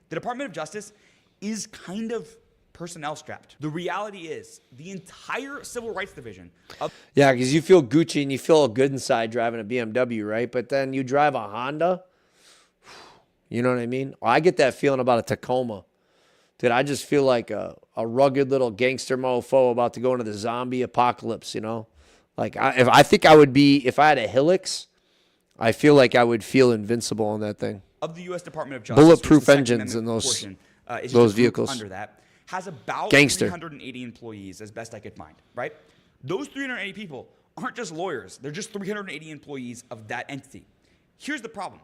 the Department of Justice is kind of personnel strapped. The reality is, the entire Civil Rights Division of Yeah, because you feel Gucci and you feel good inside driving a BMW, right? But then you drive a Honda. You know what I mean? I get that feeling about a Tacoma. Dude, I just feel like a rugged little gangster mofo about to go into the zombie apocalypse, you know? Like, I think I would be, if I had a Hilux, I feel like I would feel invincible in that thing. of the U.S. Department of Justice, Bulletproof which the Second engines in Amendment those- portion, is just those a group vehicles. under that, has about Gangster. 380 employees, as best I could find, right? Those 380 people aren't just lawyers. They're just 380 employees of that entity. Here's the problem.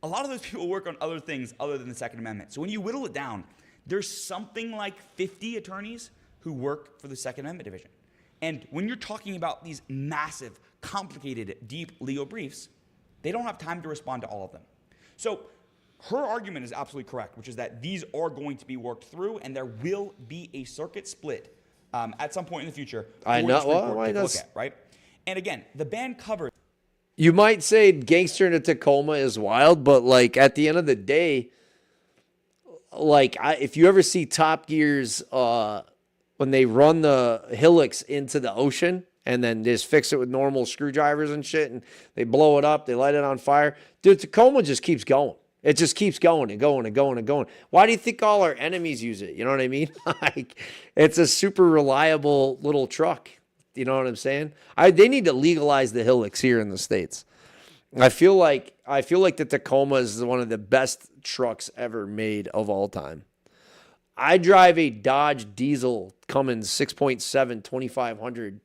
A lot of those people work on other things other than the Second Amendment. So when you whittle it down, there's something like 50 attorneys who work for the Second Amendment division. And when you're talking about these massive, complicated, deep legal briefs, they don't have time to respond to all of them. So her argument is absolutely correct, which is that these are going to be worked through and there will be a circuit split at some point in the future. I for know. the Supreme Well, Court why to take a look does- at, right? And again, the ban covers. You might say gangster in a Tacoma is wild, but like at the end of the day, like if you ever see Top Gear's when they run the Hilux into the ocean and then just fix it with normal screwdrivers and shit, and they blow it up, they light it on fire. Dude, Tacoma just keeps going. It just keeps going and going and going and going. Why do you think all our enemies use it? You know what I mean? Like, it's a super reliable little truck. You know what I'm saying? They need to legalize the Hilux here in the States. I feel like the Tacoma is one of the best trucks ever made of all time. I drive a Dodge diesel Cummins 6.7 2500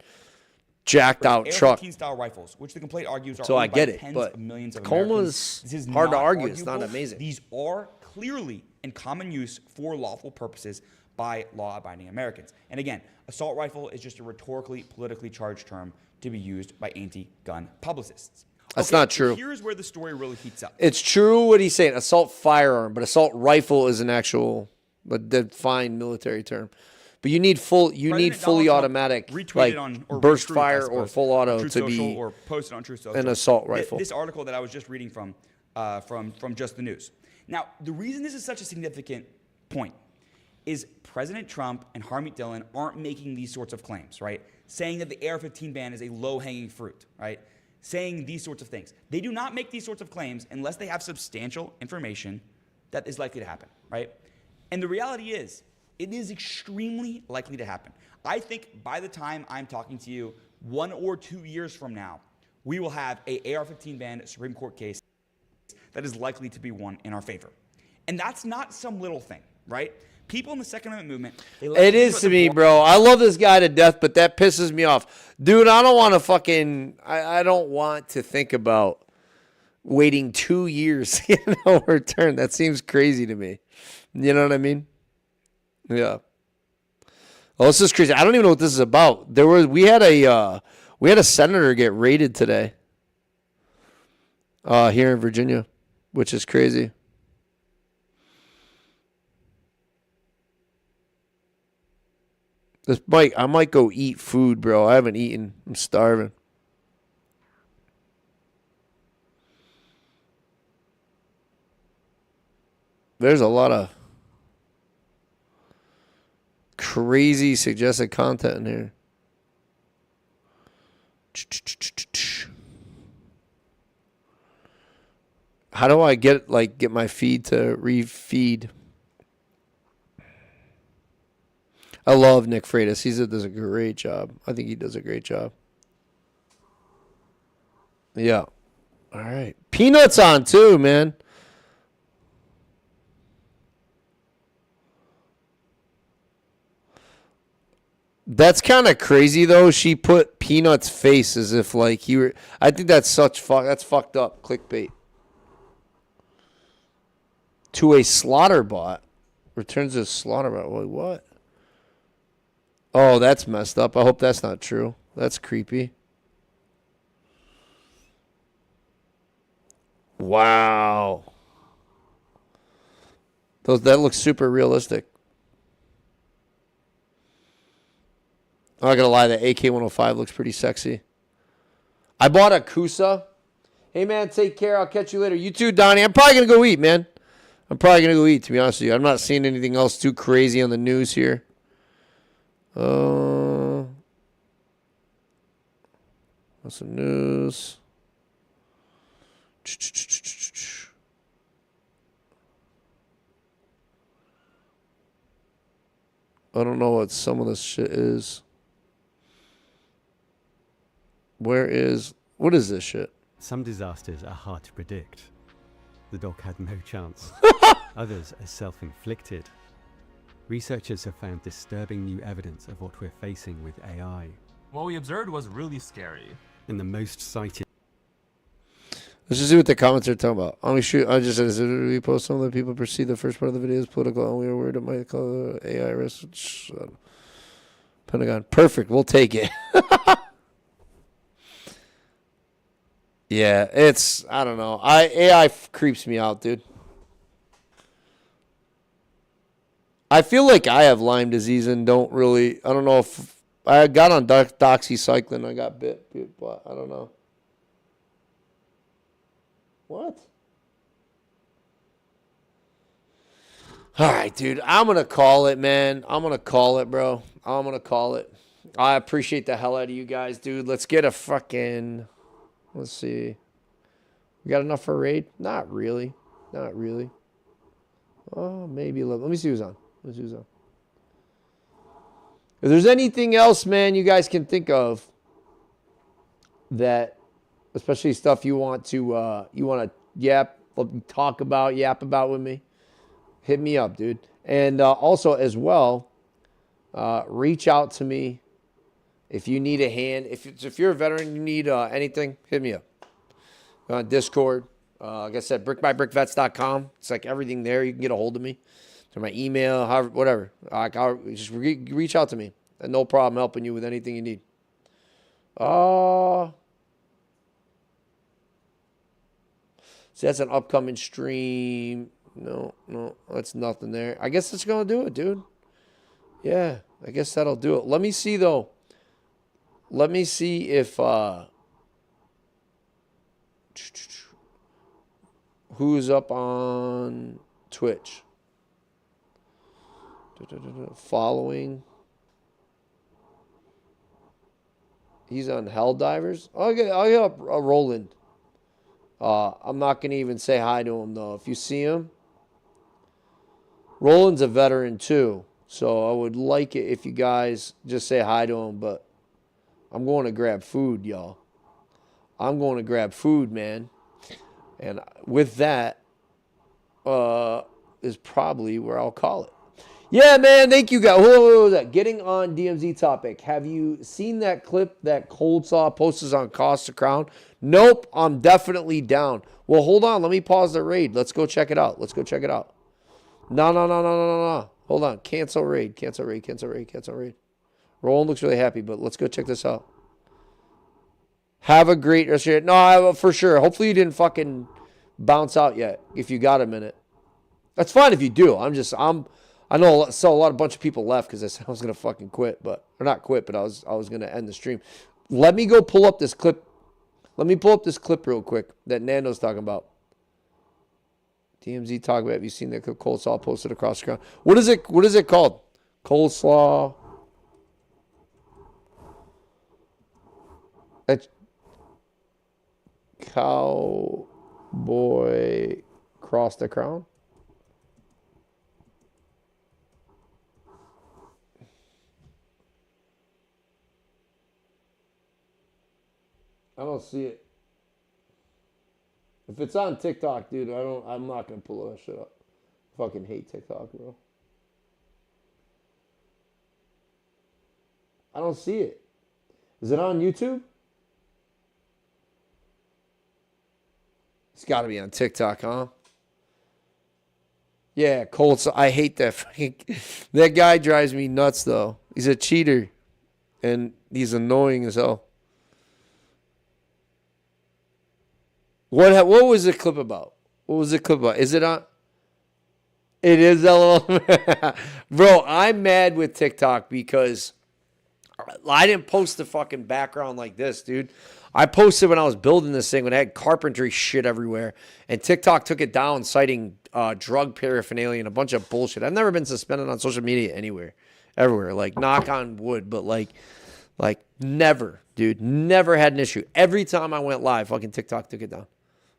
jacked out truck. AR-15 style rifles, which the complaint argues are So I owned get by it, tens but of millions of Tacoma's Americans. This is hard to not argue. It's not arguable. amazing. These are clearly in common use for lawful purposes by law-abiding Americans. And again, assault rifle is just a rhetorically, politically charged term to be used by anti-gun publicists. That's not true. Here's where the story really heats up. It's true what he's saying. Assault firearm, but assault rifle is an actual defined military term. But you need fully Donald automatic, retweeted like on, or burst retweeted, fire I or suppose, full auto Truth to Social, be or posted on Truth Social. an assault rifle. This article that I was just reading from Just the News. Now, the reason this is such a significant point is President Trump and Harmeet Dillon aren't making these sorts of claims, right? Saying that the AR-15 ban is a low-hanging fruit, right? Saying these sorts of things. They do not make these sorts of claims unless they have substantial information that is likely to happen, right? And the reality is, it is extremely likely to happen. I think by the time I'm talking to you, 1 or 2 years from now, we will have a AR-15 ban Supreme Court case that is likely to be won in our favor. And that's not some little thing, right? People in the Second Amendment movement, It is to me, bro. I love this guy to death, but that pisses me off. Dude, I don't want to I don't want to think about waiting 2 years to get no return. That seems crazy to me. You know what I mean? Yeah. Oh, this is crazy. I don't even know what this is about. We had a senator get raided today. Here in Virginia, which is crazy. I might go eat food, bro. I haven't eaten. I'm starving. There's a lot of crazy suggested content in here. How do I get my feed to refeed? I love Nick Freitas. He does a great job. I think he does a great job. Yeah. All right. Peanuts on too, man. That's kind of crazy though. She put Peanut's face as if like he were. I think that's that's fucked up clickbait. To a slaughter bot. Returns a slaughter bot. Wait, what? Oh, that's messed up. I hope that's not true. That's creepy. Wow. That looks super realistic. I'm not going to lie, the AK-105 looks pretty sexy. I bought a Kusa. Hey, man, take care. I'll catch you later. You too, Donnie. I'm probably going to go eat, man. I'm probably going to go eat, to be honest with you. I'm not seeing anything else too crazy on the news here. What's some news? I don't know what some of this shit is. What is this shit? Some disasters are hard to predict. The dog had no chance. Others are self-inflicted. Researchers have found disturbing new evidence of what we're facing with AI. What we observed was really scary. And the most cited. Let's just see what the comments are talking about. I just said, as we post, some of the people perceive the first part of the video as political, and we are worried it might call AI risk. Pentagon. Perfect. We'll take it. Yeah, I don't know. AI creeps me out, dude. I feel like I have Lyme disease and I don't know if I got on doxycycline. I got bit, but I don't know. What? All right, dude. I'm going to call it, man. I'm going to call it, bro. I'm going to call it. I appreciate the hell out of you guys, dude. Let's get a fucking... Let's see. We got enough for a raid? Not really. Not really. Oh, maybe a little. Let me see who's on. If there's anything else, man, you guys can think of that, especially stuff you want to yap about with me, hit me up, dude. And also as well, reach out to me if you need a hand. If you're a veteran, you need anything, hit me up on Discord. Like I said, brickbybrickvets.com. It's like everything there. You can get a hold of me through my email, however, whatever. I'll just reach out to me. And no problem helping you with anything you need. See, that's an upcoming stream. No, that's nothing there. I guess it's going to do it, dude. Yeah, I guess that'll do it. Let me see, though. Let me see if who's up on Twitch. Following. He's on Helldivers. I'll get a Roland. I'm not going to even say hi to him, though. If you see him, Roland's a veteran, too. So I would like it if you guys just say hi to him. But I'm going to grab food, y'all. I'm going to grab food, man. And with that, is probably where I'll call it. Yeah, man, thank you, guys. What was that? Getting on DMZ topic. Have you seen that clip that Cold Saw posted on Cost to Crown? Nope, I'm definitely down. Well, hold on. Let me pause the raid. Let's go check it out. No. Hold on. Cancel raid. Roland looks really happy, but let's go check this out. Have a great rest of your day. No, for sure. Hopefully you didn't fucking bounce out yet if you got a minute. That's fine if you do. I know a bunch of people left because I said I was going to fucking quit, or not quit, but I was going to end the stream. Let me go pull up this clip. Let me pull up this clip real quick that Nando's talking about. DMZ talk about, have you seen that Cold Slaw posted across the ground? What is it called? Cold Slaw. Cowboy cross the crown. I don't see it. If it's on TikTok, dude, I'm not gonna pull that shit up. Fucking hate TikTok, bro. I don't see it. Is it on YouTube? It's got to be on TikTok, huh? Yeah, Colts. I hate that. That guy drives me nuts, though. He's a cheater, and he's annoying as hell. What was the clip about? Is it on? It is LOL. Bro, I'm mad with TikTok because I didn't post the fucking background like this, dude. I posted when I was building this thing when I had carpentry shit everywhere, and TikTok took it down citing drug paraphernalia and a bunch of bullshit. I've never been suspended on social media everywhere. Like, knock on wood, but like never, dude. Never had an issue. Every time I went live, fucking TikTok took it down.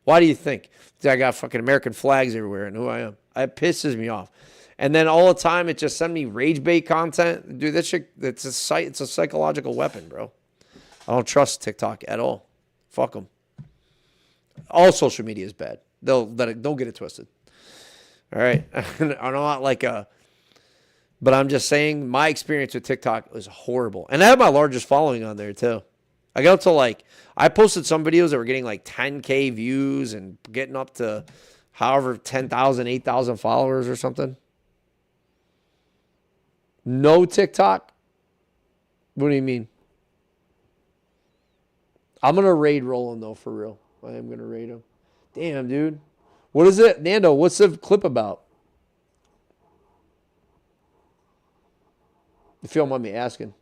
Why do you think? I got fucking American flags everywhere and who I am. It pisses me off. And then all the time it just sends me rage bait content. Dude, that shit, it's a psychological weapon, bro. I don't trust TikTok at all. Fuck them. All social media is bad. Don't get it twisted. All right. I'm not like but I'm just saying my experience with TikTok was horrible. And I have my largest following on there too. I got up to I posted some videos that were getting 10K views and getting up to however 10,000, 8,000 followers or something. No TikTok? What do you mean? I'm going to raid Roland, though, for real. I am going to raid him. Damn, dude. What is it? Nando, what's the clip about? If you don't mind me asking.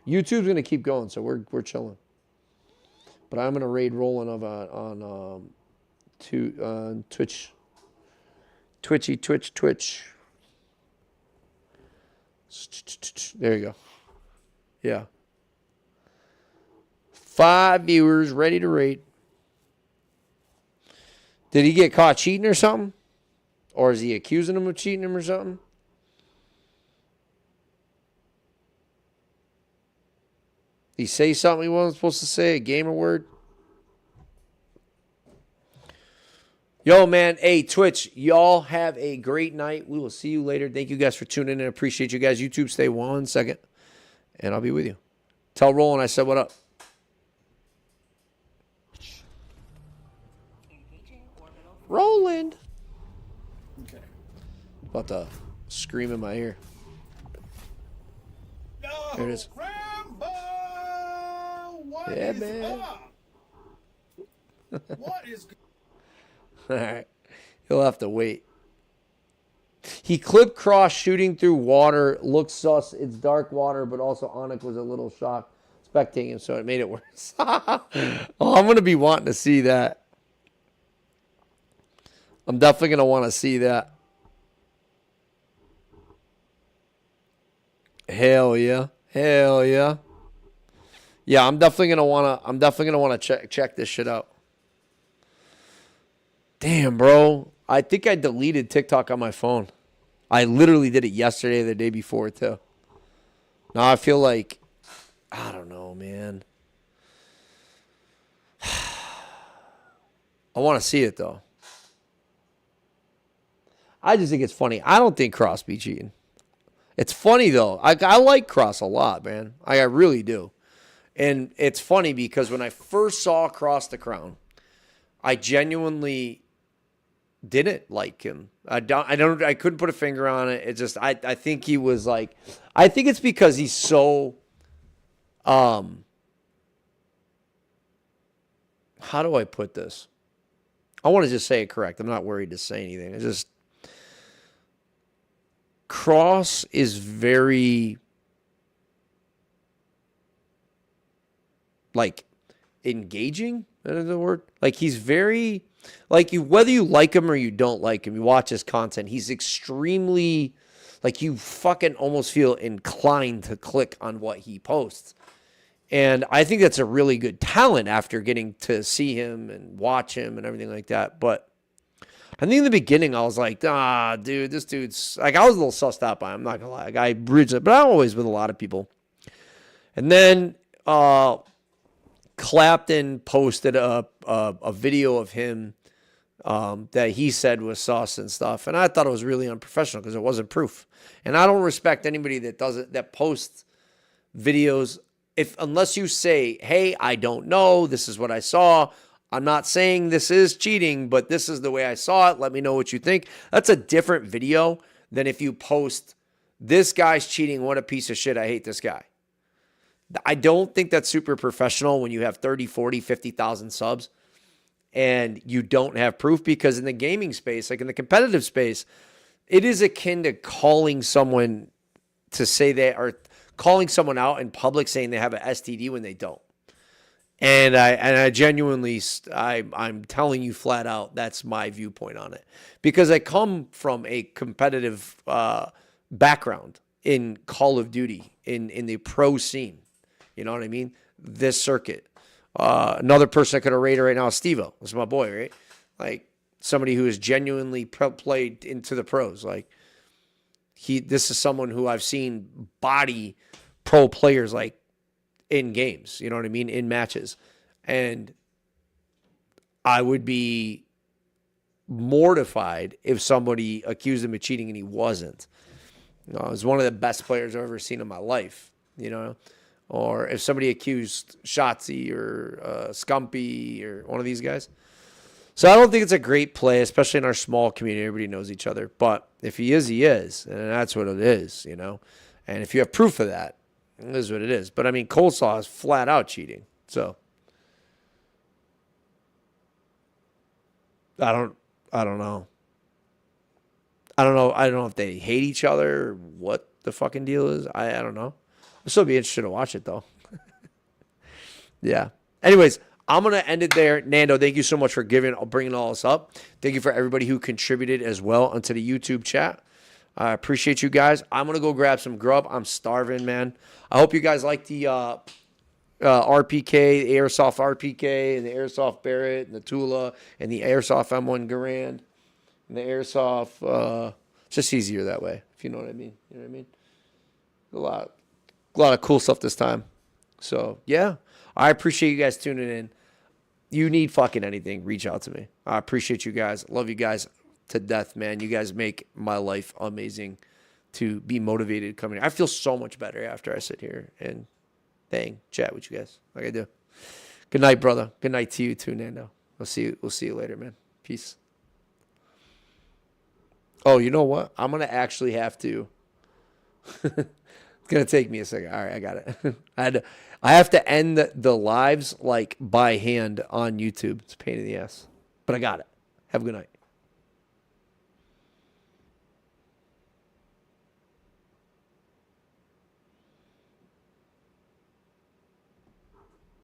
YouTube's going to keep going, so we're chilling. But I'm going to raid Roland on Twitch. Twitch. There you go. Yeah. 5 viewers ready to raid. Did he get caught cheating or something? Or is he accusing him of cheating him or something? He say something he wasn't supposed to say, a gamer word? Yo, man. Hey, Twitch, y'all have a great night. We will see you later. Thank you guys for tuning in. I appreciate you guys. YouTube, stay 1 second, and I'll be with you. Tell Roland I said what up. Roland. Okay. About to scream in my ear. There it is. Rambo! What Yeah, is man. up? What is All right. He'll have to wait. He clipped Cross shooting through water. Looks sus. It's dark water, but also Anik was a little shocked spectating him, so it made it worse. Oh, I'm going to be wanting to see that. I'm definitely going to want to see that. Hell yeah. Hell yeah. Yeah, I'm definitely going to want to check this shit out. Damn, bro. I think I deleted TikTok on my phone. I literally did it yesterday or the day before, too. Now I feel like, I don't know, man. I want to see it, though. I just think it's funny. I don't think Cross be cheating. It's funny, though. I like Cross a lot, man. I really do. And it's funny because when I first saw Cross the Crown, I genuinely didn't like him. I couldn't put a finger on it. It just, I think he was like, I think it's because he's so, how do I put this? I want to just say it correct. I'm not worried to say anything. It's just, Cross is very, like, engaging. That is the word. Like, he's very, like, whether you like him or you don't like him, you watch his content, he's extremely, like, you fucking almost feel inclined to click on what he posts. And I think that's a really good talent after getting to see him and watch him and everything like that. But I think in the beginning, I was like, dude, this dude's, like, I was a little sussed out by him, I'm not gonna lie. Like, I bridged it, but I'm always with a lot of people. And then, Clapton posted a video of him that he said was sus and stuff, and I thought it was really unprofessional because it wasn't proof. And I don't respect anybody that does it, that posts videos unless you say, "Hey, I don't know. This is what I saw. I'm not saying this is cheating, but this is the way I saw it. Let me know what you think." That's a different video than if you post, "This guy's cheating. What a piece of shit. I hate this guy." I don't think that's super professional when you have 30, 40, 50,000 subs and you don't have proof, because in the gaming space, like in the competitive space, it is akin to calling someone to say they are calling someone out in public saying they have an STD when they don't. And I genuinely, I'm telling you flat out, that's my viewpoint on it, because I come from a competitive background in Call of Duty, in the pro scene. You know what I mean? This circuit. Another person I could have rated right now is Steve-O. That's my boy, right? Like, somebody who has genuinely played into the pros. Like, this is someone who I've seen body pro players, like, in games. You know what I mean? In matches. And I would be mortified if somebody accused him of cheating and he wasn't. You know, I was one of the best players I've ever seen in my life, you know? Or if somebody accused Shotzi or Scumpy or one of these guys. So I don't think it's a great play, especially in our small community. Everybody knows each other. But if he is, he is. And that's what it is, you know. And if you have proof of that, it is what it is. But, I mean, Coleslaw is flat out cheating. So I don't know. I don't know if they hate each other or what the fucking deal is. I don't know. I'll still be interested to watch it, though. Yeah. Anyways, I'm going to end it there. Nando, thank you so much for bringing all this up. Thank you for everybody who contributed as well onto the YouTube chat. I appreciate you guys. I'm going to go grab some grub. I'm starving, man. I hope you guys like the RPK, the Airsoft RPK, and the Airsoft Barrett, and the Tula, and the Airsoft M1 Garand, and the Airsoft. It's just easier that way, if you know what I mean. You know what I mean? A lot of cool stuff this time. So, yeah, I appreciate you guys tuning in. You need fucking anything, reach out to me. I appreciate you guys. Love you guys to death, man. You guys make my life amazing to be motivated coming. I feel so much better after I sit here and chat with you guys like I do. Good night, brother. Good night to you too, Nando. We'll see you later, man. Peace. Oh, you know what? I'm gonna actually have to. It's gonna take me a second. All right, I got it. I have to end the lives like by hand on YouTube. It's a pain in the ass, but I got it. Have a good night.